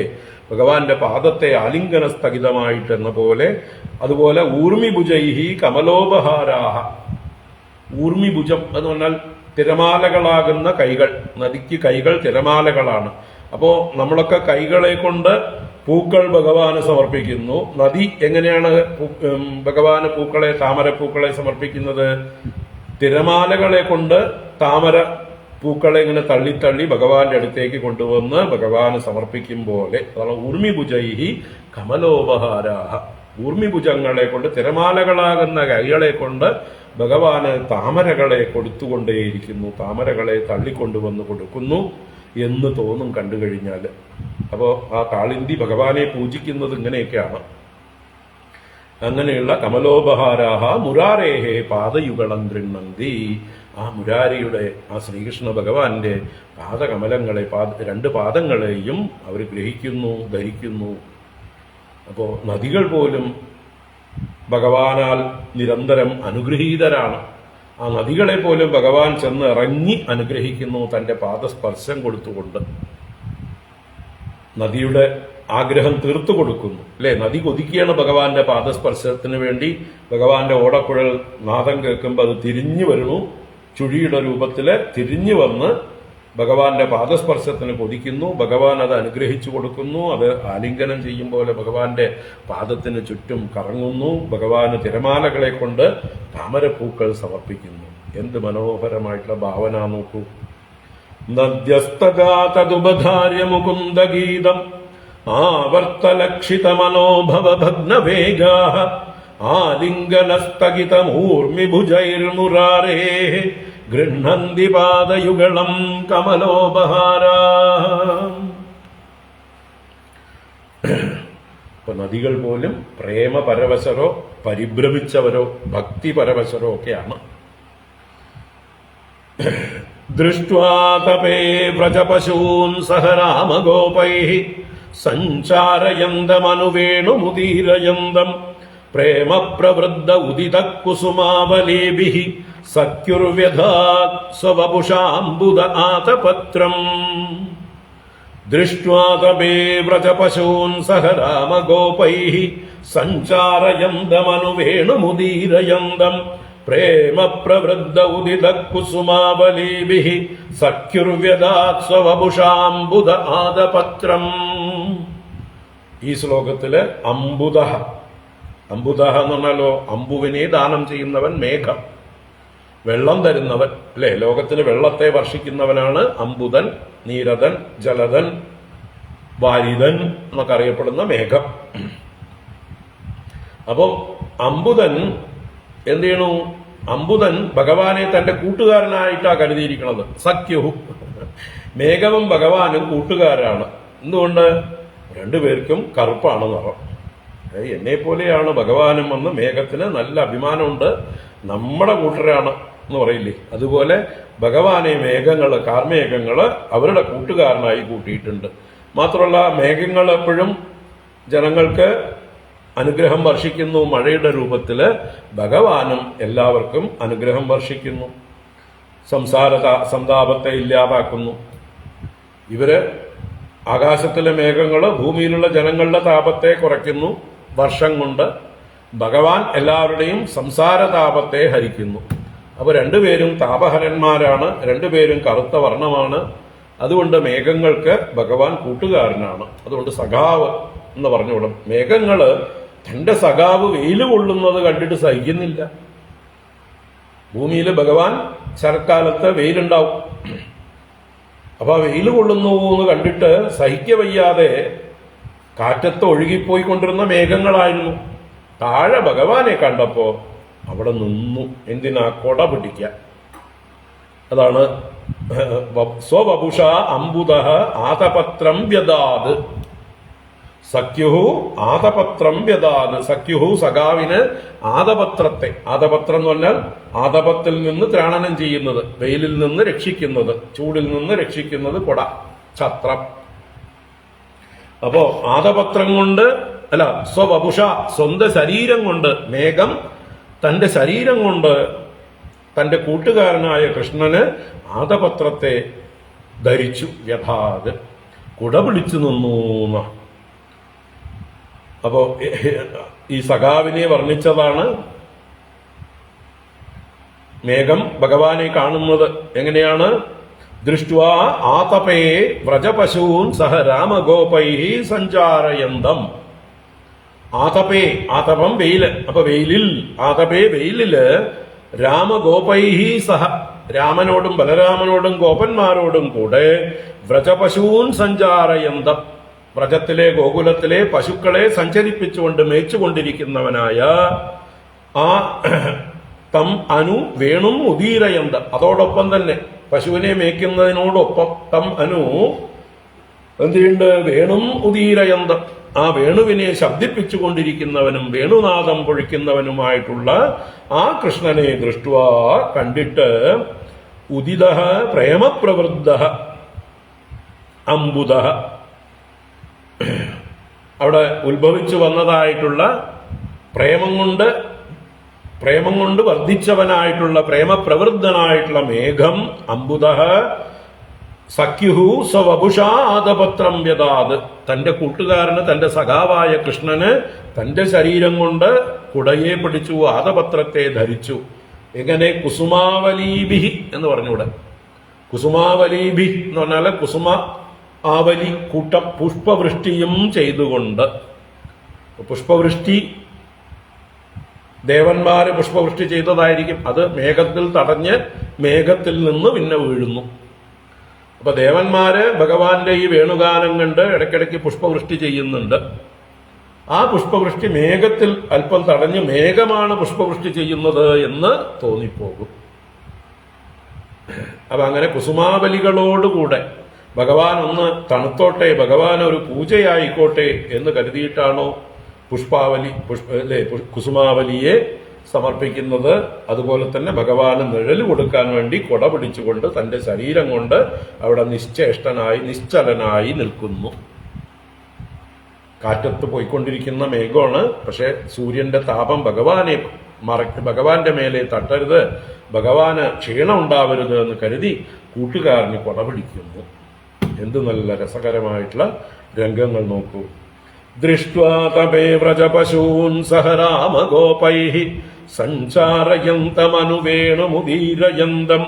ഭഗവാന്റെ പാദത്തെ ആലിംഗന സ്ഥഗിതമായിട്ടെന്ന പോലെ. അതുപോലെ ഊർമിഭുജൈഹി കമലോപഹാരാഹ. ഊർമിഭുജം എന്ന് പറഞ്ഞാൽ തിരമാലകളാകുന്ന കൈകൾ. നദിക്ക് കൈകൾ തിരമാലകളാണ്. അപ്പോ നമ്മളൊക്കെ കൈകളെ കൊണ്ട് പൂക്കൾ ഭഗവാന് സമർപ്പിക്കുന്നു. നദി എങ്ങനെയാണ് ഭഗവാന് താമരപ്പൂക്കളെ സമർപ്പിക്കുന്നത്? തിരമാലകളെ കൊണ്ട് താമര പൂക്കളെ ഇങ്ങനെ തള്ളി ഭഗവാന്റെ അടുത്തേക്ക് കൊണ്ടുവന്ന് ഭഗവാന് സമർപ്പിക്കും പോലെ. അതാണ് ഊർമിഭുജൈഹി കമലോപഹാരാഹ. ഊർമിഭുജങ്ങളെ കൊണ്ട്, തിരമാലകളാകുന്ന കൈകളെ കൊണ്ട് ഭഗവാന് താമരകളെ കൊടുത്തുകൊണ്ടേയിരിക്കുന്നു, താമരകളെ തള്ളിക്കൊണ്ടുവന്ന് കൊടുക്കുന്നു എന്ന് തോന്നും കണ്ടു കഴിഞ്ഞാൽ. അപ്പോൾ ആ കാളിന്തി ഭഗവാനെ പൂജിക്കുന്നത് ഇങ്ങനെയൊക്കെയാണ്. അങ്ങനെയുള്ള കമലോപഹാരാഹ മുരാരേഹേ പാദയുഗളം ഗൃഹ്ണന്തി. ആ മുരാരിയുടെ, ആ ശ്രീകൃഷ്ണ ഭഗവാന്റെ പാദകമലങ്ങളെ, രണ്ട് പാദങ്ങളെയും അവർ ഗ്രഹിക്കുന്നു, ധരിക്കുന്നു. അപ്പോൾ നദികൾ പോലും ഭഗവാനാൽ നിരന്തരം അനുഗ്രഹീതരാണ്. ആ നദികളെ പോലും ഭഗവാൻ ചെന്ന് ഇറങ്ങി അനുഗ്രഹിക്കുന്നു തന്റെ പാദസ്പർശം കൊടുത്തുകൊണ്ട്. നദിയുടെ ആഗ്രഹം തീർത്തു കൊടുക്കുന്നു, അല്ലെ? നദി കൊതിക്കുകയാണ് ഭഗവാന്റെ പാദസ്പർശത്തിന് വേണ്ടി. ഭഗവാന്റെ ഓടക്കുഴൽ നാദം കേൾക്കുമ്പോൾ അത് തിരിഞ്ഞു വരുന്നു, ചുഴിയുടെ രൂപത്തില് തിരിഞ്ഞു വന്ന് ഭഗവാന്റെ പാദസ്പർശത്തിന് കൊതിക്കുന്നു. ഭഗവാൻ അത് അനുഗ്രഹിച്ചു കൊടുക്കുന്നു. അത് ആലിംഗനം ചെയ്യും പോലെ ഭഗവാന്റെ പാദത്തിന് ചുറ്റും കറങ്ങുന്നു. ഭഗവാന് തിരമാലകളെ കൊണ്ട് താമരപ്പൂക്കൾ സമർപ്പിക്കുന്നു. എന്ത് മനോഹരമായിട്ടുള്ള ഭാവന നോക്കൂ. നദ്യസ്തഗാതദുപധാര്യ മുകുന്ദഗീതം ആവർത്തലക്ഷിത മനോഭവ ഭഗ്നവേഗാഃ ആലിംഗനസ്ഥഗിതമൂർമിഭുജൈർമുരാരേഃ ഗൃഹ്ണന്തി പാദയുഗളം കമലോപഹാരാഃ. ഇപ്പൊ നദികൾ പോലും പ്രേമപരവശരോ പരിഭ്രമിച്ചവരോ ഭക്തിപരവശരോ ഒക്കെയാണ്. ദൃഷ്ട്വാ തപേ വ്രജപശൂൻ സഹ രാമഗോപൈഃ സഞ്ചാരയന്തമനുവേണുമുദീരയന്തം പ്രേമപ്രവൃദ്ധ ഉദിത കുസുമാവലേഭിഃ സഖ്യുർവ്യധാത് സ്വവപുഷാംബുദ ആതപത്രം. ദൃഷ്ട്വാ തപേ വ്രജപശൂൻ സഹ രാമഗോപൈഃ സഞ്ചാരയന്തമനുവേണുമുദീരയന്തം പ്രേമപ്രവൃദ്ധ ഉദിത കുസുമാവലേഭിഃ സഖ്യുർവ്യധാത് സ്വവപുഷാംബുദ ആതപത്രം. ഈ ശ്ലോകത്തില് അംബുദ എന്ന് പറഞ്ഞാലോ, അമ്പുവിനെ ദാനം ചെയ്യുന്നവൻ, മേഘം, വെള്ളം തരുന്നവൻ, അല്ലെ? ലോകത്തിന് വെള്ളത്തെ വർഷിക്കുന്നവനാണ് അംബുദൻ, നീരദൻ, ജലദൻ, വാരിദൻ എന്നൊക്കെ അറിയപ്പെടുന്ന മേഘം. അപ്പൊ അംബുദൻ എന്ത് ചെയ്യണു? അംബുദൻ ഭഗവാനെ തന്റെ കൂട്ടുകാരനായിട്ടാണ് കരുതിയിരിക്കുന്നത്. സഖ്യുഹു, മേഘവും ഭഗവാനും കൂട്ടുകാരാണ്. എന്തുകൊണ്ട്? രണ്ടുപേർക്കും കറുപ്പാണ് നിറം. എന്നെ പോലെയാണ് ഭഗവാനും വന്ന് മേഘത്തിന് നല്ല അഭിമാനമുണ്ട്, നമ്മുടെ കൂട്ടരാണ് എന്ന് പറയില്ലേ? അതുപോലെ ഭഗവാനെ മേഘങ്ങള്, കാർമേഘങ്ങള് അവരുടെ കൂട്ടുകാരനായി കൂട്ടിയിട്ടുണ്ട്. മാത്രമല്ല മേഘങ്ങൾ എപ്പോഴും ജനങ്ങൾക്ക് അനുഗ്രഹം വർഷിക്കുന്നു. മഴയുടെ രൂപത്തില് ഭഗവാനും എല്ലാവർക്കും അനുഗ്രഹം വർഷിക്കുന്നു, സന്താപത്തെ ഇല്ലാതാക്കുന്നു. ഇവര് ആകാശത്തിലെ മേഘങ്ങള് ഭൂമിയിലുള്ള ജനങ്ങളുടെ താപത്തെ കുറയ്ക്കുന്നു. വർഷം കൊണ്ട് ഭഗവാൻ എല്ലാവരുടെയും സംസാരതാപത്തെ ഹരിക്കുന്നു. അപ്പൊ രണ്ടുപേരും താപഹരന്മാരാണ്, രണ്ടുപേരും കറുത്ത വർണ്ണമാണ്. അതുകൊണ്ട് മേഘങ്ങൾക്ക് ഭഗവാൻ കൂട്ടുകാരനാണ്. അതുകൊണ്ട് സഖാവ് എന്ന് പറഞ്ഞുകൂടും. മേഘങ്ങള് തന്റെ സഖാവ് വെയില് കൊള്ളുന്നത് കണ്ടിട്ട് സഹിക്കുന്നില്ല. ഭൂമിയിൽ ഭഗവാൻ ശരത്കാലത്ത് വെയിലുണ്ടാവും. അപ്പൊ ആ വെയില് കൊള്ളുന്നു എന്ന് കണ്ടിട്ട് സഹിക്കവയ്യാതെ കാറ്റത്ത് ഒഴുകിപ്പോയിക്കൊണ്ടിരുന്ന മേഘങ്ങളായിരുന്നു. താഴെ ഭഗവാനെ കണ്ടപ്പോ അവിടെ നിന്നു. എന്തിനാ? കൊട പിടിക്കാൻ. അതാണ് സ്വവപുഷ അംബുദ ആതപത്രം വ്യദാത്. സഖ്യുഹു ആതപത്രം വ്യദാത്. സഖ്യുഹു സഖാവിന് ആതപത്രത്തെ, ആതപത്രം എന്ന് പറഞ്ഞാൽ ആതപത്തിൽ നിന്ന് ത്രാണനം ചെയ്യുന്നത്, വെയിലിൽ നിന്ന് രക്ഷിക്കുന്നത്, ചൂടിൽ നിന്ന് രക്ഷിക്കുന്നത് കൊട, ഛത്രം. അപ്പോ ആദപത്രം കൊണ്ട് അല്ല, സ്വവപുഷ, സ്വന്തം ശരീരം കൊണ്ട്, മേഘം തന്റെ ശരീരം കൊണ്ട് തന്റെ കൂട്ടുകാരനായ കൃഷ്ണന് ആദപത്രത്തെ ധരിച്ചു. യഥാത് കുട പിടിച്ചു നിന്നു. അപ്പോ ഈ സഖാവിനെ വർണ്ണിച്ചതാണ്. മേഘം ഭഗവാനെ കാണുന്നത് എങ്ങനെയാണ്? ദൃഷ്ട്വാ ആതപേ വ്രജപശൂൻ സഹ രാമഗോപൈ സഞ്ചാരയന്തം. ആതപേ, ആതപം വെയില്. അപ്പൊ വെയിലിൽ, ആതപേ വെയിലില്, രാമഗോപൈ സഹ, രാമനോടും ബലരാമനോടും ഗോപന്മാരോടും കൂടെ, വ്രജപശൂൻ സഞ്ചാരയന്തം, വ്രജത്തിലെ ഗോകുലത്തിലെ പശുക്കളെ സഞ്ചരിപ്പിച്ചുകൊണ്ട് മേച്ചുകൊണ്ടിരിക്കുന്നവനായ ആ തം അനു വേണും ഉദീരയന്ത, അതോടൊപ്പം തന്നെ പശുവിനെ മേയ്ക്കുന്നതിനോടൊപ്പം തം അനു എന്തുണ്ട്? വേണും ഉദീരയന്ത, ആ വേണുവിനെ ശബ്ദിപ്പിച്ചുകൊണ്ടിരിക്കുന്നവനും വേണുനാദം പൊഴിക്കുന്നവനുമായിട്ടുള്ള ആ കൃഷ്ണനെ ദൃഷ്ട്വാ കണ്ടിട്ട്, ഉദിത പ്രേമപ്രവൃദ്ധ അംബുദ, അവിടെ ഉത്ഭവിച്ചു വന്നതായിട്ടുള്ള പ്രേമം കൊണ്ട് വർദ്ധിച്ചവനായിട്ടുള്ള പ്രേമപ്രവൃദ്ധനായിട്ടുള്ള മേഘം, അംബുദ സഖ്യുഹു സ്വവപുഷാ ആദപത്രം വ്യതാത്, തന്റെ കൂട്ടുകാരന്, തന്റെ സഖാവായ കൃഷ്ണന് തന്റെ ശരീരം കൊണ്ട് കുടയെ പിടിച്ചു, ആദപത്രത്തെ ധരിച്ചു. എങ്ങനെ? കുസുമാവലീഭി എന്ന് പറഞ്ഞൂടെ. കുസുമാവലീഭി എന്ന് പറഞ്ഞാല് കുസുമ ആവലി കൂട്ടം, പുഷ്പവൃഷ്ടിയും ചെയ്തുകൊണ്ട്. പുഷ്പവൃഷ്ടി ദേവന്മാര് പുഷ്പവൃഷ്ടി ചെയ്തതായിരിക്കും. അത് മേഘത്തിൽ തടഞ്ഞ് മേഘത്തിൽ നിന്ന് പിന്നെ വീഴുന്നു. അപ്പൊ ദേവന്മാര് ഭഗവാന്റെ ഈ വേണുഗാനം കണ്ട് ഇടയ്ക്കിടയ്ക്ക് പുഷ്പവൃഷ്ടി ചെയ്യുന്നുണ്ട്. ആ പുഷ്പവൃഷ്ടി മേഘത്തിൽ അല്പം തടഞ്ഞ് മേഘമാണ് പുഷ്പവൃഷ്ടി ചെയ്യുന്നത് എന്ന് തോന്നിപ്പോകും. അപ്പൊ അങ്ങനെ കുസുമാവലികളോടുകൂടെ ഭഗവാൻ ഒന്ന് തണുത്തോട്ടെ, ഭഗവാൻ ഒരു പൂജയായിക്കോട്ടെ എന്ന് കരുതിയിട്ടാണോ കുസുമാവലിയെ സമർപ്പിക്കുന്നത്? അതുപോലെ തന്നെ ഭഗവാന് നിഴൽ കൊടുക്കാൻ വേണ്ടി കൊട പിടിച്ചുകൊണ്ട് തന്റെ ശരീരം കൊണ്ട് അവിടെ നിശ്ചേഷ്ടനായി നിശ്ചലനായി നിൽക്കുന്നു. കാറ്റത്ത് പോയിക്കൊണ്ടിരിക്കുന്ന മേഘമാണ്. പക്ഷെ സൂര്യന്റെ താപം ഭഗവാന്റെ മേലെ തട്ടരുത്, ഭഗവാന് ക്ഷീണം ഉണ്ടാവരുത് എന്ന് കരുതി കൂട്ടുകാരന് കൊട പിടിക്കുന്നു. എന്ത് നല്ല രസകരമായിട്ടുള്ള രംഗങ്ങൾ നോക്കൂ. ദൃഷ്ട്വാ തപേ വ്രജപശൂൻ സഹ രാമഗോപൈഃ സഞ്ചാരയന്തമനുവേണുമുദീരയന്തം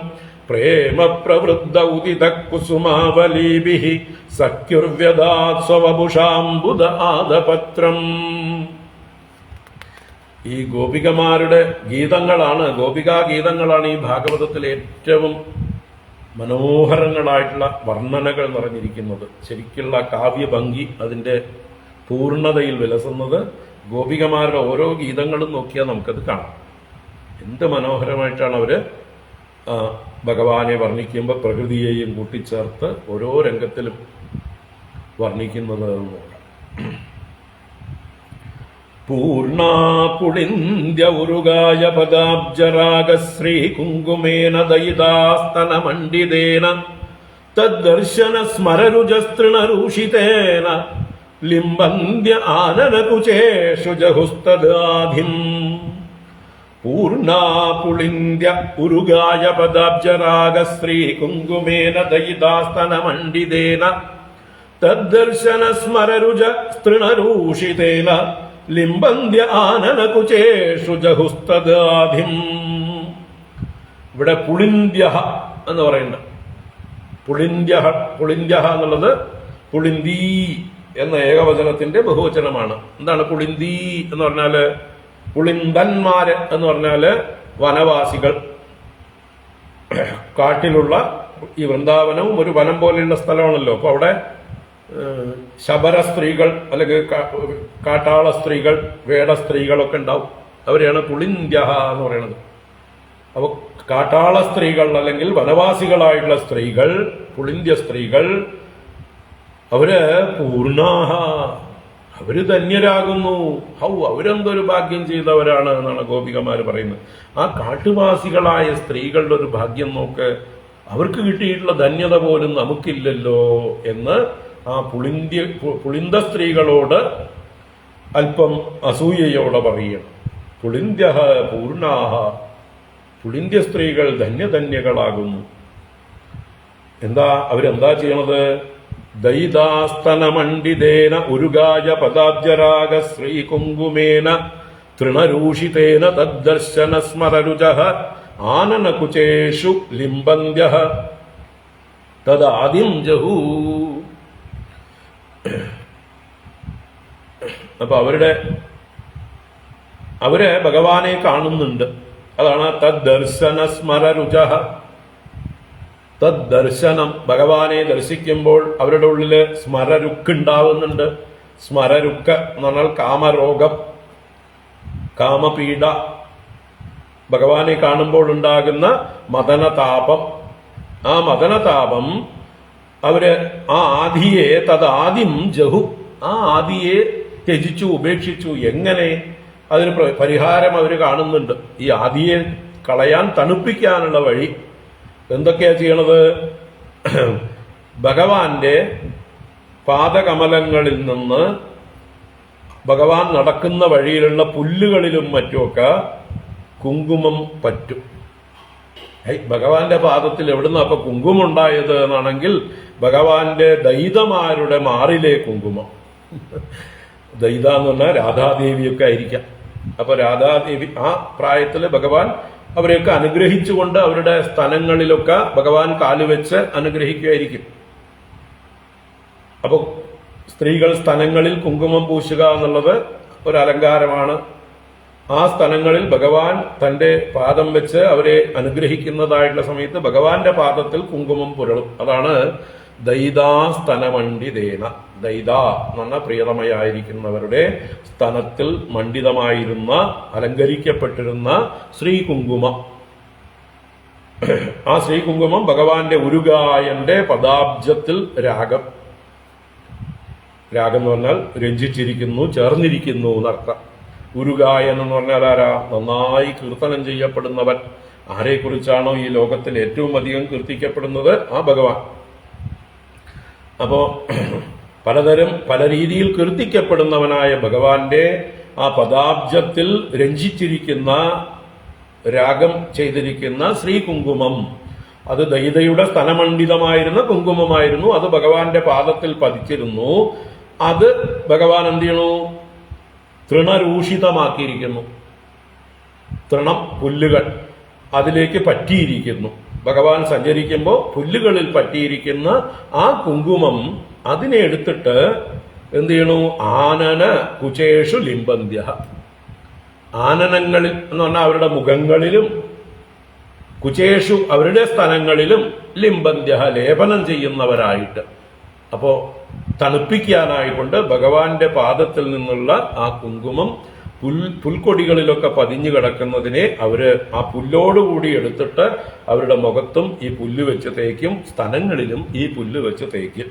പ്രേമപ്രവൃദ്ധ ഉദിത കുസുമാവലീഭിഃ സഖ്യുർവ്യദാത് സ്വവപുഷാംബുദ ആദപത്രം. ഈ ഗോപികമാരുടെ ഗീതങ്ങളാണ്, ഗോപികാ ഗീതങ്ങളാണ് ഈ ഭാഗവതത്തിലെ ഏറ്റവും മനോഹരങ്ങളായിട്ടുള്ള വർണ്ണനകൾ നിറഞ്ഞിരിക്കുന്നത്. ശരിക്കുള്ള കാവ്യഭംഗി അതിന്റെ പൂർണ്ണതയിൽ വിലസുന്നത് ഗോപികമാരുടെ ഓരോ ഗീതങ്ങളും നോക്കിയാൽ നമുക്കത് കാണാം. എന്ത് മനോഹരമായിട്ടാണ് അവര് ഭഗവാനെ വർണ്ണിക്കുമ്പോൾ പ്രകൃതിയെയും കൂട്ടിച്ചേർത്ത് ഓരോ രംഗത്തിലും വർണ്ണിക്കുന്നത് എന്ന് നോക്കാം. പൂർണാ പുളിന്ദ്യ ഉരുഗായ പദാബ്ജരാഗശ്രീ കുങ്കുമേന ദയിതാസ്തനമണ്ഡിതേന തദ്ദർശന സ്മരരുജസ്തൃണരൂഷിതേന ലിംബന്ധ്യ ആനനകുചേഷു ജഹുസ്തദാധിം. പൂർണാ പുളിന്ദ്യ ഉരുഗായ പദാബ്ജരാഗശ്രീ കുങ്കുമേന ദയിതാസ്തനമണ്ഡിതേന തദ്ദർശന സ്മരരുജസ്തൃണരൂഷിതേന ലിംബന്ധ്യ ആനനകുചേഷു ജഹുസ്തദാധിം. ഇവിടെ പുളിന്ദ്യ എന്ന് പറയുന്നത്, പുളിന്ദ്യ എന്നുള്ളത് പുളിന്തി എന്ന ഏകവചനത്തിന്റെ ബഹുവചനമാണ്. എന്താണ് പുളിന്തി എന്ന് പറഞ്ഞാല്? പുളിന്തന്മാര് എന്ന് പറഞ്ഞാല് വനവാസികൾ. കാട്ടിലുള്ള ഈ വൃന്ദാവനവും ഒരു വനം പോലെയുള്ള സ്ഥലമാണല്ലോ. അപ്പൊ അവിടെ ശബര സ്ത്രീകൾ അല്ലെങ്കിൽ കാട്ടാള സ്ത്രീകൾ, വേട സ്ത്രീകളൊക്കെ ഉണ്ടാവും. അവരെയാണ് പുളിന്ത്യ എന്ന് പറയുന്നത്. അപ്പൊ കാട്ടാള സ്ത്രീകൾ അല്ലെങ്കിൽ വനവാസികളായിട്ടുള്ള സ്ത്രീകൾ, പുളിന്ത്യ സ്ത്രീകൾ, അവര് പൂർണാഹ, അവര് ധന്യരാകുന്നു. അവരെന്തൊരു ഭാഗ്യം ചെയ്തവരാണ് എന്നാണ് ഗോപികമാര് പറയുന്നത്. ആ കാട്ടുവാസികളായ സ്ത്രീകളുടെ ഒരു ഭാഗ്യം നോക്ക്, അവർക്ക് കിട്ടിയിട്ടുള്ള ധന്യത പോലും നമുക്കില്ലല്ലോ എന്ന് ആ പുളിന്ത സ്ത്രീകളോട് അല്പം അസൂയയോടെ പറയണം. പുളിന്ദ്യ പൂർണാഹ, പുളിന്ത്യ സ്ത്രീകൾ ധന്യധന്യകളാകുന്നു. അവരെന്താ ചെയ്യണത്? ദൈതാസ്തനമണ്ഡിതേന ഉരുഗായ പദാബ്ജരാഗ ശ്രീകുങ്കുമേന തൃണരൂഷിതേന തദ്ദർശന സ്മരരുചഃ ആനനകുചേഷു ലിംബന്ത്യഃ തദാദിം ജഹൂ. അപ്പൊ അവര് ഭഗവാനെ കാണുന്നുണ്ട്. അതാണ് തദ്ദർശന സ്മരരുചഃ. തദ്ദർശനം, ഭഗവാനെ ദർശിക്കുമ്പോൾ അവരുടെ ഉള്ളില് സ്മരരുക്ക് ഉണ്ടാവുന്നുണ്ട്. സ്മരരുക്ക് എന്ന് പറഞ്ഞാൽ കാമരോഗം, കാമപീഡ, ഭഗവാനെ കാണുമ്പോൾ ഉണ്ടാകുന്ന മദനതാപം. ആ മദനതാപം അവര് ആ ആദിയെ തദാദിം ജഹു, ആ ആദിയെ ത്യജിച്ചു, ഉപേക്ഷിച്ചു. എങ്ങനെ? അതിന് പരിഹാരം അവർ കാണുന്നുണ്ട്. ഈ ആദിയെ കളയാൻ, തണുപ്പിക്കാനുള്ള വഴി എന്തൊക്കെയാ ചെയ്യണത്? ഭഗവാന്റെ പാദകമലങ്ങളിൽ നിന്ന് ഭഗവാൻ നടക്കുന്ന വഴിയിലുള്ള പുല്ലുകളിലും മറ്റുമൊക്കെ കുങ്കുമം പറ്റും. ഭഗവാന്റെ പാദത്തിൽ എവിടുന്ന അപ്പൊ കുങ്കുമം ഉണ്ടായത് എന്നാണെങ്കിൽ ഭഗവാന്റെ ദൈതമാരുടെ മാറിലെ കുങ്കുമം. ദൈത എന്ന് പറഞ്ഞാൽ രാധാദേവിയൊക്കെ ആയിരിക്കാം. അപ്പൊ രാധാദേവി ആ പ്രായത്തില് ഭഗവാൻ അവരെയൊക്കെ അനുഗ്രഹിച്ചുകൊണ്ട് അവരുടെ സ്ഥലങ്ങളിലൊക്കെ ഭഗവാൻ കാലുവെച്ച് അനുഗ്രഹിക്കുകയായിരിക്കും. അപ്പൊ സ്ത്രീകൾ സ്ഥലങ്ങളിൽ കുങ്കുമം പൂശുക എന്നുള്ളത് ഒരു അലങ്കാരമാണ്. ആ സ്ഥലങ്ങളിൽ ഭഗവാൻ തന്റെ പാദം വെച്ച് അവരെ അനുഗ്രഹിക്കുന്നതായിട്ടുള്ള സമയത്ത് ഭഗവാന്റെ പാദത്തിൽ കുങ്കുമം പുരളും. അതാണ് ദൈതാസ്തനമണ്ഡിതേന. ദൈത എന്ന് പറഞ്ഞ പ്രിയതമയായിരിക്കുന്നവരുടെ സ്തനത്തിൽ മണ്ഡിതമായിരുന്ന, അലങ്കരിക്കപ്പെട്ടിരുന്ന ശ്രീകുങ്കുമം. ആ ശ്രീകുങ്കുമം ഭഗവാന്റെ ഉരുഗായന്റെ പദാബ്ജത്തിൽ രാഗം. രാഗം എന്ന് പറഞ്ഞാൽ രഞ്ജിച്ചിരിക്കുന്നു, ചേർന്നിരിക്കുന്നു എന്നർത്ഥം. ഉരുഗായൻ എന്ന് പറഞ്ഞാൽ ആരാ? നന്നായി കീർത്തനം ചെയ്യപ്പെടുന്നവൻ. ആരെക്കുറിച്ചാണോ ഈ ലോകത്തിൽ ഏറ്റവും അധികം കീർത്തിക്കപ്പെടുന്നത്? ആ ഭഗവാൻ. അപ്പോ പല രീതിയിൽ കീർത്തിക്കപ്പെടുന്നവനായ ഭഗവാന്റെ ആ പദാബ്ജത്തിൽ രഞ്ജിച്ചിരിക്കുന്ന, രാഗം ചെയ്തിരിക്കുന്ന ശ്രീകുങ്കുമം, അത് ദൈതയുടെ സ്ഥലമണ്ഡിതമായിരുന്ന കുങ്കുമമായിരുന്നു. അത് ഭഗവാന്റെ പാദത്തിൽ പതിച്ചിരുന്നു. അത് ഭഗവാൻ എന്ത് ചെയ്യണു? തൃണരൂഷിതമാക്കിയിരിക്കുന്നു. തൃണം, പുല്ലുകൾ, അതിലേക്ക് പറ്റിയിരിക്കുന്നു. ഭഗവാൻ സഞ്ചരിക്കുമ്പോൾ പുല്ലുകളിൽ പറ്റിയിരിക്കുന്ന ആ കുങ്കുമം അതിനെ എടുത്തിട്ട് എന്ത് ചെയ്യണു? ആനന കുചേഷു ലിംബന്ത്യ. ആനനങ്ങളിൽ എന്ന് പറഞ്ഞാൽ അവരുടെ മുഖങ്ങളിലും, കുചേഷു അവരുടെ സ്ഥലങ്ങളിലും, ലിംബന്ത്യ ലേപനം ചെയ്യുന്നവരായിട്ട്. അപ്പോ തണുപ്പിക്കാനായിക്കൊണ്ട് ഭഗവാന്റെ പാദത്തിൽ നിന്നുള്ള ആ കുങ്കുമം പുൽക്കൊടികളിലൊക്കെ പതിഞ്ഞു കിടക്കുന്നതിനെ അവര് ആ പുല്ലോടുകൂടി എടുത്തിട്ട് അവരുടെ മുഖത്തും ഈ പുല്ല് വെച്ച് തേക്കും, സ്ഥലങ്ങളിലും ഈ പുല്ല് വെച്ച് തേക്കും.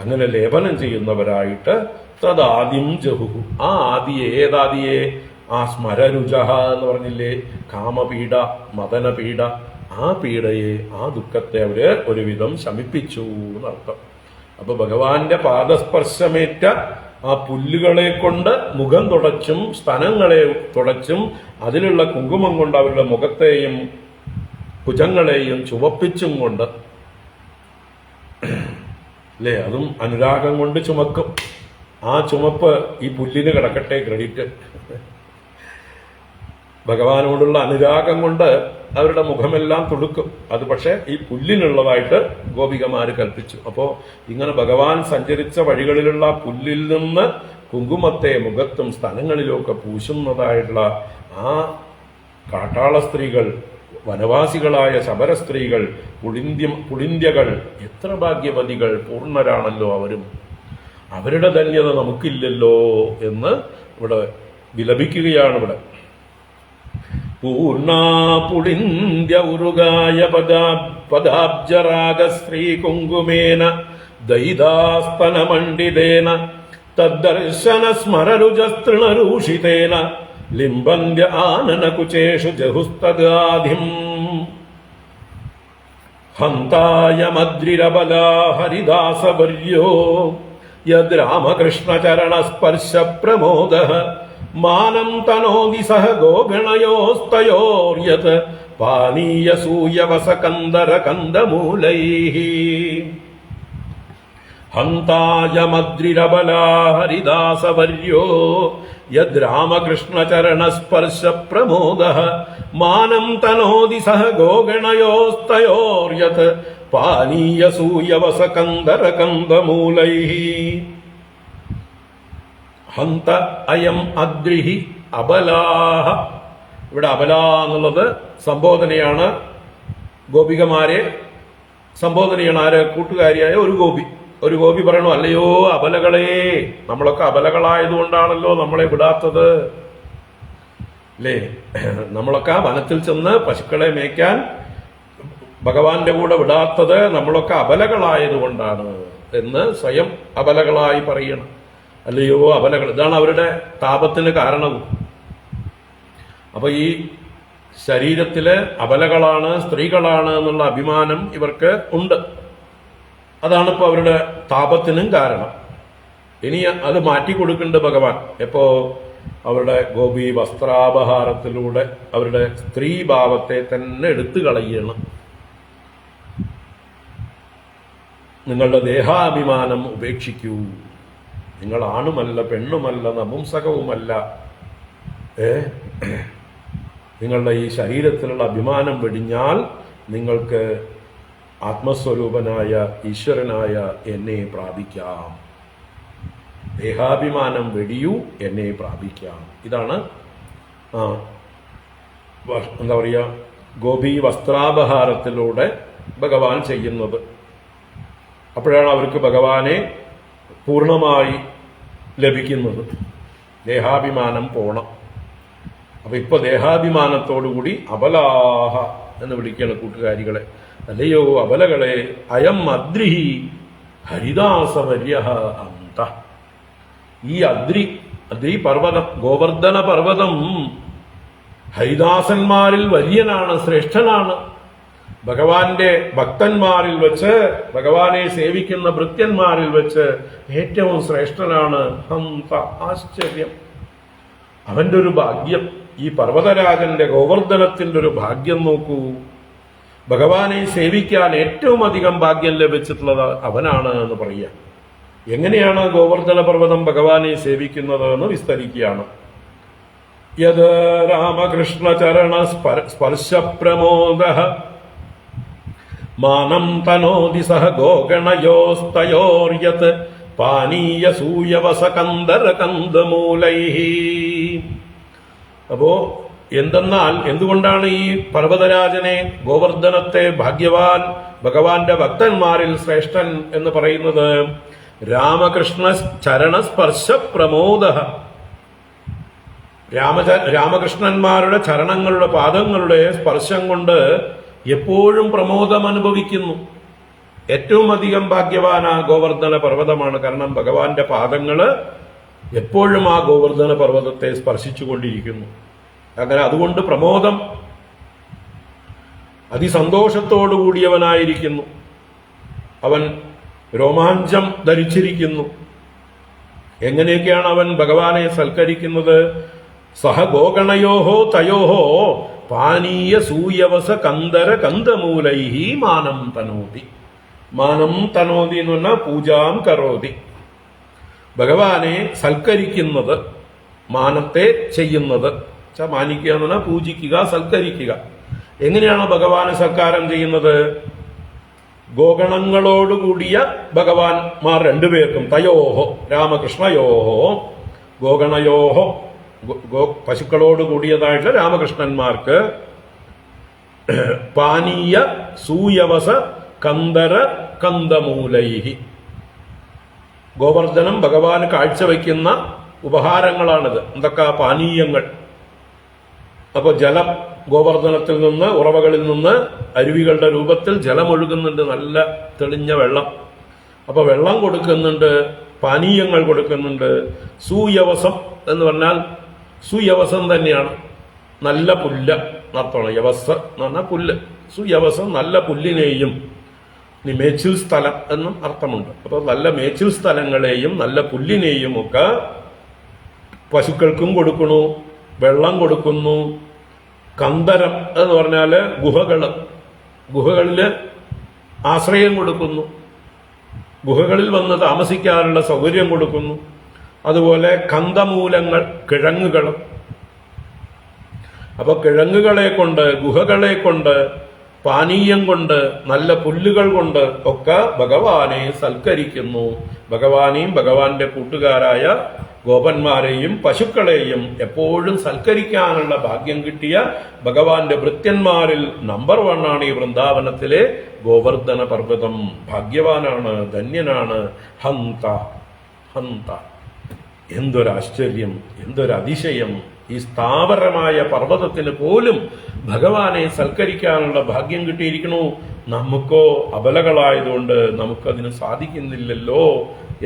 അങ്ങനെ ലേപനം ചെയ്യുന്നവരായിട്ട് തദാദിം ജഹുഹു. ആ ആദിയെ, ഏതാദിയെ? ആ സ്മരരുചഹ എന്ന് പറഞ്ഞില്ലേ, കാമപീഡ, മദനപീഡ. ആ പീഡയെ, ആ ദുഃഖത്തെ അവര് ഒരുവിധം ശമിപ്പിച്ചു എന്നർത്ഥം. അപ്പൊ ഭഗവാന്റെ പാദസ്പർശമേറ്റ ആ പുല്ലുകളെ കൊണ്ട് മുഖം തുടച്ചും സ്തനങ്ങളെ തുടച്ചും അതിലുള്ള കുങ്കുമം കൊണ്ട് അവരുടെ മുഖത്തെയും ഭുജങ്ങളെയും ചുവപ്പിച്ചും കൊണ്ട്, അല്ലേ, അതും അനുരാഗം കൊണ്ട് ചുമക്കും. ആ ചുമപ്പ് ഈ പുല്ലിന് കിടക്കട്ടെ ക്രെഡിറ്റ്. ഭഗവാനോടുള്ള അനുരാഗം കൊണ്ട് അവരുടെ മുഖമെല്ലാം തുടുക്കും. അത് പക്ഷെ ഈ പുല്ലിനുള്ളതായിട്ട് ഗോപികമാര് കൽപ്പിച്ചു. അപ്പോ ഇങ്ങനെ ഭഗവാൻ സഞ്ചരിച്ച വഴികളിലുള്ള പുല്ലിൽ നിന്ന് കുങ്കുമത്തെ മുഖത്തും സ്ഥലങ്ങളിലുമൊക്കെ പൂശുന്നതായിട്ടുള്ള ആ കാട്ടാള സ്ത്രീകൾ, വനവാസികളായ ശബര സ്ത്രീകൾ, പുളിന്ത്യകൾ, എത്ര ഭാഗ്യവതികൾ, പൂർണ്ണരാണല്ലോ അവരും. അവരുടെ ധന്യത നമുക്കില്ലല്ലോ എന്ന് ഇവിടെ വിലപിക്കുകയാണ്. ഇവിടെ പൂർണാ പുളിന്ദ്യ ഉരുഗായ പദാബ്ജരാഗ ശ്രീകുങ്കുമേന ദൈതാസ്തനമണ്ഡിതേന തദ്ദർശന സ്മരരുജസ്തൃണരൂഷിതേന ലിംബന്ത്യ ആനനകുചേഷു ജഹുസ്തദാധിം. ഹന്തായമദ്രിരബലാ ഹരിദാസവർയോ യദ്രാമകൃഷ്ണചരണസ്പർശ പ്രമോദഃ മാനം തനോതി സഹ ഗോഗണയോസ്തയോർയത് പാനീയസൂയവസകന്ദരകന്ദമൂലൈഃ. ഹന്തായമദ്രിരബലാ ഹരിദാസവർയോ യദ്രാമകൃഷ്ണചരണസ്പർശ പ്രമോദഃ മാനം തനോതി സഹ ഗോഗണയോസ്തയോർയത് പാനീയസൂയവസകന്ദരകന്ദമൂലൈഃ. ഹന്ത അയം അദ്രിഹി അബലാഹ. ഇവിടെ അബല എന്നുള്ളത് സംബോധനയാണ്, ഗോപികമാരെ സംബോധനയാണ്. ആര്? കൂട്ടുകാരിയായ ഒരു ഗോപി പറയണു, അല്ലയോ അബലകളെ, നമ്മളൊക്കെ അബലകളായതുകൊണ്ടാണല്ലോ നമ്മളെ വിടാത്തത് അല്ലേ? നമ്മളൊക്കെ വനത്തിൽ ചെന്ന് പശുക്കളെ മേയ്ക്കാൻ ഭഗവാന്റെ കൂടെ വിടാത്തത് നമ്മളൊക്കെ അബലകളായതുകൊണ്ടാണ് എന്ന് സ്വയം അബലകളായി പറയണം. അല്ലയോ അബലകൾ. ഇതാണ് അവരുടെ താപത്തിന് കാരണവും. അപ്പൊ ഈ ശരീരത്തില് അബലകളാണ്, സ്ത്രീകളാണ് എന്നുള്ള അഭിമാനം ഇവർക്ക് ഉണ്ട്. അതാണ് ഇപ്പൊ അവരുടെ താപത്തിനും കാരണം. ഇനി അത് മാറ്റിക്കൊടുക്കുന്നുണ്ട് ഭഗവാൻ. എപ്പോ? അവരുടെ ഗോപി വസ്ത്രാപഹാരത്തിലൂടെ അവരുടെ സ്ത്രീഭാവത്തെ തന്നെ എടുത്തു കളയണം. നിങ്ങളുടെ ദേഹാഭിമാനം ഉപേക്ഷിക്കൂ. നിങ്ങൾ ആണുമല്ല, പെണ്ണുമല്ല, നപുംസകവുമല്ല. നിങ്ങളുടെ ഈ ശരീരത്തിലുള്ള അഭിമാനം വെടിഞ്ഞാൽ നിങ്ങൾക്ക് ആത്മസ്വരൂപനായ ഈശ്വരനായ എന്നെ പ്രാപിക്കാം. ദേഹാഭിമാനം വെടിയൂ, എന്നെ പ്രാപിക്കാം. ഇതാണ് എന്താ പറയുക, ഗോപി വസ്ത്രാപഹാരത്തിലൂടെ ഭഗവാൻ ചെയ്യുന്നത്. അപ്പോഴാണ് അവർക്ക് ഭഗവാനെ പൂർണ്ണമായി ലഭിക്കുന്നത്. ദേഹാഭിമാനം പോണം. അപ്പൊ ഇപ്പൊ ദേഹാഭിമാനത്തോടുകൂടി അബലാഹ എന്ന് വിളിക്കുകയാണ് കൂട്ടുകാരികളെ. അല്ലയോ അബലകളെ, അയം അദ്രിഹി ഹരിദാസവര്യഃ അന്ത. ഈ അദ്രി പർവ്വതം, ഗോവർദ്ധന പർവ്വതം ഹരിദാസന്മാരിൽ വര്യനാണ്, ശ്രേഷ്ഠനാണ്. ഭഗവാന്റെ ഭക്തന്മാരിൽ വെച്ച്, ഭഗവാനെ സേവിക്കുന്ന ഭൃത്യന്മാരിൽ വെച്ച് ഏറ്റവും ശ്രേഷ്ഠനാണ്. ഹന്ത, ആശ്ചര്യം. അവന്റെ ഒരു ഭാഗ്യം, ഈ പർവ്വതരാജന്റെ ഗോവർദ്ധനത്തിന്റെ ഒരു ഭാഗ്യം നോക്കൂ. ഭഗവാനെ സേവിക്കാൻ ഏറ്റവും അധികം ഭാഗ്യം ലഭിച്ചിട്ടുള്ളത് അവനാണ് എന്ന് പറയുക. എങ്ങനെയാണ് ഗോവർദ്ധന പർവ്വതം ഭഗവാനെ സേവിക്കുന്നത് എന്ന് വിസ്തരിക്കുകയാണ്. യത് രാമകൃഷ്ണ ചരണ സ്പർശ പ്രമോദഃ മാനം തനോതി സഹ ഗോഗണയോസ്തയോർയത് പാനീയസൂയവസകന്ദരകന്ദമൂലൈഃ. അപ്പോ എന്തുകൊണ്ടാണ് ഈ പർവ്വതരാജനെ, ഗോവർദ്ധനത്തെ ഭാഗ്യവാൻ, ഭഗവാന്റെ ഭക്തന്മാരിൽ ശ്രേഷ്ഠൻ എന്ന് പറയുന്നത്? രാമകൃഷ്ണ ചരണസ്പർശ പ്രമോദഃ. രാമകൃഷ്ണന്മാരുടെ ചരണങ്ങളുടെ, പാദങ്ങളുടെ സ്പർശം കൊണ്ട് എപ്പോഴും പ്രമോദം അനുഭവിക്കുന്നു. ഏറ്റവും അധികം ഭാഗ്യവാൻ ആ ഗോവർദ്ധന പർവ്വതമാണ്. കാരണം ഭഗവാന്റെ പാദങ്ങള് എപ്പോഴും ആ ഗോവർദ്ധന പർവ്വതത്തെ സ്പർശിച്ചുകൊണ്ടിരിക്കുന്നു. അങ്ങനെ അതുകൊണ്ട് പ്രമോദം, അതിസന്തോഷത്തോടുകൂടിയവനായിരിക്കുന്നു. അവൻ രോമാഞ്ചം ധരിച്ചിരിക്കുന്നു. എങ്ങനെയൊക്കെയാണ് അവൻ ഭഗവാനെ സൽക്കരിക്കുന്നത്? സഹ ഗോഗണയോഹോ തയോഹോ പാനീയ സൂയവസ കന്ദര കന്ദമൂലൈഃ മാനം തനോതി. മാനം തനോതി എന്ന് പറഞ്ഞാൽ പൂജാം കരോതി. ഭഗവാനെ സൽക്കരിക്കുന്നത്, മാനത്തെ ചെയ്യുന്നത്, മാനിക്കുക എന്ന് പറഞ്ഞാൽ പൂജിക്കുക, സൽക്കരിക്കുക. എങ്ങനെയാണ് ഭഗവാനെ സൽക്കാരം ചെയ്യുന്നത്? ഗോഗണങ്ങളോടുകൂടിയ ഭഗവാൻമാർ രണ്ടുപേർക്കും, തയോഹോ രാമകൃഷ്ണയോഹോ, ഗോഗണയോഹോ പശുക്കളോട് കൂടിയതായിട്ടുള്ള രാമകൃഷ്ണന്മാർക്ക് പാനീയ സൂയവസ കന്ദര കന്ദമൂലൈഃ. ഗോവർദ്ധനം ഭഗവാന് കാഴ്ചവെക്കുന്ന ഉപഹാരങ്ങളാണിത്. എന്തൊക്കെ? പാനീയങ്ങൾ. അപ്പൊ ജലം, ഗോവർദ്ധനത്തിൽ നിന്ന്, ഉറവകളിൽ നിന്ന് അരുവികളുടെ രൂപത്തിൽ ജലമൊഴുകുന്നുണ്ട്, നല്ല തെളിഞ്ഞ വെള്ളം. അപ്പൊ വെള്ളം കൊടുക്കുന്നുണ്ട്, പാനീയങ്ങൾ കൊടുക്കുന്നുണ്ട്. സൂയവസം എന്ന് പറഞ്ഞാൽ സുയവസം തന്നെയാണ്, നല്ല പുല്ല് എന്നർത്ഥമാണ്. യവസ് എന്ന് പറഞ്ഞാൽ പുല്ല്. സുയവസം നല്ല പുല്ലിനെയും, മേച്ചിൽ സ്ഥലം എന്നും അർത്ഥമുണ്ട്. അപ്പോൾ നല്ല മേച്ചിൽ സ്ഥലങ്ങളെയും നല്ല പുല്ലിനെയും ഒക്കെ പശുക്കൾക്കും കൊടുക്കുന്നു, വെള്ളം കൊടുക്കുന്നു. കന്ദരം എന്ന് പറഞ്ഞാല് ഗുഹകളില് ആശ്രയം കൊടുക്കുന്നു, ഗുഹകളിൽ വന്ന് താമസിക്കാനുള്ള സൗകര്യം കൊടുക്കുന്നു. അതുപോലെ കന്ദമൂലങ്ങൾ, കിഴങ്ങുകൾ. അപ്പൊ കിഴങ്ങുകളെ കൊണ്ട്, ഗുഹകളെ കൊണ്ട്, പാനീയം കൊണ്ട്, നല്ല പുല്ലുകൾ കൊണ്ട് ഒക്കെ ഭഗവാനെ സൽക്കരിക്കുന്നു. ഭഗവാനെയും ഭഗവാന്റെ കൂട്ടുകാരായ ഗോപന്മാരെയും പശുക്കളെയും എപ്പോഴും സൽക്കരിക്കാനുള്ള ഭാഗ്യം കിട്ടിയ ഭഗവാന്റെ ഭൃത്യന്മാരിൽ നമ്പർ 1 ആണ് ഈ വൃന്ദാവനത്തിലെ ഗോവർദ്ധന പർവ്വതം. ഭാഗ്യവാനാണ്, ധന്യനാണ്. ഹന്ത ഹന്ത, എന്തൊരാശ്ചര്യം, എന്തൊരതിശയം! ഈ സ്ഥാവരമായ പർവ്വതത്തിന് പോലും ഭഗവാനെ സൽക്കരിക്കാനുള്ള ഭാഗ്യം കിട്ടിയിരിക്കണു. നമുക്കോ അബലകളായതുകൊണ്ട് നമുക്കതിന് സാധിക്കുന്നില്ലല്ലോ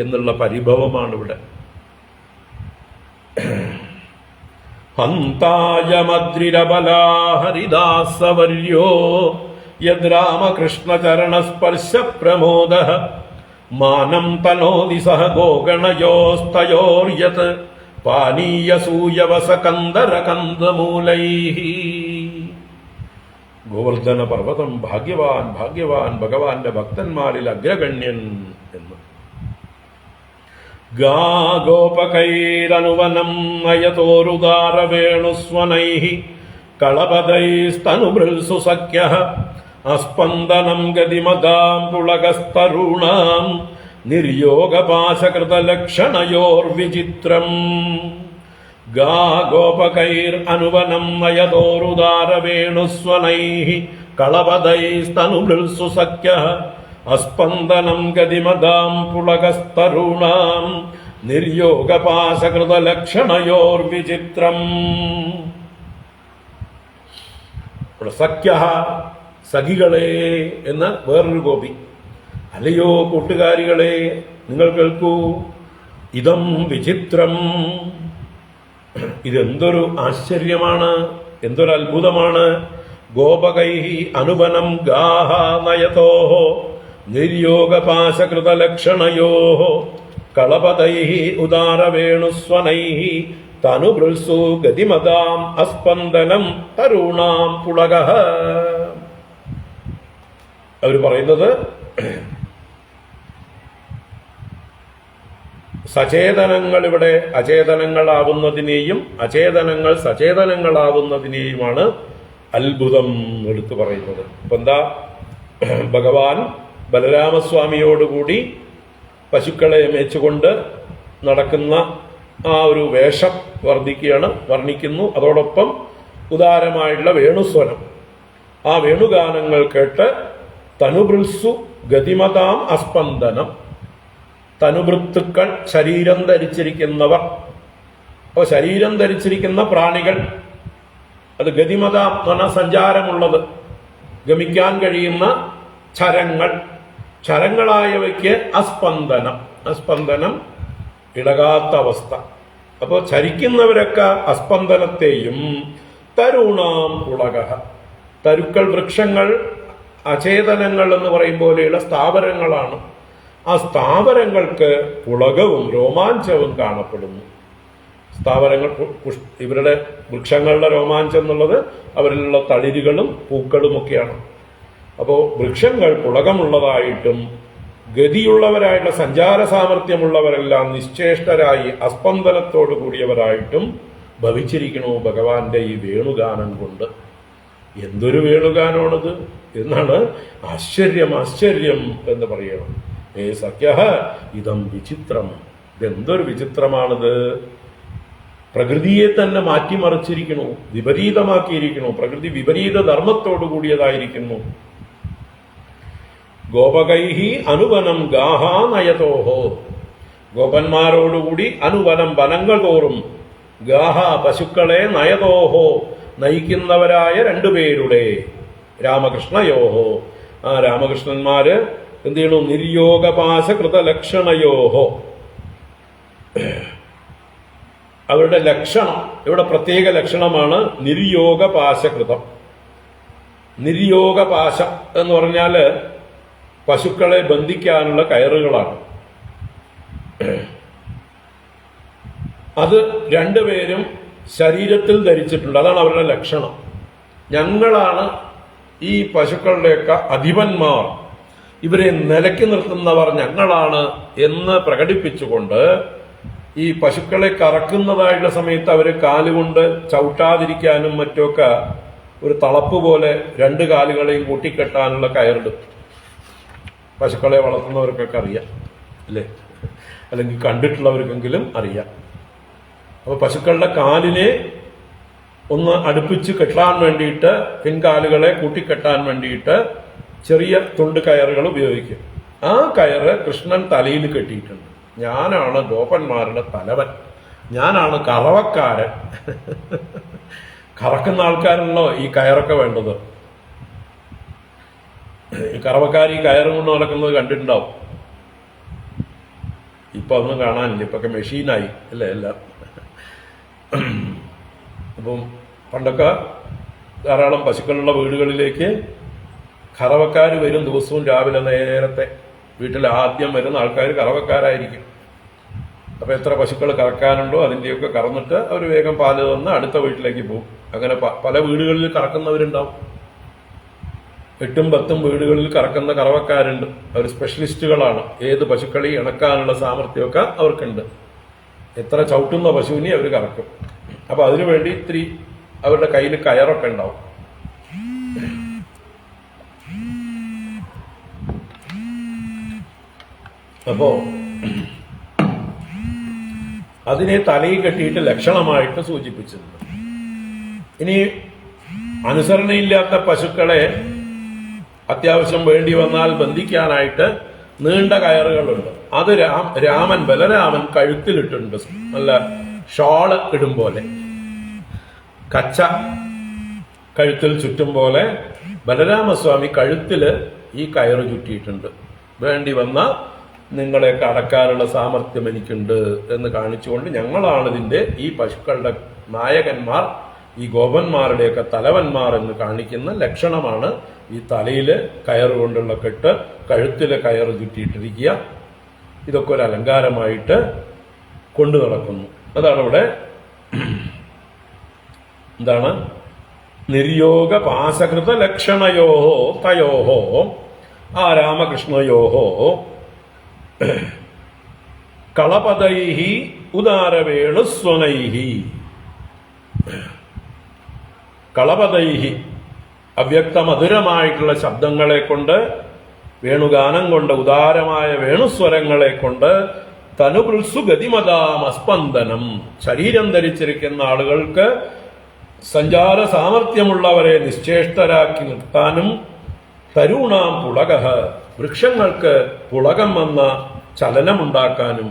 എന്നുള്ള പരിഭവമാണ് ഇവിടെ. ഹന്തായമദ്രിരബലാ ഹരിദാസവർയോ യദ്രാമകൃഷ്ണചരണസ്പർശ പ്രമോദഃ മാനം തനോതി സഹ ഗോഗണയോസ്തയോർയത് പാനീയസൂയവസകന്ദരകന്ദമൂലൈഃ. ഗോവർദ്ധന പർവ്വതം ഭാഗ്യവാൻ, ഭാഗ്യവാൻ, ഭഗവാന്റെ ഭക്തന്മാരിൽ അഗ്രഗണ്യൻ എന്ന്. ഗോപകൈരനുവനം നയതോരുദാരവേണുസ്വനൈഃ കളപദൈസ്തനുഭൃത്സു സഖ്യഃ അസ്പന്ദനം ഗതിമതാം പുളകസ്തരുണാം നിർയോഗപാശകൃതലക്ഷണയോർവിചിത്രം. ഗോപകൈർ അനുവനം നയതോരുദാരവേണുസ്വനൈഃ കളപദൈസ്തനുഭൃത്സു സഖ്യഃ അസ്പന്ദനം ഗതിമതാം പുളകസ്തരുണാം നിർയോഗപാശകൃതലക്ഷണയോർവിചിത്രം. സഖ്യഃ, സഖികളെ എന്ന് വേറൊരു ഗോപി. അല്ലയോ കൂട്ടുകാരികളെ, നിങ്ങൾ കേൾക്കൂ. ഇതം വിചിത്രം, ഇതെന്തൊരു ആശ്ചര്യമാണ്, എന്തൊരു അത്ഭുതമാണ്. ഗോപകൈഃ അനുവനം ഗാഹ നയതോഃ നിർയോഗപാശകൃതലക്ഷണയോഃ കളപദൈഃ ഉദാരവേണുസ്വനൈഃ തനുഭൃത്സു ഗതിമതാം അസ്പന്ദനം തരുണാം പുളകഃ. അവർ പറയുന്നത് സചേതനങ്ങൾ ഇവിടെ അചേതനങ്ങളാവുന്നതിനെയും അചേതനങ്ങൾ സചേതനങ്ങളാവുന്നതിനെയുമാണ് അത്ഭുതം എടുത്തു പറയുന്നത്. ഇപ്പൊ എന്താ, ഭഗവാൻ ബലരാമസ്വാമിയോടുകൂടി പശുക്കളെ മേച്ചുകൊണ്ട് നടക്കുന്ന ആ ഒരു വേഷം വർണ്ണിക്കുന്നു. അതോടൊപ്പം ഉദാരമായിട്ടുള്ള വേണുസ്വനം, ആ വേണുഗാനങ്ങൾ കേട്ട് തനുഭൃത്സു ഗതിമതാം അസ്പന്ദനം, തനുഭൃത്തുക്കൾ, ശരീരം ധരിച്ചിരിക്കുന്നവർ. അപ്പോൾ ശരീരം ധരിച്ചിരിക്കുന്ന പ്രാണികൾ, അത് ഗതിമതാം എന്ന് പറഞ്ഞാൽ സഞ്ചാരമുള്ളത്, ഗമിക്കാൻ കഴിയുന്ന ചരങ്ങൾ, ചരങ്ങളായവയ്ക്ക് അസ്പന്ദനം. അസ്പന്ദനം ഇളകാത്ത അവസ്ഥ. അപ്പോൾ ചരിക്കുന്നവരൊക്കെ അസ്പന്ദനത്തെയും തരുണാം പുളകഃ, തരുക്കൾ, വൃക്ഷങ്ങൾ, അചേതനങ്ങൾ എന്ന് പറയും പോലെയുള്ള സ്ഥാവരങ്ങളാണ്. ആ സ്ഥാവരങ്ങൾക്ക് പുളകവും രോമാഞ്ചവും കാണപ്പെടുന്നു. സ്ഥാവരങ്ങൾ, ഇവരുടെ വൃക്ഷങ്ങളുടെ രോമാഞ്ചം എന്നുള്ളത് അവരിലുള്ള തളിരുകളും പൂക്കളുമൊക്കെയാണ്. അപ്പോൾ വൃക്ഷങ്ങൾ പുളകമുള്ളതായിട്ടും ഗതിയുള്ളവരായിട്ടുള്ള സഞ്ചാര സാമർഥ്യമുള്ളവരെല്ലാം നിശ്ചേഷ്ടരായി അസ്പന്ദനത്തോടു കൂടിയവരായിട്ടും ഭവിച്ചിരിക്കണു ഭഗവാന്റെ ഈ വേണുഗാനം കൊണ്ട്. എന്തൊരു വേണുഗാനമാണത് എന്നാണ് ആശ്ചര്യം, ആശ്ചര്യം എന്ന് പറയണം. സഖ്യഃ ഇതം വിചിത്രം, ഇതെന്തൊരു വിചിത്രമാണിത്. പ്രകൃതിയെ തന്നെ മാറ്റിമറിച്ചിരിക്കുന്നു, വിപരീതമാക്കിയിരിക്കുന്നു. പ്രകൃതി വിപരീത ധർമ്മത്തോടു കൂടിയതായിരിക്കുന്നു. ഗോപകൈഃ അനുവനം ഗാഹ നയതോഹോ, ഗോപന്മാരോടുകൂടി അനുവനം, വനങ്ങൾ തോറും, ഗാഹ പശുക്കളെ, നയതോഹോ നയിക്കുന്നവരായ രണ്ടുപേരുടെ, രാമകൃഷ്ണയോഹോ, ആ രാമകൃഷ്ണന്മാര് എന്ത് ചെയ്യണു, നിർയോഗപാശകൃതലക്ഷണയോഹോ, അവരുടെ ലക്ഷണം ഇവിടെ പ്രത്യേക ലക്ഷണമാണ് നിർയോഗപാശകൃതം. നിർയോഗപാശം എന്ന് പറഞ്ഞാൽ പശുക്കളെ ബന്ധിക്കാനുള്ള കയറുകളാണ്. അത് രണ്ടുപേരും ശരീരത്തിൽ ധരിച്ചിട്ടുണ്ട്. അതാണ് അവരുടെ ലക്ഷണം. ഞങ്ങളാണ് ഈ പശുക്കളുടെയൊക്കെ അധിപന്മാർ, ഇവരെ നിലയ്ക്ക് നിർത്തുന്നവർ ഞങ്ങളാണ് എന്ന് പ്രകടിപ്പിച്ചുകൊണ്ട് ഈ പശുക്കളെ കറക്കുന്നതായുള്ള സമയത്ത് അവർ കാലുകൊണ്ട് ചവിട്ടാതിരിക്കാനും മറ്റുമൊക്കെ ഒരു തളപ്പ് പോലെ രണ്ട് കാലുകളെയും കൂട്ടിക്കെട്ടാനുള്ള കയറിടും. പശുക്കളെ വളർത്തുന്നവർക്കൊക്കെ അറിയാം അല്ലേ, അല്ലെങ്കിൽ കണ്ടിട്ടുള്ളവർക്കെങ്കിലും അറിയാം. അപ്പൊ പശുക്കളുടെ കാലിനെ ഒന്ന് അടുപ്പിച്ച് കെട്ടാൻ വേണ്ടിയിട്ട്, പിൻകാലുകളെ കൂട്ടിക്കെട്ടാൻ വേണ്ടിയിട്ട് ചെറിയ തുണ്ട് കയറുകൾ ഉപയോഗിക്കും. ആ കയറ് കൃഷ്ണൻ തലയിൽ കെട്ടിയിട്ടുണ്ട്. ഞാനാണ് ഗോപന്മാരുടെ തലവൻ, ഞാനാണ് കറവക്കാരൻ. കറക്കുന്ന ആൾക്കാരാണല്ലോ ഈ കയറൊക്കെ വേണ്ടത്. കറവക്കാർ ഈ കയറും കൊണ്ട് നടക്കുന്നത് കണ്ടിട്ടുണ്ടാവും. ഇപ്പൊ ഒന്നും കാണാനില്ല, ഇപ്പൊക്കെ മെഷീനായി അല്ലേ എല്ലാം. അപ്പം പണ്ടൊക്കെ ധാരാളം പശുക്കളുള്ള വീടുകളിലേക്ക് കറവക്കാർ വരും. ദിവസവും രാവിലെ നേരത്തെ വീട്ടിൽ ആദ്യം വരുന്ന ആൾക്കാർ കറവക്കാരായിരിക്കും. അപ്പൊ എത്ര പശുക്കൾ കറക്കാനുണ്ടോ അതിൻ്റെയൊക്കെ കറന്നിട്ട് അവർ വേഗം പാല് തന്ന് അടുത്ത വീട്ടിലേക്ക് പോകും. അങ്ങനെ പല വീടുകളിൽ കറക്കുന്നവരുണ്ടാവും. 8ഉം 10ഉം വീടുകളിൽ കറക്കുന്ന കറവക്കാരുണ്ട്. അവർ സ്പെഷ്യലിസ്റ്റുകളാണ്. ഏത് പശുക്കളി ഇണക്കാനുള്ള സാമർഥ്യമൊക്കെ അവർക്കുണ്ട്. എത്ര ചവിട്ടുന്ന പശുവിനെ അവർ കറക്കും. അപ്പൊ അതിനുവേണ്ടി ഇത്തിരി അവരുടെ കയ്യിൽ കയറൊക്കെ ഉണ്ടാവും. അപ്പോ അതിനെ തലയിൽ കെട്ടിയിട്ട് ലക്ഷണമായിട്ട് സൂചിപ്പിച്ചിട്ടുണ്ട്. ഇനി അനുസരണയില്ലാത്ത പശുക്കളെ അത്യാവശ്യം വേണ്ടി വന്നാൽ ബന്ധിക്കാനായിട്ട് നീണ്ട കയറുകളുണ്ട്. അത് ബലരാമൻ കഴുത്തിലിട്ടുണ്ട്. നല്ല ഷോള് ഇടും പോലെ, കച്ച കഴുത്തിൽ ചുറ്റും പോലെ ബലരാമസ്വാമി കഴുത്തില് ഈ കയറ് ചുറ്റിയിട്ടുണ്ട്. വേണ്ടി വന്ന നിങ്ങളെയൊക്കെ അടക്കാനുള്ള സാമർഥ്യം എനിക്കുണ്ട് എന്ന് കാണിച്ചുകൊണ്ട് ഞങ്ങളാണ് ഇതിന്റെ ഈ പശുക്കളുടെ നായകന്മാർ, ഈ ഗോപന്മാരുടെയൊക്കെ തലവന്മാർ എന്ന് കാണിക്കുന്ന ലക്ഷണമാണ് ഈ തലയില് കയറുകൊണ്ടുള്ള കെട്ട്, കഴുത്തില് കയറ് ചുറ്റിയിട്ടിരിക്കുക. ഇതൊക്കെ ഒരു അലങ്കാരമായിട്ട് കൊണ്ടു നടക്കുന്നു. അതാണ് ഇവിടെ എന്താണ് നിർയോഗ പാശകൃത ലക്ഷണയോഹോ തയോഹോ ആ രാമകൃഷ്ണയോഹോ കളപദൈഹി ഉദാരവേണുസ്വനൈഹി. കളപദൈഹി അവ്യക്ത മധുരമായിട്ടുള്ള ശബ്ദങ്ങളെ കൊണ്ട്, വേണുഗാനം കൊണ്ട്, ഉദാരമായ വേണുസ്വരങ്ങളെ കൊണ്ട് തനുപുൽസു ഗതിമതാമസ്പന്ദനം. ശരീരം ധരിച്ചിരിക്കുന്ന ആളുകൾക്ക് സഞ്ചാര സാമർഥ്യമുള്ളവരെ നിശ്ചേഷ്ടരാക്കി നിർത്താനും, തരുണാം പുളകഃ വൃക്ഷങ്ങൾക്ക് പുളകം വന്ന ചലനമുണ്ടാക്കാനും,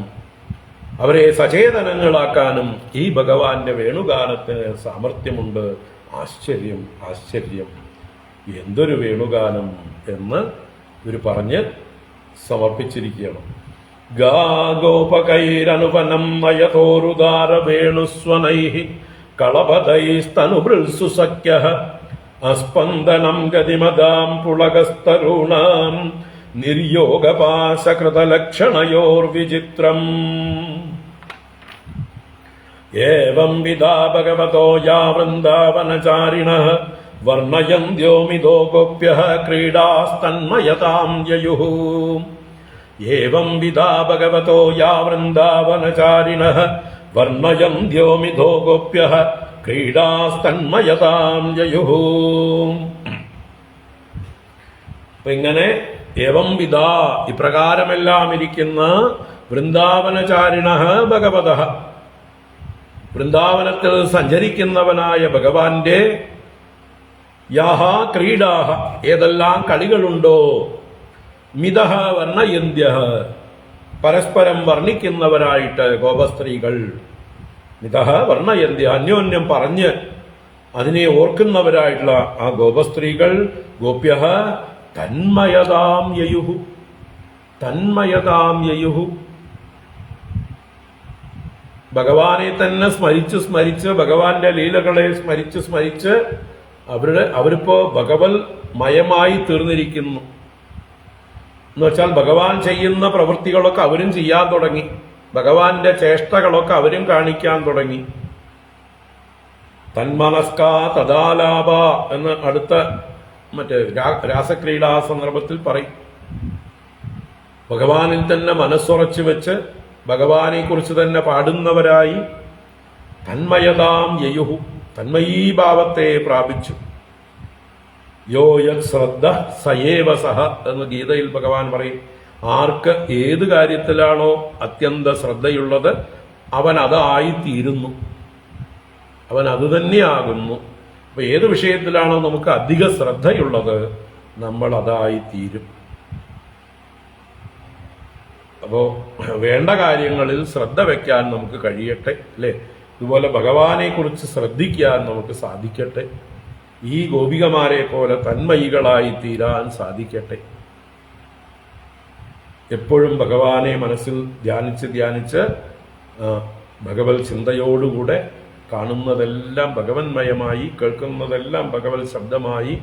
അവരെ സചേതനങ്ങളാക്കാനും ഈ ഭഗവാന്റെ വേണുഗാനത്തിന് സാമർഥ്യമുണ്ട്. ആശ്ചര്യം, ആശ്ചര്യം, എന്തൊരു വേണുഗാനം എന്ന് ഇവർ പറഞ്ഞ് സമർപ്പിച്ചിരിക്കുകയാണ്. ഗോപകൈരനുപനം നയതോരുദാര വേണുസ്വനൈഹി കളപദൈസ്തനുഭൃത്സു സഖ്യഃ അസ്പന്ദനം ഗതിമദാം പുളകസ്തരുണാം നിർയോഗപാശകൃതലക്ഷണയോർവിചിത്രം. ഏവം വിധാ ഭഗവതോ യാ വൃന്ദാവനചാരിണഃ വർണ്ണയന്ത്യോമിതോ ഗോപ്യഃ ക്രീഡാസ്തന്മയതാം യയുഃ. ഏവം വിധാ ഭഗവതോ യാ വൃന്ദാവനചാരിണഃ വർണ്ണയന്ത്യോമിതോ ഗോപ്യഃ ക്രീഡാസ്തന്മയതാം യയുഃ. അപ്പൊ ഇങ്ങനെ ഏവം വിധാ ഇപ്രകാരമെല്ലാം ഇരിക്കുന്ന വൃന്ദാവനചാരിണഃ ഭഗവതഃ വൃന്ദാവനത്തിൽ സഞ്ചരിക്കുന്നവനായ ഭഗവാന്റെ യാഹ ക്രീഡാഹ ഏതെല്ലാം കളികളുണ്ടോ, മിതഃ വർണ്ണയന്ത്യഃ പരസ്പരം വർണ്ണിക്കുന്നവരായിട്ട് ഗോപസ്ത്രീകൾ, മിതഃ വർണ്ണയന്ത്യ അന്യോന്യം പറഞ്ഞ് അതിനെ ഓർക്കുന്നവരായിട്ടുള്ള ആ ഗോപസ്ത്രീകൾ, ഗോപ്യഃ തന്മയതാം യയുഃ തന്മയതാം യയുഃ ഭഗവാനെ തന്നെ സ്മരിച്ച് സ്മരിച്ച്, ഭഗവാന്റെ ലീലകളെ സ്മരിച്ച് സ്മരിച്ച് അവരിപ്പോ ഭഗവത് മയമായി തീർന്നിരിക്കുന്നു എന്ന് വെച്ചാൽ ഭഗവാൻ ചെയ്യുന്ന പ്രവൃത്തികളൊക്കെ അവരും ചെയ്യാൻ തുടങ്ങി, ഭഗവാന്റെ ചേഷ്ടകളൊക്കെ അവരും കാണിക്കാൻ തുടങ്ങി. തന്മനസ്ക തദാലാപ എന്ന് അടുത്ത രാസക്രീഡാ സന്ദർഭത്തിൽ പറയും. ഭഗവാനിൽ തന്നെ മനസ്സുറച്ചു വെച്ച് ഭഗവാനെ കുറിച്ച് തന്നെ പാടുന്നവരായി തന്മയതാം യയുഹു, തന്മയീഭാവത്തെ പ്രാപിച്ചു. യോ യത് ശ്രദ്ധ സയേവ സഹ എന്ന് ഗീതയിൽ ഭഗവാൻ പറയും. ആർക്ക് ഏത് കാര്യത്തിലാണോ അത്യന്ത ശ്രദ്ധയുള്ളത് അവൻ അതായിത്തീരുന്നു, അവൻ അത് തന്നെയാകുന്നു. അപ്പൊ ഏത് വിഷയത്തിലാണോ നമുക്ക് അധിക ശ്രദ്ധയുള്ളത് നമ്മൾ അതായിത്തീരും. അപ്പോ വേണ്ട കാര്യങ്ങളിൽ ശ്രദ്ധ വെക്കാൻ നമുക്ക് കഴിയട്ടെ, അല്ലെ? ഇതുപോലെ ഭഗവാനെ കുറിച്ച് ശ്രദ്ധിക്കാൻ നമുക്ക് സാധിക്കട്ടെ. ഈ ഗോപികമാരെ പോലെ തന്മയികളായി തീരാൻ സാധിക്കട്ടെ. എപ്പോഴും ഭഗവാനെ മനസ്സിൽ ധ്യാനിച്ച് ഭഗവത് ചിന്തയോടുകൂടെ കാണുന്നതെല്ലാം ഭഗവന്മയമായി, കേൾക്കുന്നതെല്ലാം ഭഗവത് ശബ്ദമായി,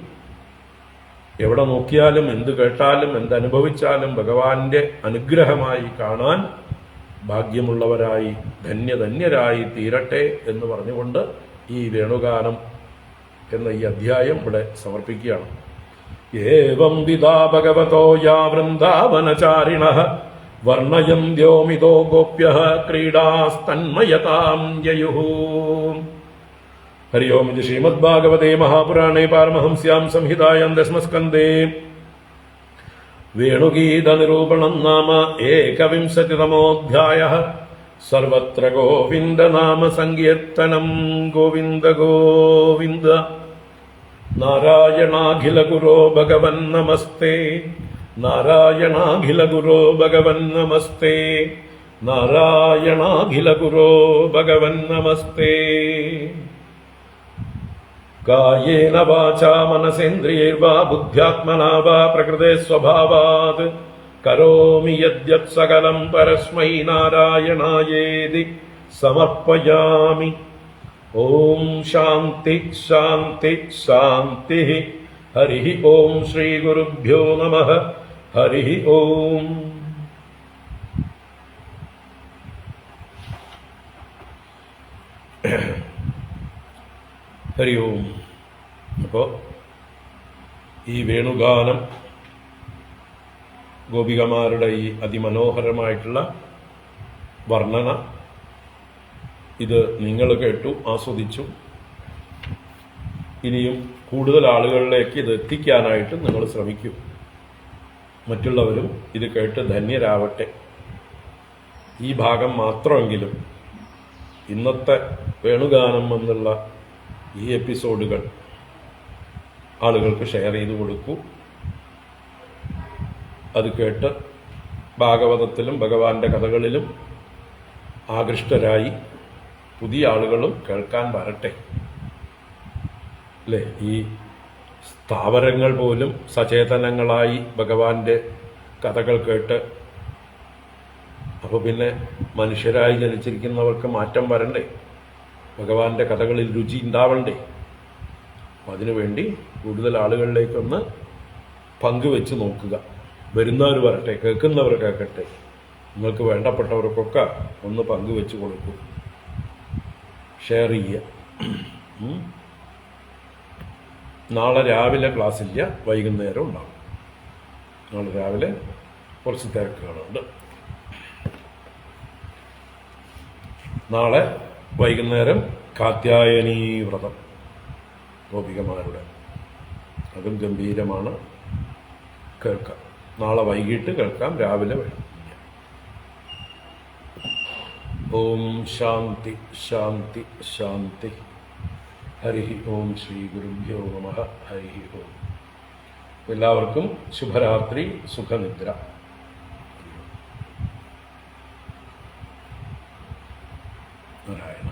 എവിടെ നോക്കിയാലും എന്ത് കേട്ടാലും എന്തനുഭവിച്ചാലും ഭഗവാന്റെ അനുഗ്രഹമായി കാണാൻ ഭാഗ്യമുള്ളവരായി ധന്യധന്യരായി തീരട്ടെ എന്ന് പറഞ്ഞുകൊണ്ട് ഈ വേണുഗാനം എന്ന ഈ അധ്യായം ഇവിടെ സമർപ്പിക്കുകയാണ്. ഏവം വിധാ ഭഗവതോ യാ വൃന്ദാവനചാരിണഃ വർണ്ണയന്ത്യോമിതോ ഗോപ്യഃ ക്രീഡാസ്തന്മയതാം യയുഃ. ഹരി ഓം. ഇത് ശ്രീമദ്ഭാഗവതേ മഹാപുരാണേ പാരമഹംസ്യാം സംഹിതായാം ദശമസ്കന്ധേ വേണുഗീതനിരൂപണം നാമ ഏകവിംശതിതമോऽധ്യായഃ. സർവത്ര ഗോവിന്ദനാമ സങ്കീർത്തനം. ഗോവിന്ദ ഗോവിന്ദ. നാരായണാഖില ഗുരോ ഭഗവൻ നമസ്തേ. നാരായണാഖില ഗുരോ ഭഗവൻ നമസ്തേ. നാരായണാഖില ഗുരോ ഭഗവൻ നമസ്തേ. കായേന വാചാ മനസേന്ദ്രിയൈർവാ ബുദ്ധ്യാത്മനാ വാ പ്രകൃതേ സ്വഭാവാത് കരോമി യദ്യത് സകലം പരസ്മൈ നാരായണായേതി സമർപ്പയാമി. ഓം ശാന്തി ശാന്തി ശാന്തി. ഹരി ഓം. ശ്രീ ഗുരുഭ്യോ നമഃ. ഹരി ഓം. ഹരി ഓം. അപ്പോ ഈ വേണുഗാനം, ഗോപികമാരുടെ ഈ അതിമനോഹരമായിട്ടുള്ള വർണ്ണന, ഇത് നിങ്ങൾ കേട്ടു, ആസ്വദിച്ചു. ഇനിയും കൂടുതൽ ആളുകളിലേക്ക് ഇത് എത്തിക്കാനായിട്ട് നിങ്ങൾ ശ്രമിക്കൂ. മറ്റുള്ളവരും ഇത് കേട്ട് ധന്യരാവട്ടെ. ഈ ഭാഗം മാത്രമെങ്കിലും ഇന്നത്തെ വേണുഗാനം എന്നുള്ള ഈ എപ്പിസോഡുകൾ ആളുകൾക്ക് ഷെയർ ചെയ്തു കൊടുക്കൂ. അത് കേട്ട് ഭാഗവതത്തിലും ഭഗവാന്റെ കഥകളിലും ആകൃഷ്ടരായി പുതിയ ആളുകളും കേൾക്കാൻ വരട്ടെ, അല്ലേ? ഈ സ്ഥാവരങ്ങൾ പോലും സചേതനങ്ങളായി ഭഗവാന്റെ കഥകൾ കേട്ട്, അപ്പോൾ പിന്നെ മനുഷ്യരായി ജനിച്ചിരിക്കുന്നവർക്ക് മാറ്റം വരണ്ടേ? ഭഗവാന്റെ കഥകളിൽ രുചി ഉണ്ടാവണ്ടേ? അപ്പം അതിനുവേണ്ടി കൂടുതൽ ആളുകളിലേക്കൊന്ന് പങ്കുവെച്ച് നോക്കുക. വരുന്നവർ വരട്ടെ, കേൾക്കുന്നവർ കേൾക്കട്ടെ. നിങ്ങൾക്ക് വേണ്ടപ്പെട്ടവർക്കൊക്കെ ഒന്ന് പങ്കുവെച്ച് കൊടുക്കൂ, ഷെയർ ചെയ്യുക. നാളെ രാവിലെ ക്ലാസ്സില്ല, വൈകുന്നേരം ഉണ്ടാവും. നാളെ രാവിലെ കുറച്ച് തിരക്കുകളുണ്ട്. നാളെ വൈകുന്നേരം കാത്യായനീ വ്രതം ഗോപികമാരുടെ, അതും ഗംഭീരമാണ്. കേൾക്കാം. നാളെ വൈകിട്ട് കേൾക്കാം, രാവിലെ വേണം. ഓം ശാന്തി ശാന്തി ശാന്തി. ഹരി ഓം. ശ്രീ ഗുരുഭ്യോ നമഃ. ഹരി ഓം. എല്ലാവർക്കും ശുഭരാത്രി, സുഖനിദ്ര. നാരായണ.